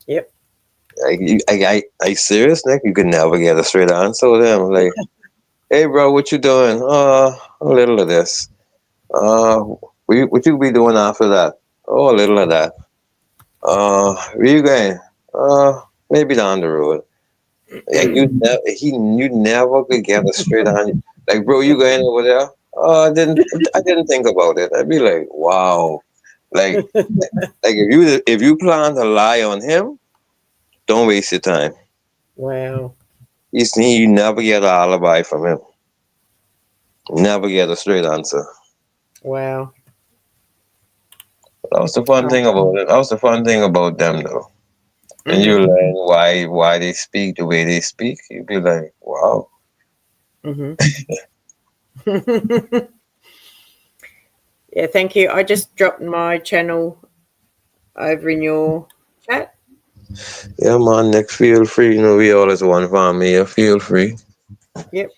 Yep. I serious, Nick. You could never get a straight answer with him. Like, hey, bro, what you doing? A little of this. What you be doing after that? Oh, a little of that. Where you going? Maybe down the road. Like you never could get a straight answer. Like, bro, you going over there? I didn't think about it. I'd be like, wow. Like if you plan to lie on him, don't waste your time. Wow. You never get an alibi from him. Never get a straight answer. Wow. That was the fun thing about it. That was the fun thing about them, though. And you learn why they speak the way they speak. You'd be like, wow. Yeah, thank you. I just dropped my channel over in your chat. Yeah, man, Nick, feel free. You know, we all is one family. Yeah, feel free. Yep.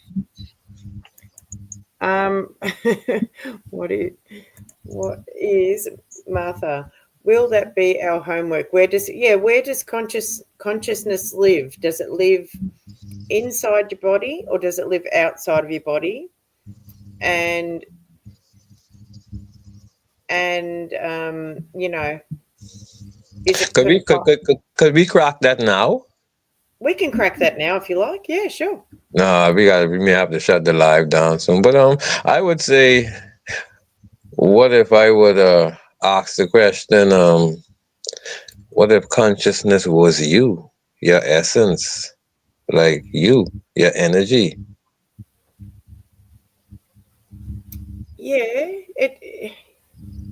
What is Martha? Will that be our homework? Where does consciousness live? Does it live inside your body or does it live outside of your body? And you know, could we crack that now? We can crack that now if you like. Yeah, sure. No, we may have to shut the live down soon. But I would say, what if I would ask the question, what if consciousness was you, your essence, like you, your energy? Yeah,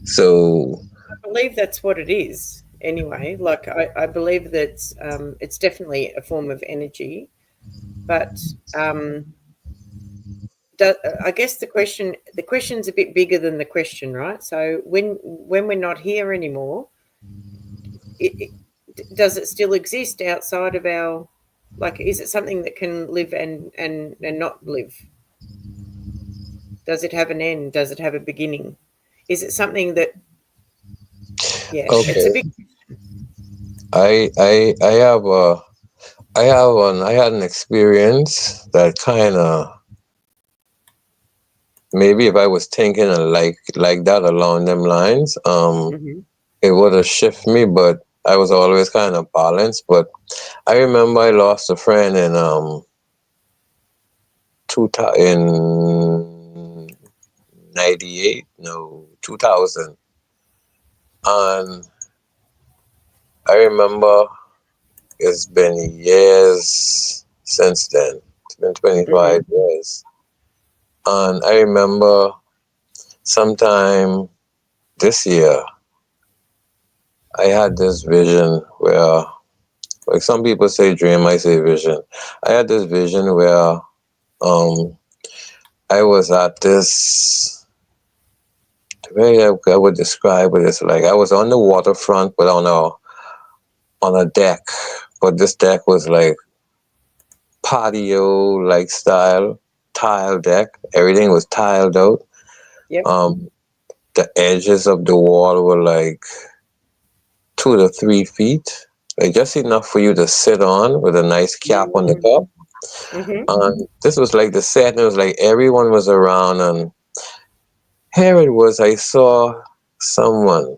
So I believe that's what it is. Anyway, like I believe that it's definitely a form of energy, but I guess the question's a bit bigger than the question, right? So when we're not here anymore, does it still exist outside of our, like, is it something that can live and not live? Does it have an end? Does it have a beginning? Is it something that, yeah, it's a okay, big, I had an experience that kind of, maybe if I was thinking like that along them lines, it would have shifted me, but I was always kind of balanced. But I remember I lost a friend in 2000, and I remember it's been years since then. It's been 25 years, and I remember sometime this year I had this vision where, like some people say dream, I say vision. I had this vision where I was at this, the way I would describe it is like I was on the waterfront, but on a deck. But this deck was like patio like style, tile deck. Everything was tiled out. Yep. The edges of the wall were like 2 to 3 feet, like just enough for you to sit on with a nice cap on the top. This was like the set, and it was like everyone was around, and here it was. I saw someone,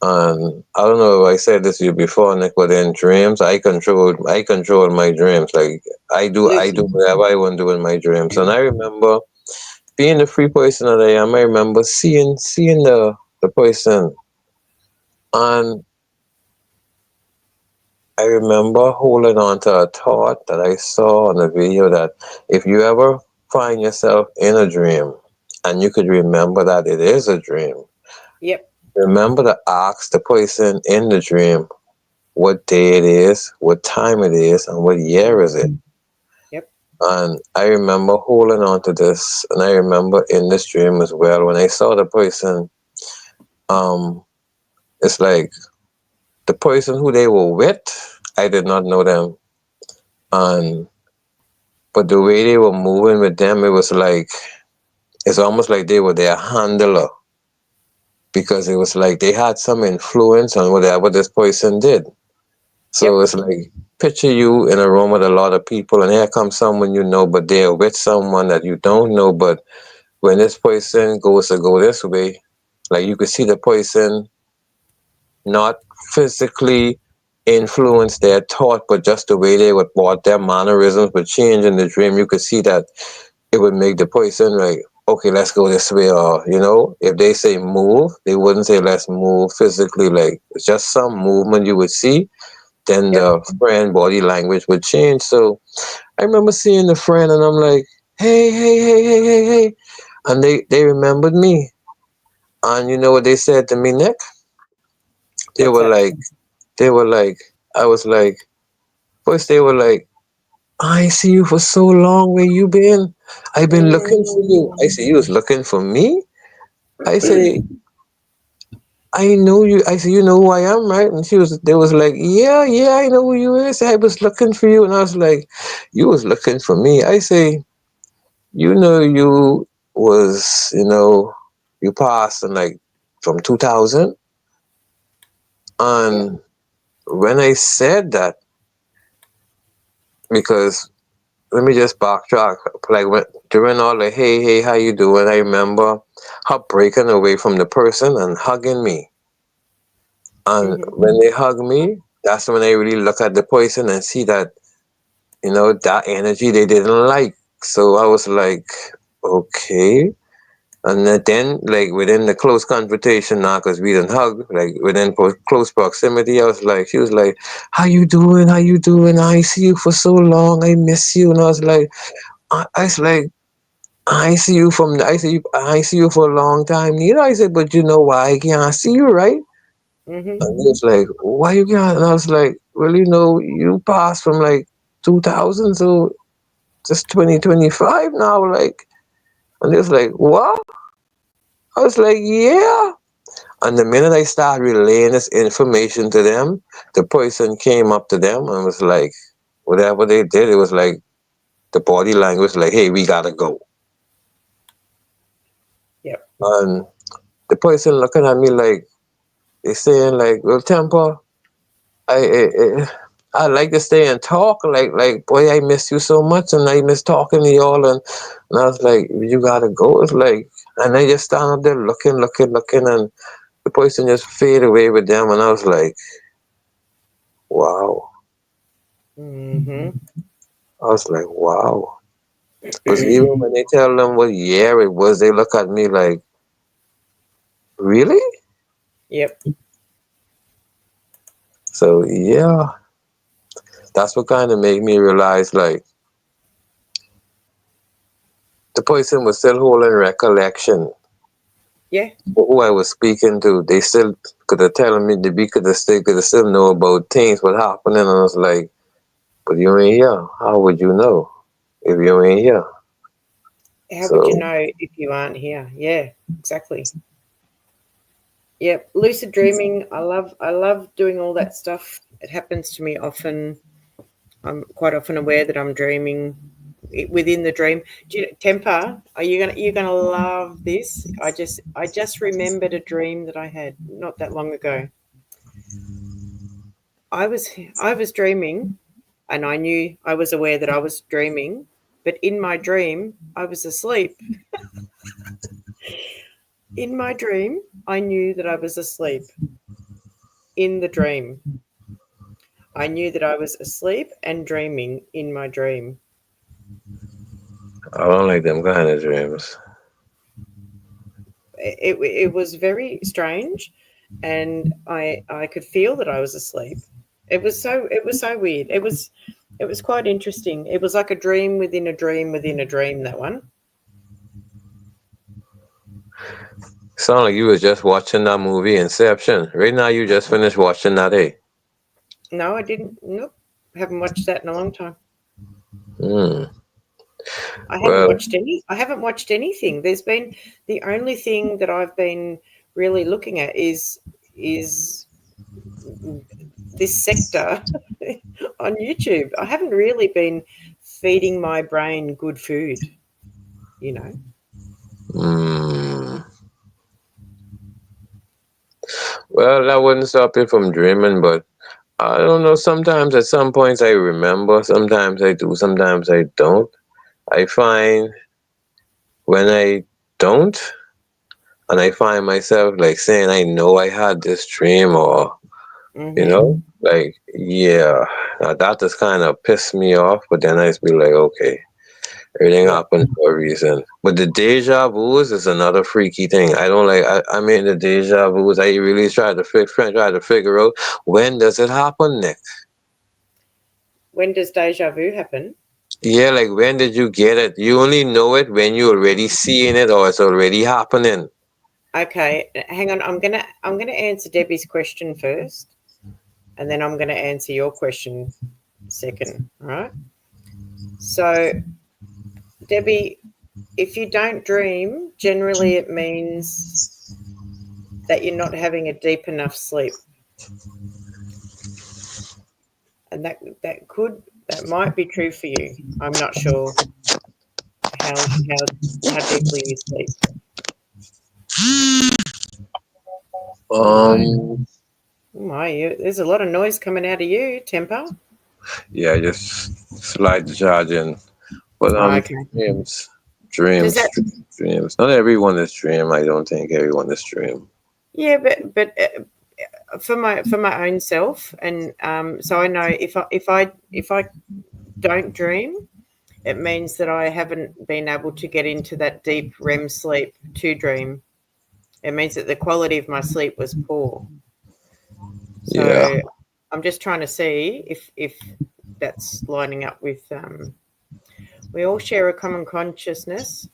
and I don't know if I said this to you before, Nick, but in dreams, I control my dreams. Like I do whatever I want to do in my dreams. And I remember being the free person that I am. I remember seeing the person, and I remember holding on to a thought that I saw on the video, that if you ever find yourself in a dream and you could remember that it is a dream, yep, remember to ask the person in the dream what day it is, what time it is, and what year is it. Yep. And I remember holding on to this, and I remember in this dream as well, when I saw the person, it's like the person who they were with, I did not know them. But the way they were moving with them, it was like, it's almost like they were their handler, because it was like they had some influence on whatever this person did. So it's like, picture you in a room with a lot of people, and here comes someone you know, but they're with someone that you don't know. But when this person goes to go this way, like you could see the person not physically influence their thought, but just the way they would walk, their mannerisms would change in the dream. You could see that it would make the person like, okay, let's go this way. Or, you know, if they say move, they wouldn't say let's move physically. Like, it's just some movement you would see. Then the friend body language would change. So I remember seeing the friend, and I'm like, hey. And they remembered me. And you know what they said to me, Nick? They were like, I was like, first they were like, I see you for so long. Where you been? I've been looking for you. I say, you was looking for me? I say, I know you. I say, you know who I am, right? And they was like, yeah, I know who you is. I was looking for you. And I was like, you was looking for me. I say, you know, you was, you know, you passed in like from 2000. And when I said that, because let me just backtrack, like during all the hey, how you doing? I remember her breaking away from the person and hugging me. And when they hug me, that's when I really look at the person and see that, you know, that energy they didn't like. So I was like, okay. And then, like, within the close confrontation now, because we didn't hug, like, within close proximity, I was like, she was like, how you doing? I see you for so long. I miss you. And I was like, I see you for a long time. You know, I said, but you know why I can't see you, right? Mm-hmm. And he was like, why you can't? And I was like, well, you know, you passed from like 2000, so just 2025 now, like. And he was like, what? I was like, yeah. And the minute I started relaying this information to them, the person came up to them and was like, whatever they did, it was like the body language, like, hey, we gotta go. Yep. And the person looking at me like, they saying like, well, Temper, I like to stay and talk. Like, boy, I miss you so much, and I miss talking to y'all. And I was like, you gotta go. It's like, and I just stand up there looking, and the person just fade away with them. And I was like, wow. Mm-hmm. I was like, wow. Because even when they tell them what year it was, they look at me like, really? Yep. So yeah, that's what kind of made me realize, like, the person was still holding recollection. Yeah. Who I was speaking to, they still could have telling me that we could have still know about things what happening, and I was like, but you ain't here. How would you know if you ain't here? How would you know if you aren't here? Yeah, exactly. Yep. Lucid dreaming. I love doing all that stuff. It happens to me often. I'm quite often aware that I'm dreaming within the dream. Do you, Temper, you're gonna love this? I just remembered a dream that I had not that long ago. I was dreaming, and I was aware that I was dreaming, but in my dream I was asleep. In my dream, I knew that I was asleep. In the dream, I knew that I was asleep and dreaming in my dream. I don't like them kind of dreams. It was very strange, and I could feel that I was asleep. It was so weird. It was quite interesting. It was like a dream within a dream within a dream, that one. Sound like you was just watching that movie Inception. Right now you just finished watching that, eh? No, I didn't. Nope. Haven't watched that in a long time. I haven't watched anything. There's been the only thing that I've been really looking at is this sector on YouTube. I haven't really been feeding my brain good food, you know. Well, that wouldn't stop you from dreaming, but I don't know. Sometimes at some points I remember, sometimes I do, sometimes I don't. I find when I don't, and I find myself like saying, I know I had this dream, or, you know, like, yeah, now that just kind of pissed me off, but then I just be like, okay, everything happened for a reason. But the deja vus is another freaky thing. I don't like, I mean, the deja vus, I really try to figure out, when does it happen, Nick? When does deja vu happen? Yeah, like, when did you get it? You only know it when you're already seeing it or it's already happening. Okay, hang on. I'm gonna answer Debbie's question first, and then I'm gonna answer your question second. All right. So, Debbie, if you don't dream, generally it means that you're not having a deep enough sleep, and that might be true for you. I'm not sure how deeply you sleep. There's a lot of noise coming out of you, Temper. Yeah, just slide the charge in. But okay. Dreams. Not everyone is dream. I don't think everyone is dream. Yeah, but for my own self, and so I know if I don't dream, it means that I haven't been able to get into that deep REM sleep to dream. It means that the quality of my sleep was poor. So yeah. I'm just trying to see if that's lining up with we all share a common consciousness.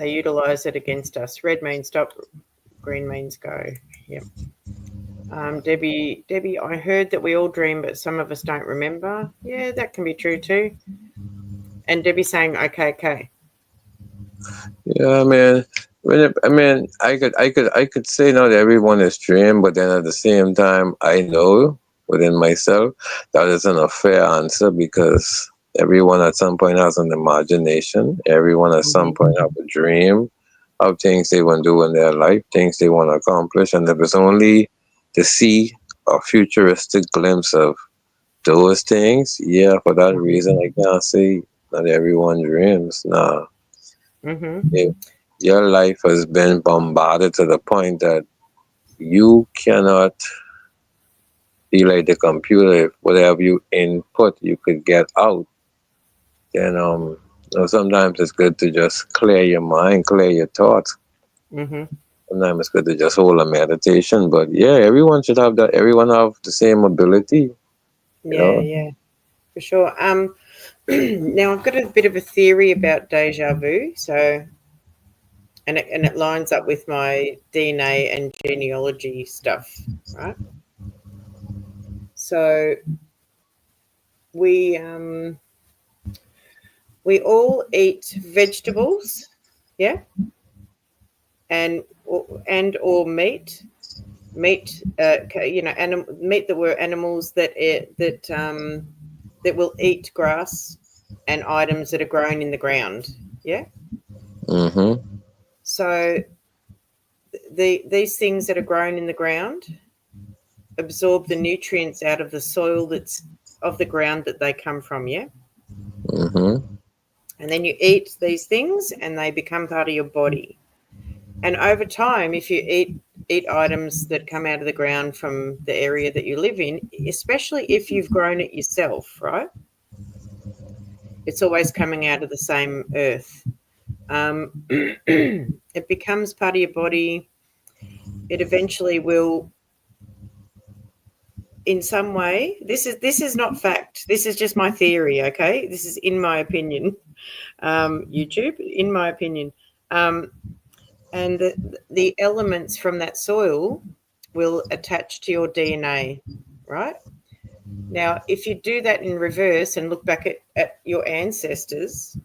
They utilize it against us. Red means stop, green means go. Yep. Debbie, I heard that we all dream, but some of us don't remember. Yeah, that can be true too. And Debbie saying, okay. Yeah, man. I could say not everyone is dream, but then at the same time, I know within myself that isn't a fair answer because everyone at some point has an imagination. Everyone at some point have a dream of things they want to do in their life, things they want to accomplish, and if it's only to see a futuristic glimpse of those things, yeah, for that reason, I can't say not everyone dreams. Nah. If your life has been bombarded to the point that you cannot be like the computer, if whatever you input you could get out, then sometimes it's good to just clear your mind, clear your thoughts. Sometimes it's good to just hold a meditation, but yeah, everyone should have that. Everyone have the same ability. Yeah, for sure. Now I've got a bit of a theory about deja vu. So, and it lines up with my DNA and genealogy stuff, right? So we all eat vegetables, yeah, and or meat, meat that were animals that will eat grass and items that are grown in the ground, yeah. So these things that are grown in the ground absorb the nutrients out of the soil that's of the ground that they come from, yeah. And then you eat these things and they become part of your body. And over time, if you eat items that come out of the ground from the area that you live in, especially if you've grown it yourself, right? It's always coming out of the same earth. It becomes part of your body. It eventually will, in some way. This is not fact. This is just my theory. Okay, this is in my opinion. YouTube, in my opinion. And the elements from that soil will attach to your DNA, right? Now, if you do that in reverse and look back at your ancestors,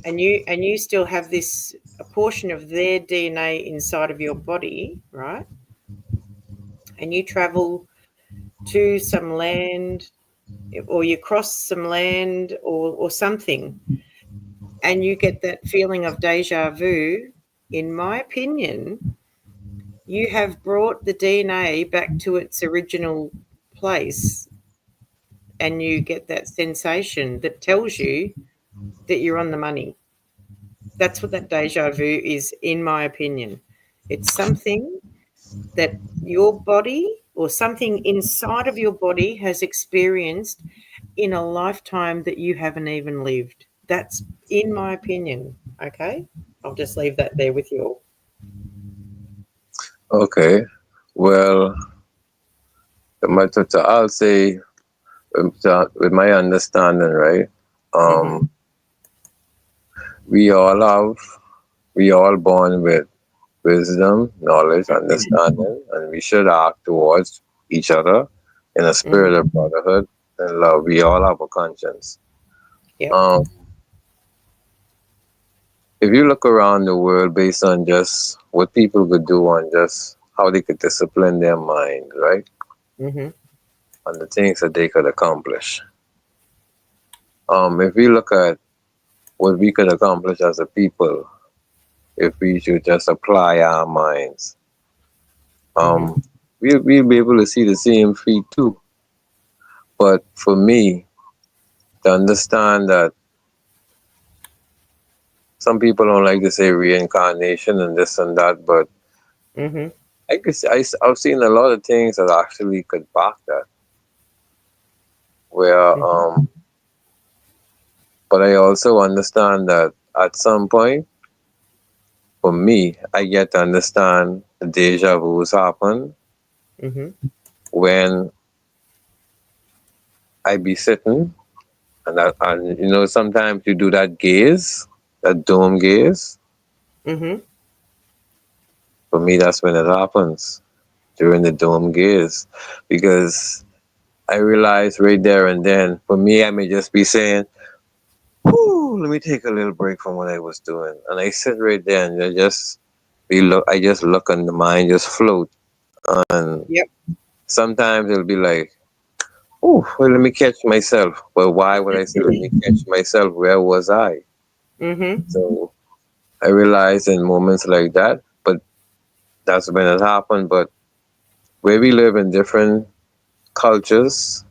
and you still have a portion of their DNA inside of your body, right? And you travel to some land, or you cross some land or something, and you get that feeling of deja vu, in my opinion, you have brought the DNA back to its original place, and you get that sensation that tells you that you're on the money. That's what that deja vu is, in my opinion. It's something that your body or something inside of your body has experienced in a lifetime that you haven't even lived. That's in my opinion. Okay, I'll just leave that there with you all. Okay, well, I'll say with my understanding, right? We all born with wisdom, knowledge, understanding, and we should act towards each other in a spirit of brotherhood and love. We all have a conscience. If you look around the world based on just what people could do and just how they could discipline their mind, right? And the things that they could accomplish. If we look at what we could accomplish as a people, if we should just apply our minds, we'll be able to see the same feat too. But for me, to understand that some people don't like to say reincarnation and this and that, but I've seen a lot of things that actually could back that. Where, but I also understand that at some point, for me, I get to understand the deja vu's happen when I be sitting and sometimes you do that gaze, that dome gaze, Mm-hmm. For me, that's when it happens, during the dome gaze, because I realized right there and then, for me, I may just be saying, "Whoo, let me take a little break from what I was doing," and I sit right there and I just look and the mind just float, and Yep. sometimes it'll be like, "Oh, well, let me catch myself." But why would I say, "Let me catch myself"? Where was I? Mm-hmm. So I realized in moments like that, but that's when it happened. But where we live in different cultures,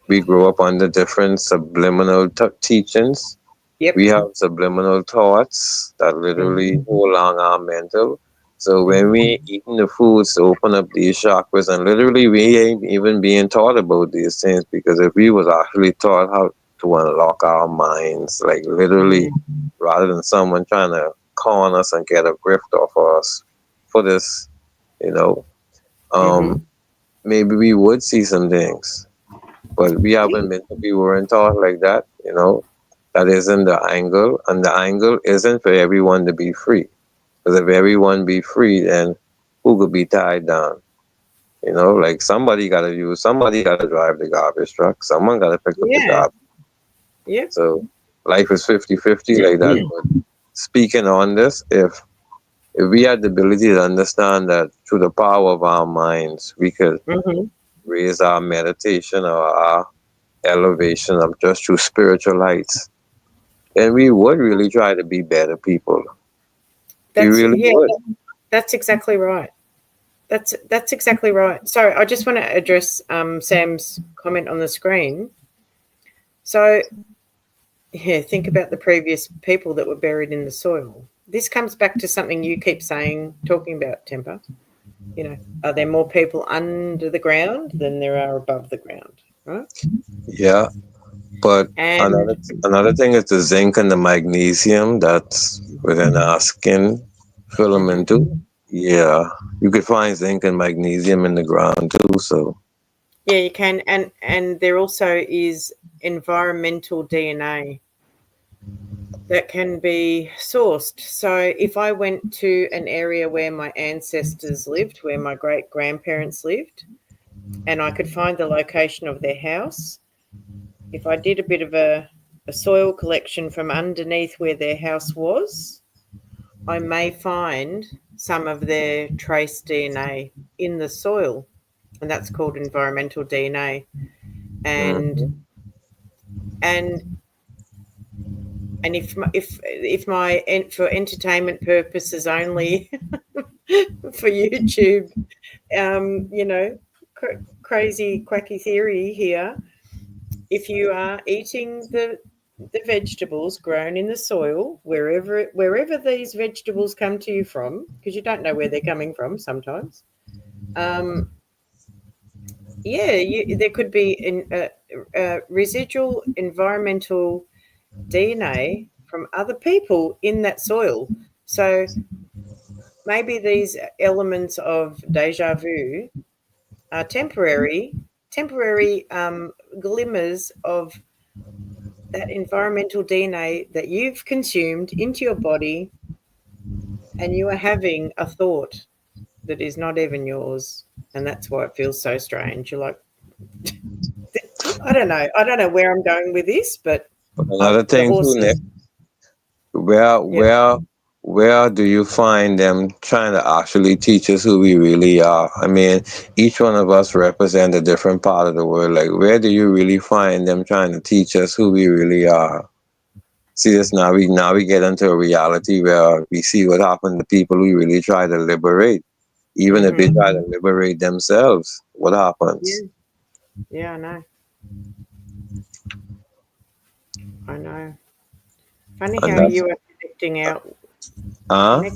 we grow up under different subliminal teachings. Yep. We have subliminal thoughts that literally hold on our mental. So when we eating the foods to open up these chakras, and literally we ain't even being taught about these things, because if we was actually taught how to unlock our minds, like literally, rather than someone trying to con us and get a grift off us for this, you know, maybe we would see some things. But we weren't taught like that, you know. That isn't the angle, and the angle isn't for everyone to be free. Because if everyone be free, then who could be tied down? You know, like somebody got to drive the garbage truck. Someone got to pick up the garbage. Yeah. So life is 50-50 like that. But speaking on this, if we had the ability to understand that through the power of our minds, we could raise our meditation or our elevation of just through spiritual lights, then we would really try to be better people. Would. That's exactly right. That's exactly right. So I just want to address Sam's comment on the screen. So, yeah, think about the previous people that were buried in the soil. This comes back to something you keep talking about, Temper. You know, are there more people under the ground than there are above the ground, right? Yeah, but another thing is the zinc and the magnesium that's within our skin filament too. Yeah, you could find zinc and magnesium in the ground too. So yeah, you can, and there also is environmental DNA that can be sourced. So if I went to an area where my ancestors lived, where my great grandparents lived, and I could find the location of their house, if I did a bit of a soil collection from underneath where their house was, I may find some of their trace DNA in the soil, and that's called environmental DNA. And if for entertainment purposes only, for YouTube, you know, crazy quacky theory here. If you are eating the vegetables grown in the soil, wherever these vegetables come to you from, because you don't know where they're coming from sometimes, there could be residual environmental DNA from other people in that soil. So maybe these elements of deja vu are temporary glimmers of that environmental DNA that you've consumed into your body, and you are having a thought that is not even yours, and that's why it feels so strange. You're like, I don't know where I'm going with this, but another thing too, Nick, where do you find them trying to actually teach us who we really are? I mean, each one of us represent a different part of the world. Like, where do you really find them trying to teach us who we really are? See this now we get into a reality where we see what happened to people we really try to liberate. Even if they try to liberate themselves, what happens? Yeah, I know. Funny how you are connecting out. I'm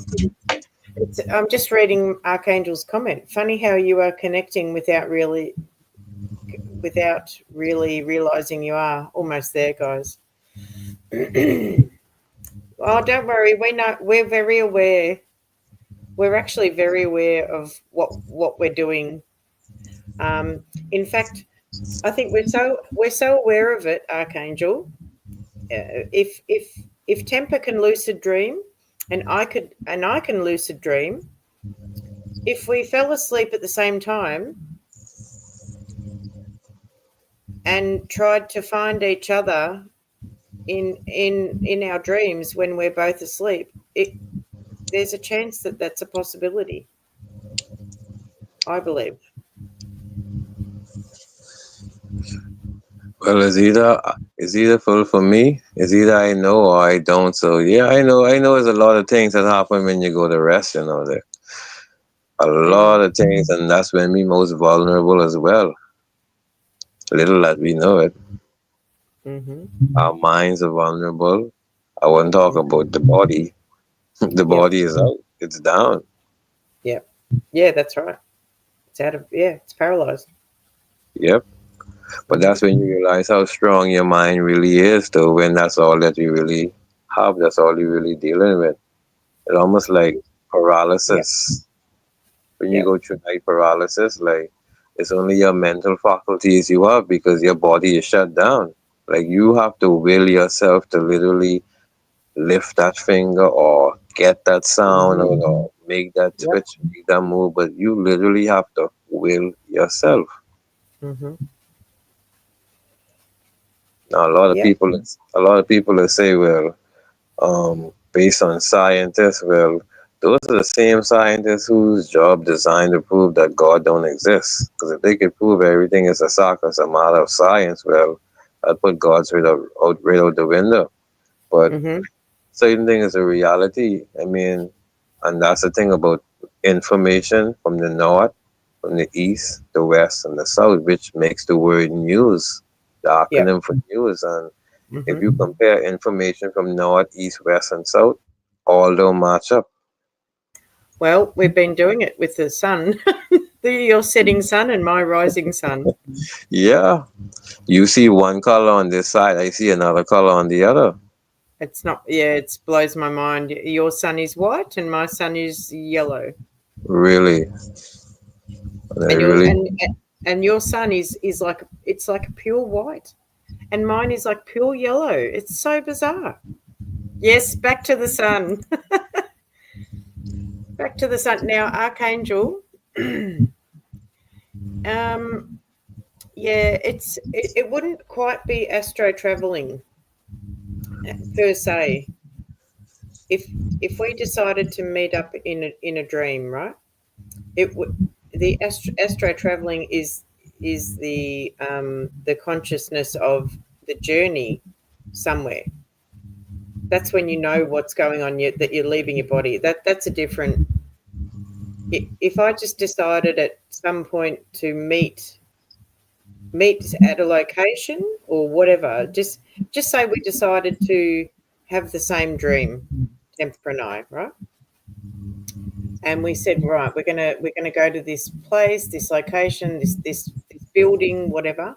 just reading Archangel's comment. Funny how you are connecting without really realizing you are. Almost there, guys. Oh, don't worry. We know, we're very aware. We're actually very aware of what we're doing. In fact, I think we're so aware of it, Archangel. If Temper can lucid dream, and I can lucid dream. If we fell asleep at the same time and tried to find each other in our dreams when we're both asleep, there's a chance that that's a possibility, I believe. Well, it's either full for me. It's either I know or I don't. So yeah, I know there's a lot of things that happen when you go to rest, you know, there. A lot of things, and that's when we're most vulnerable as well. Little that we know it. Our minds are vulnerable. I won't talk about the body. The body is out. It's down. Yep. Yeah, that's right. It's out of, it's paralyzed. Yep. But that's when you realize how strong your mind really is, though, when that's all that you really have, that's all you're really dealing with. It's almost like paralysis. When you go through night paralysis, like, it's only your mental faculties you have because your body is shut down. Like, you have to will yourself to literally lift that finger or get that sound or make that twitch, make that move, but you literally have to will yourself. Now, a lot of people will say, well, based on scientists, well, those are the same scientists whose job designed to prove that God don't exist. Because if they could prove everything is a circus, a matter of science, well, I'd put God's right out the window. But certain thing is a reality. I mean, and that's the thing about information from the north, from the east, the west, and the south, which makes the word news, the acronym for news. And if you compare information from north, east, west, and south, all don't match up. Well, we've been doing it with the sun, your setting sun and my rising sun. Yeah. You see one color on this side, I see another color on the other. It's not, it blows my mind. Your sun is white and my sun is yellow. Really? And your sun is like, it's like a pure white. And mine is like pure yellow. It's so bizarre. Yes, back to the sun. Back to the sun. Now, Archangel, it wouldn't quite be astro traveling per se. If we decided to meet up in a dream, right? The astro traveling is the consciousness of the journey somewhere. That's when you know what's going on, that you're leaving your body. That's a different. If I just decided at some point to meet at a location or whatever, just say we decided to have the same dream, Temper and I, right? And we said, right, we're gonna go to this place, this location, this building, whatever.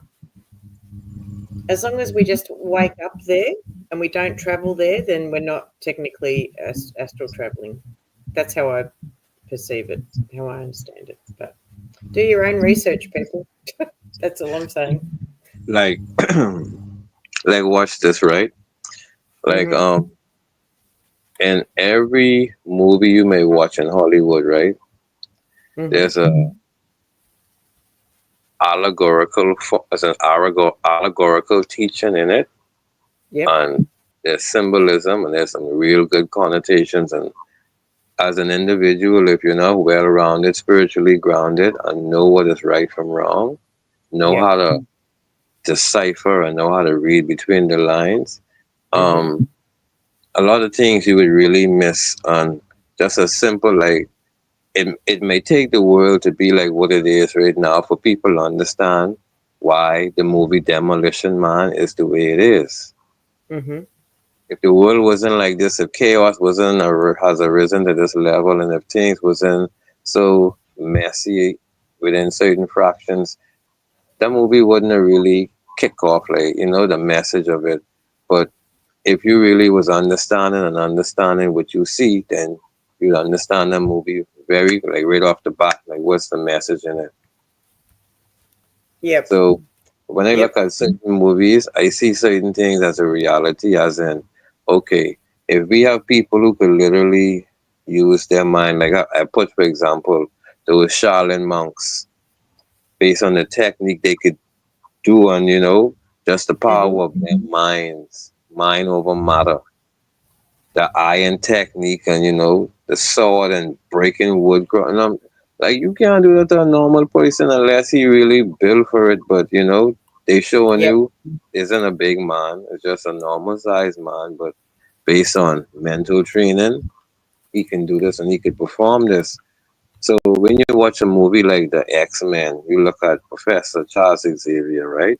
As long as we just wake up there and we don't travel there, then we're not technically astral traveling. That's how I perceive it, how I understand it. But do your own research, people. That's all I'm saying. Like watch this, right? Like in every movie you may watch in Hollywood, right? There's a allegorical teaching in it. And there's symbolism and there's some real good connotations. And as an individual, if you're not well-rounded, spiritually grounded, and know what is right from wrong, know how to decipher and know how to read between the lines, a lot of things you would really miss on just a simple, like, it may take the world to be like what it is right now for people to understand why the movie Demolition Man is the way it is. If the world wasn't like this, if chaos has arisen to this level, and if things wasn't so messy within certain fractions, that movie wouldn't have really kick off, like, the message of it. But if you really was understanding what you see, then you'd understand that movie very, like, right off the bat, like, what's the message in it. So when I look at certain movies, I see certain things as a reality, as in, okay, if we have people who could literally use their mind, like I put, for example, those Shaolin monks, based on the technique they could do, and just the power of their minds, mind over matter, the iron technique, and the sword and breaking wood. And like, you can't do that to a normal person unless he really built for it. But they showing you isn't a big man; it's just a normal sized man, but based on mental training, he can do this and he could perform this. So when you watch a movie like the X-Men, you look at Professor Charles Xavier, right?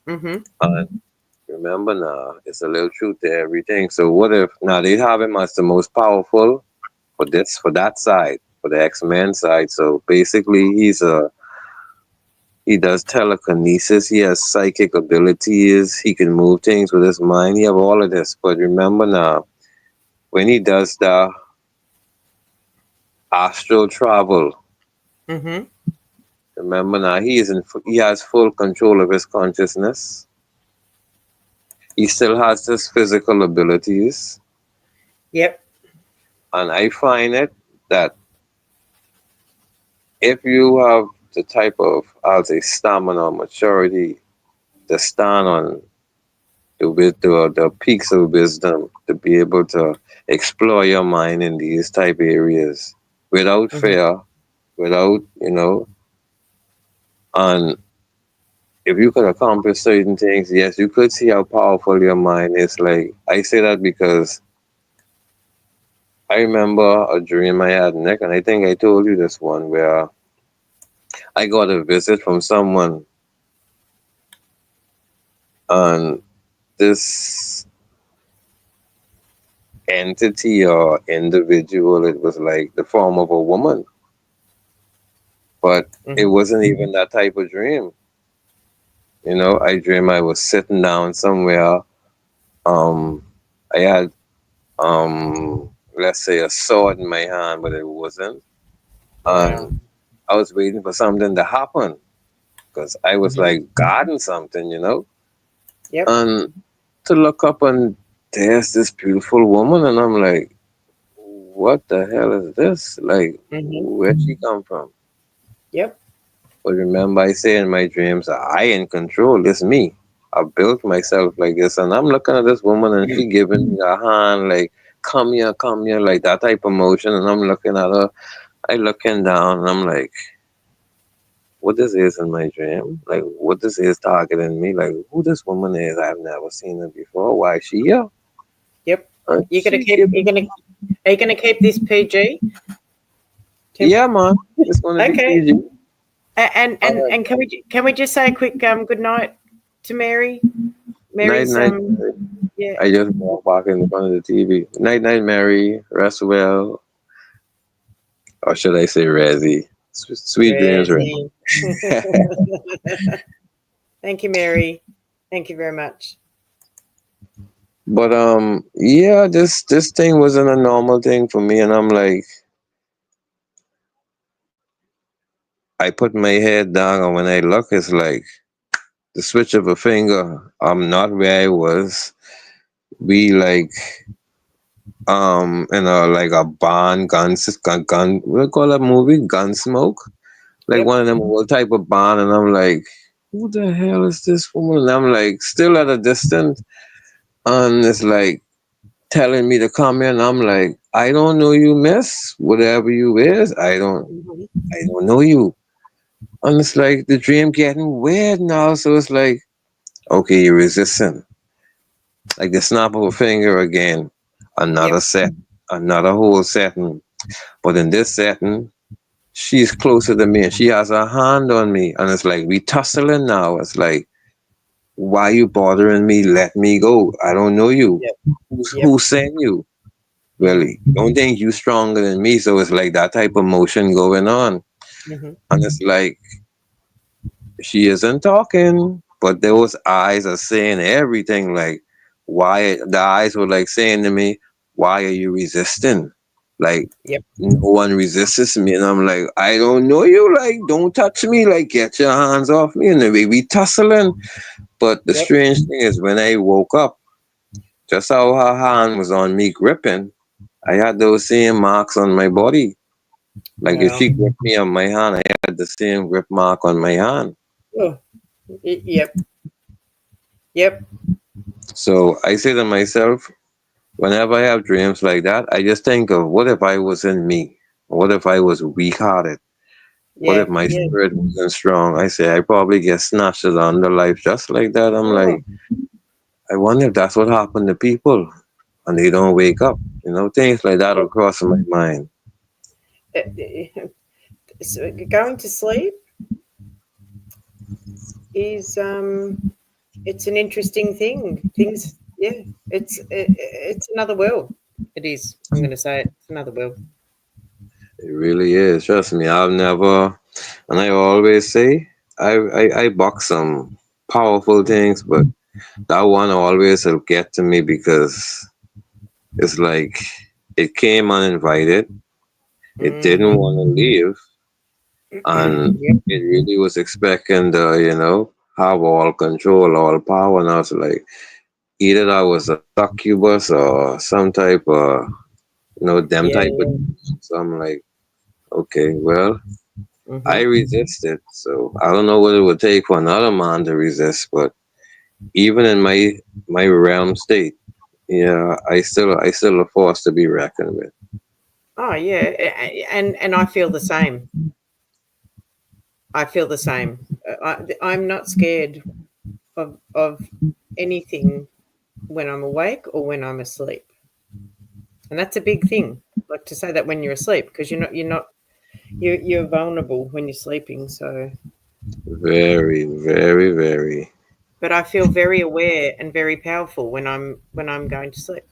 Mm-hmm. And remember now, it's a little truth to everything. So what if now they have him as the most powerful for that side, for the X-Men side. So basically he does telekinesis, he has psychic abilities, he can move things with his mind, he have all of this. But remember now, when he does the astral travel, remember now, he has full control of his consciousness. He still has his physical abilities. Yep. And I find it that if you have the type of, I'll say, stamina or maturity to stand on the peaks of wisdom, to be able to explore your mind in these type areas without fear, without, and if you could accomplish certain things, yes, you could see how powerful your mind is. Like, I say that because I remember a dream I had, Nick, and I think I told you this one, where I got a visit from someone, and this entity or individual, it was like the form of a woman, but it wasn't even that type of dream. I dreamed I was sitting down somewhere. I had, let's say, a sword in my hand, but it wasn't. And I was waiting for something to happen because I was like guarding something, Yep. And to look up, and there's this beautiful woman, and I'm like, what the hell is this? Like, where'd she come from? Yep. But remember, I say in my dreams, I in control. It's me. I built myself like this, and I'm looking at this woman, and she giving me a hand, like, come here, like that type of motion, and I'm looking at her. I looking down, and I'm like, what this is in my dream? Like, what this is targeting me? Like, who this woman is? I've never seen her before. Why is she here? Yep. Are you gonna keep this PG? Tim? Yeah, man. It's gonna be PG. And can we just say a quick good night to Mary? Mary's night. Yeah. I just walk back in front of the TV. Night, Mary. Rest well. Or should I say Razzie? Sweet dreams, Razzie. Thank you, Mary. Thank you very much. But yeah, this thing wasn't a normal thing for me, and I'm like, I put my head down, and when I look, it's like the switch of a finger. I'm not where I was. We like like a barn gun, what do you call that movie? Gunsmoke? Like one of them old type of barn, and I'm like, who the hell is this woman? And I'm like, still at a distance, and it's like telling me to come in. I'm like, I don't know you, miss. Whatever you is, I don't know you. And it's like the dream getting weird now. So it's like, okay, you're resisting. Like the snap of a finger again. Another set, another whole setting. But in this setting, she's closer to me and she has her hand on me. And it's like, we tussling now. It's like, why you bothering me? Let me go. I don't know you. Who sent you? Really? Don't think you stronger than me. So it's like that type of motion going on. And it's like, she isn't talking, but those eyes are saying everything. Like, why? The eyes were like saying to me, why are you resisting? Like, no one resists me. And I'm like, I don't know you. Like, don't touch me. Like, get your hands off me. And the way we tussling. But the strange thing is, when I woke up, Just how her hand was on me gripping, I had those same marks on my body. Like if she gripped me on my hand, I had the same grip mark on my hand. Oh, yep. Yep. So I say to myself, whenever I have dreams like that, I just think of what if I was in me? What if I was weak-hearted? What if my spirit wasn't strong? I say I probably get snatched under life just like that. I'm like, I wonder if that's what happened to people and they don't wake up. You know, things like that will cross my mind. So going to sleep is it's an interesting thing. Things, yeah, it's another world. It is. I'm going to say it. It's another world. It really is. Trust me, I've never, and I always say, I box some powerful things, but that one always will get to me because it's like it came uninvited. It didn't want to leave, and it really was expecting to, you know, have all control, all power. And I was like, either that was a succubus or some type of, you know, them type of. So I'm like, okay, well, I resisted. So I don't know what it would take for another man to resist, but even in my realm state, yeah, I still a force to be reckoned with. Oh yeah, and I feel the same. I feel the same. I'm not scared of anything when I'm awake or when I'm asleep, and that's a big thing. Like to say that when you're asleep, because you're vulnerable when you're sleeping. So very, very, very. But I feel very aware and very powerful when I'm going to sleep.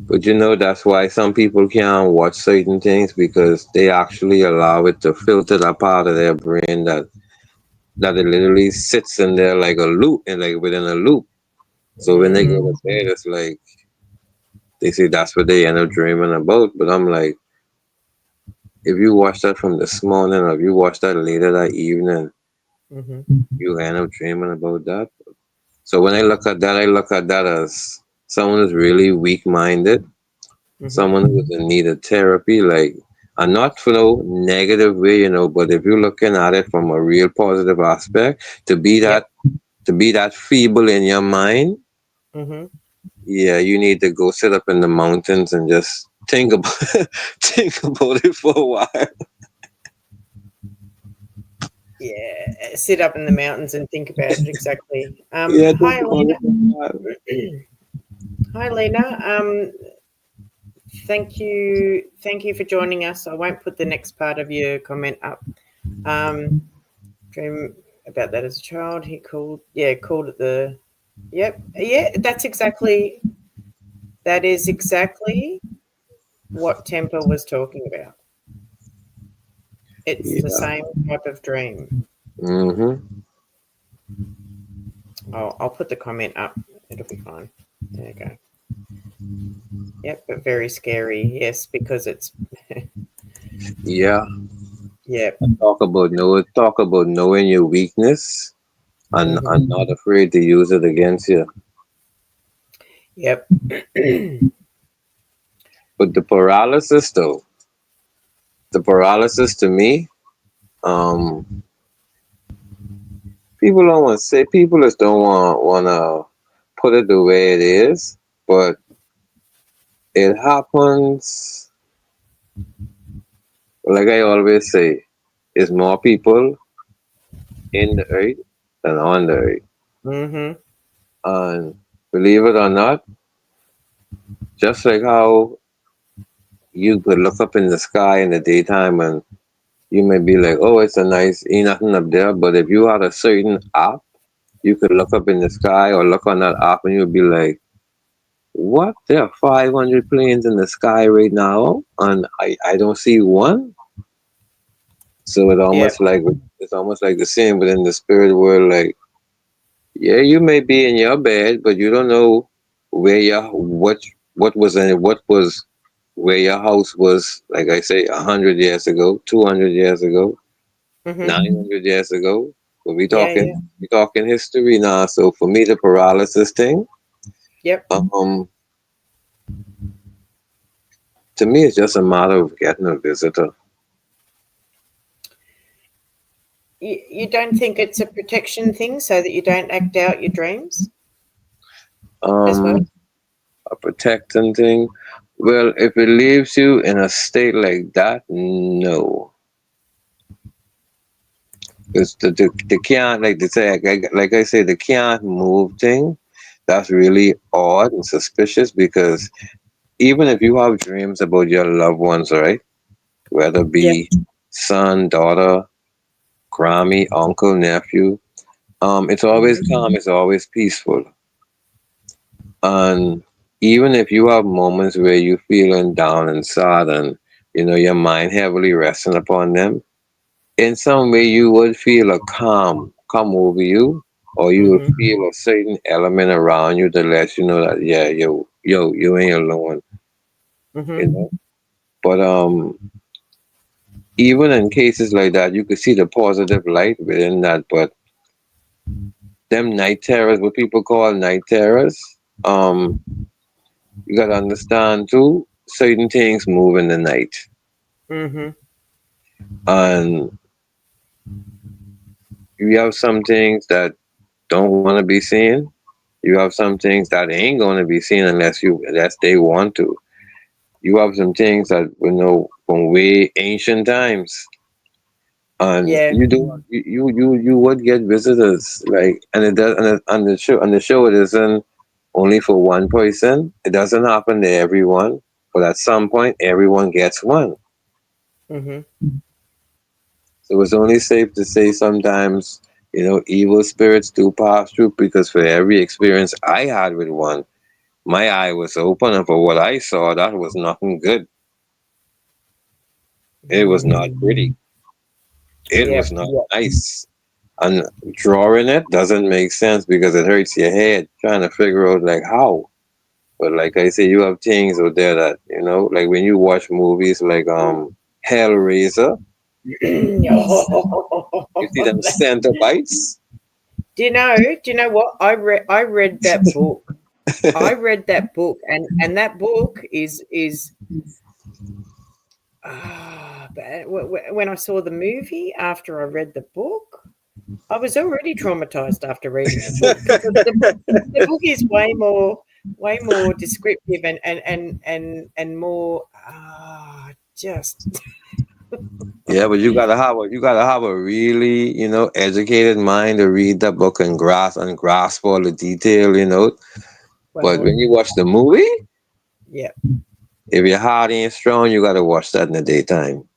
But you know, that's why some people can't watch certain things, because they actually allow it to filter that part of their brain that it literally sits in there like a loop, and like within a loop. So when they go to bed, it's like they say that's what they end up dreaming about. But I'm like, if you watch that from this morning, or if you watch that later that evening, you end up dreaming about that. So when I look at that as someone who's really weak-minded, someone who's in need of therapy, like, and not for no negative way, you know, but if you're looking at it from a real positive aspect, to be that feeble in your mind, yeah, you need to go sit up in the mountains and just think about it for a while. Yeah, sit up in the mountains and think about it exactly. Hi, Lena. Hi, Lena. Thank you for joining us. I won't put the next part of your comment up. Dream about that as a child. He called it the. Yep. Yeah, that is exactly what Temper was talking about. It's the same type of dream. I'll put the comment up. It'll be fine. There you go. Yep, but very scary. Yes, because it's. Yeah. Yeah. Talk about knowing your weakness and not afraid to use it against you. Yep. But the paralysis, though, to me, people don't want to say, people just don't want to put it the way it is, but it happens. Like I always say, there's more people in the earth than on the earth. And believe it or not, just like how you could look up in the sky in the daytime and you may be like, oh, it's ain't nothing up there. But if you had a certain app, you could look up in the sky or look on that app and you'll be like, what? There are 500 planes in the sky right now and I don't see one. So it's almost like the same within the spirit world. Like, yeah, you may be in your bed, but you don't know where where your house was, like I say, 100 years ago, 200 years ago, 900 years ago. But we talking history now. So for me, the paralysis thing, Yep. To me, it's just a matter of getting a visitor. You don't think it's a protection thing so that you don't act out your dreams as well? A protecting thing. Well, if it leaves you in a state like that, no. It's the can't, like they say, like I say, the can't move thing. That's really odd and suspicious, because even if you have dreams about your loved ones, right? Whether it be son, daughter, Grammy, uncle, nephew, it's always calm, it's always peaceful. And even if you have moments where you're feeling down and sad and, your mind heavily resting upon them, in some way you would feel a calm come over you, or you would feel a certain element around you that lets you know that, yeah, you ain't alone. But even in cases like that, you could see the positive light within that. But them night terrors, what people call night terrors, you gotta understand too, certain things move in the night. And you have some things that don't want to be seen. You have some things that ain't going to be seen unless they want to. You have some things that from way ancient times, and you would get visitors, like, and it does, and on the show it isn't only for one person. It doesn't happen to everyone, but at some point everyone gets one. So it's only safe to say sometimes, evil spirits do pass through, because for every experience I had with one, my eye was open, and for what I saw, that was nothing good. It was not pretty. It was not nice. And drawing it doesn't make sense, because it hurts your head trying to figure out like how. But like I say, you have things out there that, like when you watch movies like Hellraiser, you see them center bites. Do you know what? I read that book. I read that book, and that book is when I saw the movie after I read the book, I was already traumatized after reading the book. The book is way more descriptive and more just. Yeah, but you gotta have a really, educated mind to read the book and grasp all the detail, But when you watch the movie, if your heart ain't strong, you gotta watch that in the daytime.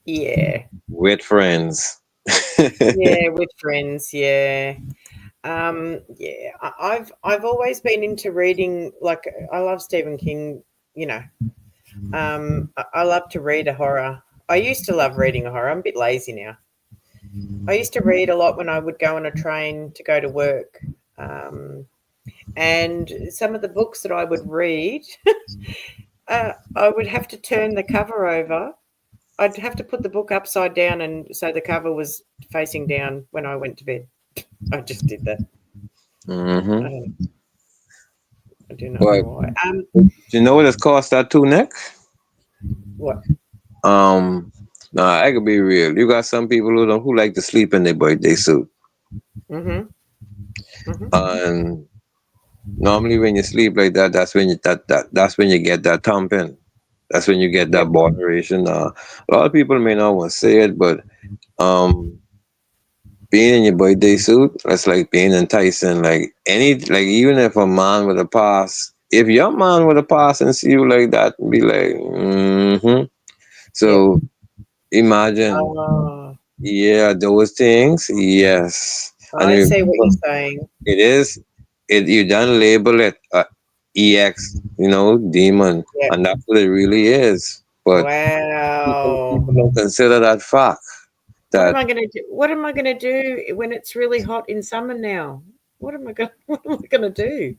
Yeah. With friends. With friends. Yeah. I've always been into reading. Like, I love Stephen King. I love to read a horror. I used to love reading a horror. I'm a bit lazy now. I used to read a lot when I would go on a train to go to work. And some of the books that I would read, I would have to turn the cover over. I'd have to put the book upside down, and so the cover was facing down when I went to bed. I just did that. I do not know why. Do you know what it's cost that too, Nick? What? Nah, I could be real. You got some people who like to sleep in their birthday suit. And normally when you sleep like that, that's when you get that thumping. That's when you get that botheration. A lot of people may not want to say it, but being in your birthday suit, that's like being enticing. Like even if a man with a past, if your man with a past and see you like that, be like, So imagine, those things, yes. I see what you're saying. It is. You done label it EX, demon, and that's what it really is. But people don't consider that fact. What am I gonna do when it's really hot in summer now? What am I gonna do?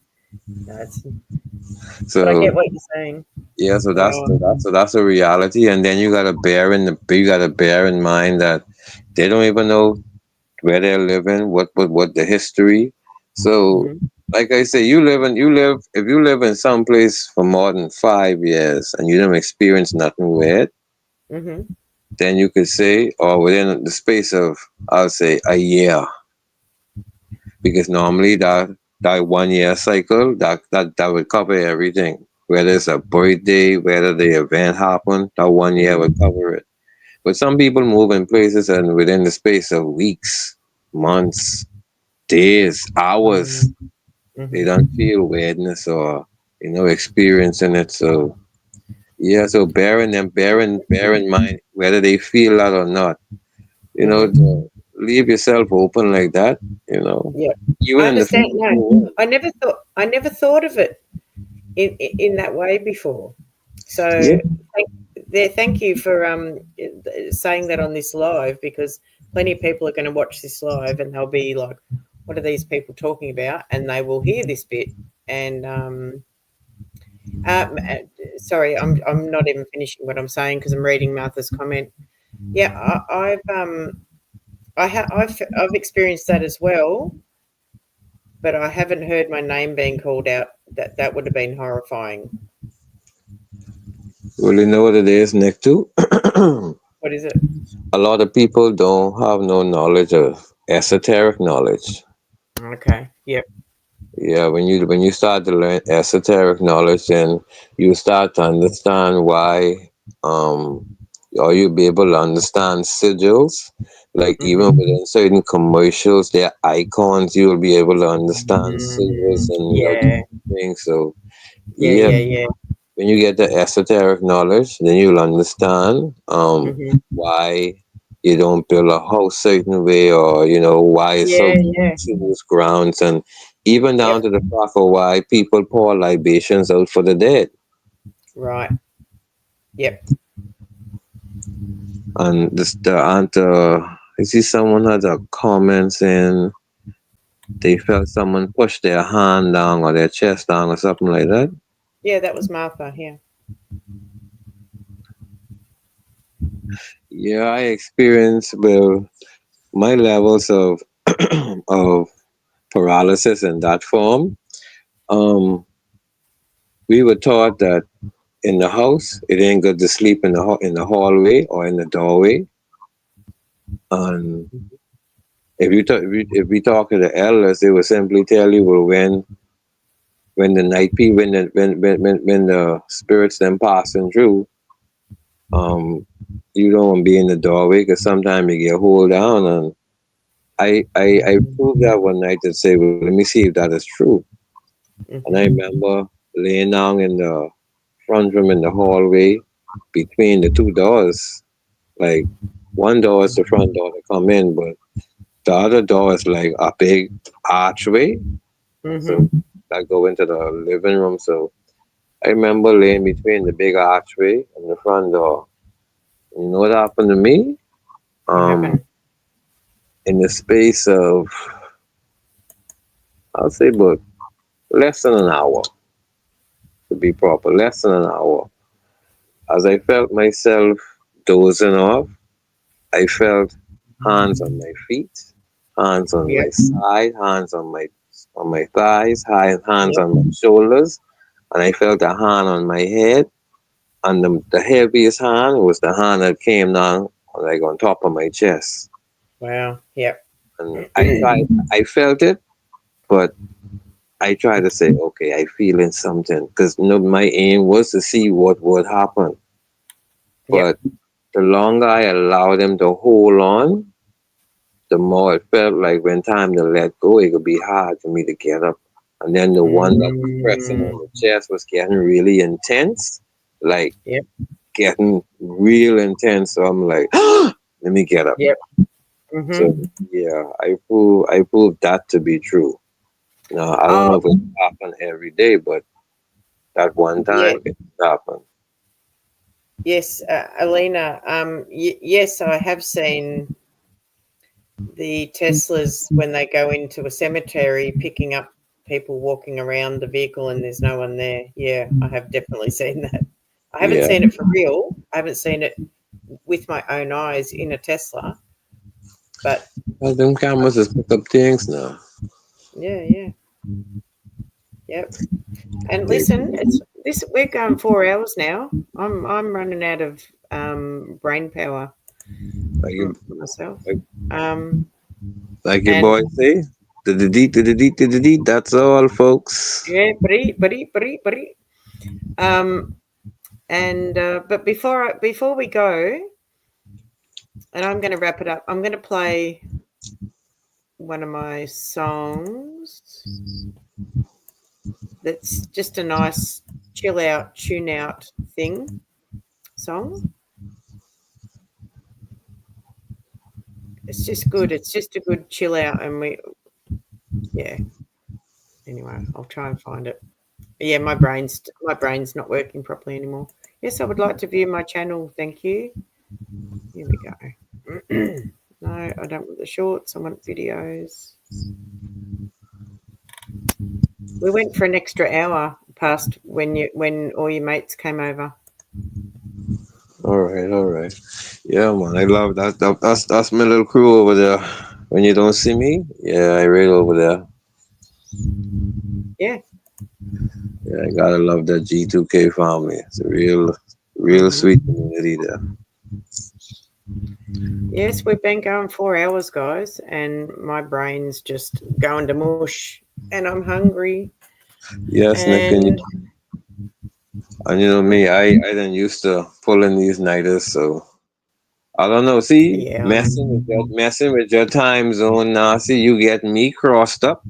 So I get what you're saying. Yeah, so that's a reality, and then you gotta bear in mind that they don't even know where they're living, what the history. So like I say, if you live in some place for more than 5 years and you don't experience nothing weird, Mm-hmm. then you could say, or within the space of, I'll say, a year, because normally that 1 year cycle that would cover everything. Whether it's a birthday, whether the event happened, that 1 year would cover it. But some people move in places and within the space of weeks, months, days, hours, they don't feel weirdness or experiencing it. So yeah, so bear in mind whether they feel that or not. To leave yourself open like that. Yeah, Even I in the understand. No, physical I never thought of it in that way before. So yeah. thank you for saying that on this live, because plenty of people are going to watch this live and they'll be like, "What are these people talking about?" And they will hear this bit. And sorry, I'm not even finishing what I'm saying because I'm reading Martha's comment. Yeah, I've experienced that as well, but I haven't heard my name being called out. That would have been horrifying. Well, you know what it is, Nick, too? What is it? A lot of people don't have no knowledge of esoteric knowledge. Okay. Yep. Yeah, when you start to learn esoteric knowledge, then you start to understand why, or you'll be able to understand sigils. Like even within certain commercials, their icons, you will be able to understand sigils and different things. So Yeah. when you get the esoteric knowledge, then you'll understand why you don't build a house certain way, or why it's so choose grounds, and even down to the fact of why people pour libations out for the dead. Right. Yep. And I see someone had a comment saying they felt someone push their hand down or their chest down or something like that. Yeah, that was Martha. Yeah. Yeah, I experienced my levels of of paralysis in that form. We were taught that in the house, it ain't good to sleep in the hallway or in the doorway. And if we talk to the elders, they will simply tell you, well, when the night people when the spirits then passing through, you don't want to be in the doorway because sometimes you get hold down. And I proved that one night to say, well, let me see if that is true. And I remember laying down in the front room in the hallway between the two doors. Like one door is the front door to come in, but the other door is like a big archway. So that go into the living room. So I remember laying between the big archway and the front door. You know what happened to me? In the space of, I'll say, but less than an hour, to be proper, less than an hour. As I felt myself dozing off, I felt hands on my feet, hands on my side, hands on my thighs, hands on my shoulders, and I felt a hand on my head. And the heaviest hand was the hand that came down like on top of my chest. Wow. Yep. And I felt it, but I tried to say, okay, I feeling something, because my aim was to see what would happen. But the longer I allowed them to hold on, the more it felt like when time to let go, it could be hard for me to get up. And then the one that was pressing on the chest was getting really intense, like getting real intense. So I'm like, let me get up. So yeah, I proved that to be true. Now I don't know if it happened every day, but that one time it happened. Yes, Alina. Yes, I have seen the Teslas when they go into a cemetery picking up people walking around the vehicle and there's no one there. Yeah, I have definitely seen that. I haven't seen it for real. I haven't seen it with my own eyes in a Tesla. But them cameras just pick up things now. Yeah. Yep. And listen, it's this. We're going 4 hours now. I'm running out of brain power for myself. Like your and- boy say, to the D. That's all, folks. Yeah, buddy. But before we go, and I'm going to wrap it up. I'm going to play one of my songs. That's just a nice chill out, tune out song. It's just good. It's just a good chill out, and Anyway, I'll try and find it. Yeah, my brain's not working properly anymore. Yes, I would like to view my channel. Thank you. Here we go. No, I don't want the shorts. I want videos. We went for an extra hour past when all your mates came over. All right. Yeah, man, I love that. That's my little crew over there. When you don't see me, yeah, I read over there. Yeah. Yeah, I gotta love that G2K family. It's a real sweet community there. Yes, we've been going 4 hours, guys, and my brain's just going to mush, and I'm hungry. Yes, Nick, and you know me, I done used to pulling these nighters, so I don't know. See, messing with your time zone now. See, you get me crossed up.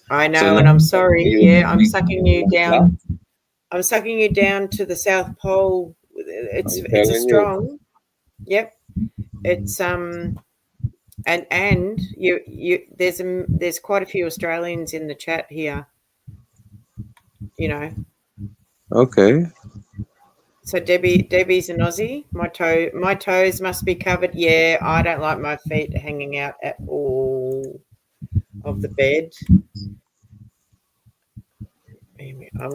I know, and I'm sorry. Yeah, I'm sucking you down. I'm sucking you down to the South Pole. It's a strong. Yep. It's and you there's quite a few Australians in the chat here. You know. Okay. So Debbie's an Aussie. My toes must be covered. Yeah, I don't like my feet hanging out at all of the bed. I'm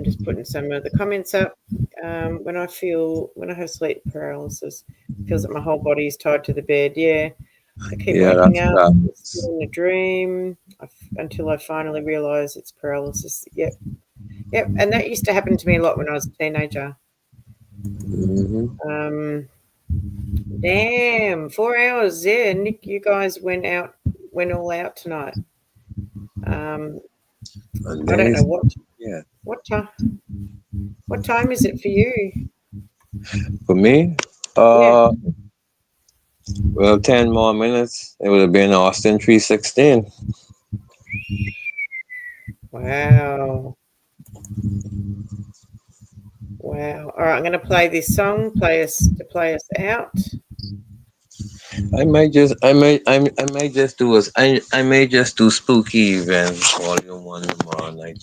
just putting some of the comments up. When I have sleep paralysis, it feels like my whole body is tied to the bed. Yeah, I keep waking up, still in a dream until I finally realise it's paralysis. Yep, and that used to happen to me a lot when I was a teenager. Damn, 4 hours. Yeah, Nick, you guys went all out tonight. I don't know what. Yeah. What time is it for you? For me, well, 10 more minutes. It would have been Austin 3:16. Wow. All right, I'm going to play this song. Play us out. I may just do Spooky Event Volume 1 tomorrow night.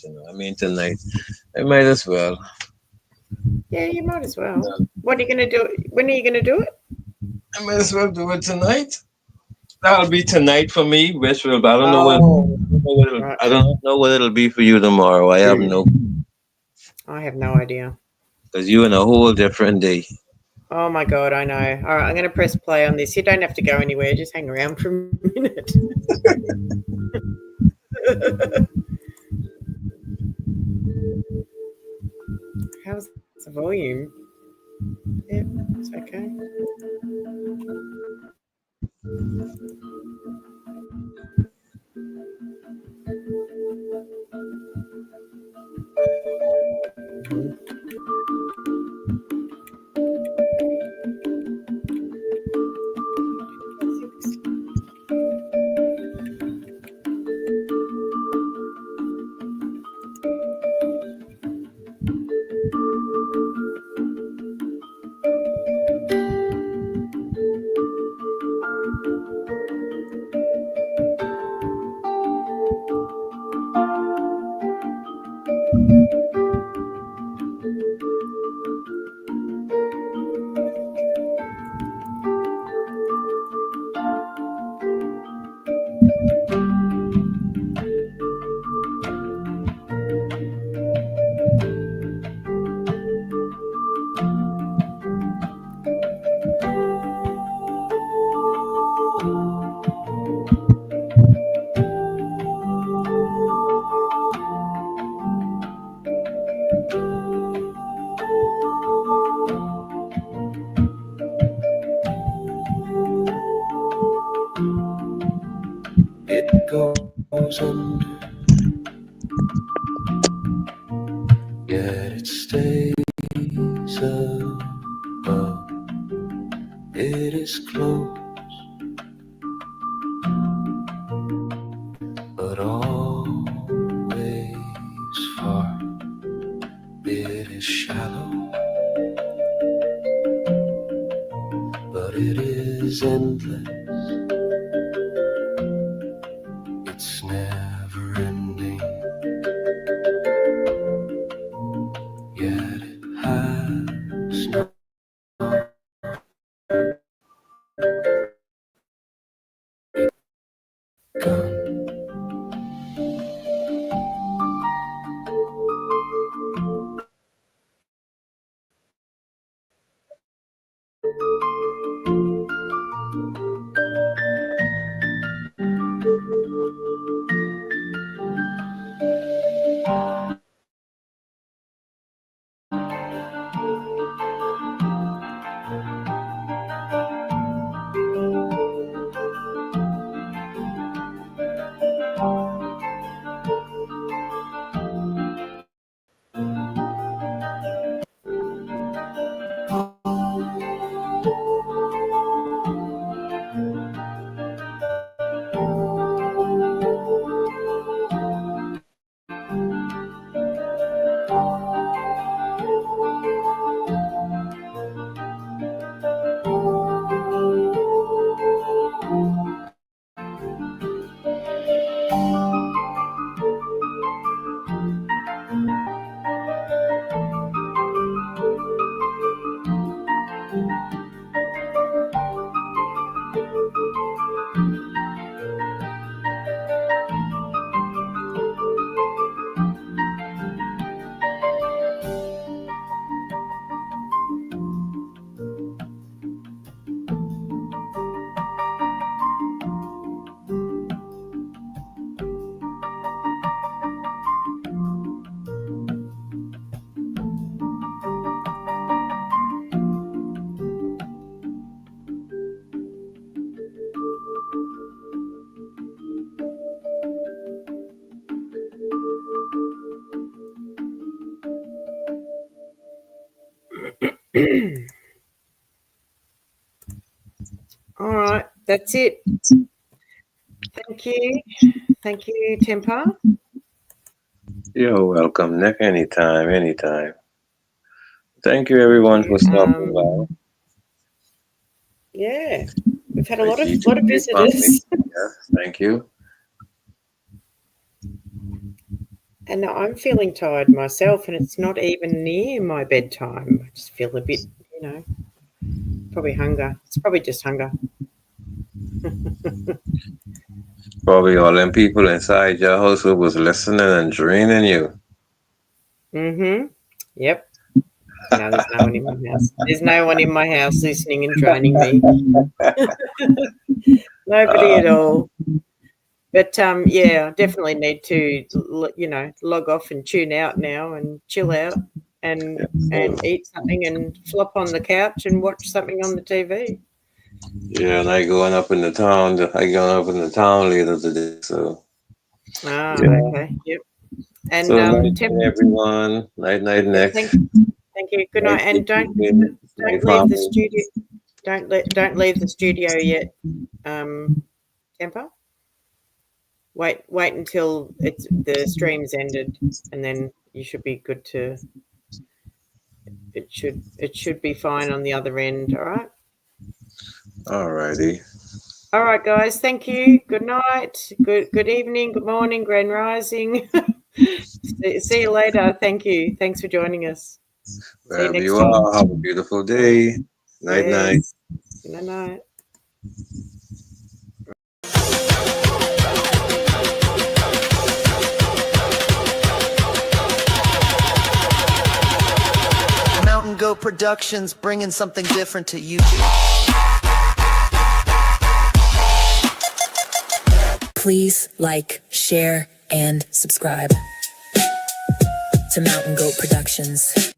Tonight. I might as well. Yeah, you might as well. What are you going to do? When are you going to do it? I might as well do it tonight. That'll be tonight for me, which will. I don't know I don't know what it'll be for you tomorrow. I have no idea. Because you're in a whole different day. Oh my God, I know. All right, I'm going to press play on this. You don't have to go anywhere. Just hang around for a minute. How's the volume? Yeah, it's okay. it goes under, yet it stays above. It is close, but always far. It is shallow, but it is endless. It's never ending, yet it has not begun. All right, that's it. Thank you. Thank you, Temper. You're welcome, Nick. Anytime, anytime. Thank you, everyone, for stopping by. Yeah, we've had a Nice lot you of too, visitors. Yeah, thank you. And I'm feeling tired myself, and it's not even near my bedtime. I just feel a bit, probably hunger. It's probably just hunger. Probably all them people inside your house who was listening and draining you. Mm-hmm. Yep. No, there's no one in my house. There's no one in my house listening and draining me. Nobody at all. But yeah, I definitely need to, log off and tune out now and chill out and eat something and flop on the couch and watch something on the TV. Yeah, and I going up in the town. Later today. So. Ah, yeah. okay. Yep. And So night, everyone. Night, Nick. Thank you. Good night. And don't leave the studio. Don't leave the studio yet, Temper. Wait until the stream's ended, and then you should be good to. It should be fine on the other end. All right. All righty. All right, guys. Thank you. Good night. Good evening. Good morning. Grand rising. See you later. Thank you. Thanks for joining us. Wherever you are, have a beautiful day. Night, night. Night, night. Mountain Goat Productions, bringing something different to you. Please like, share, and subscribe to Mountain Goat Productions.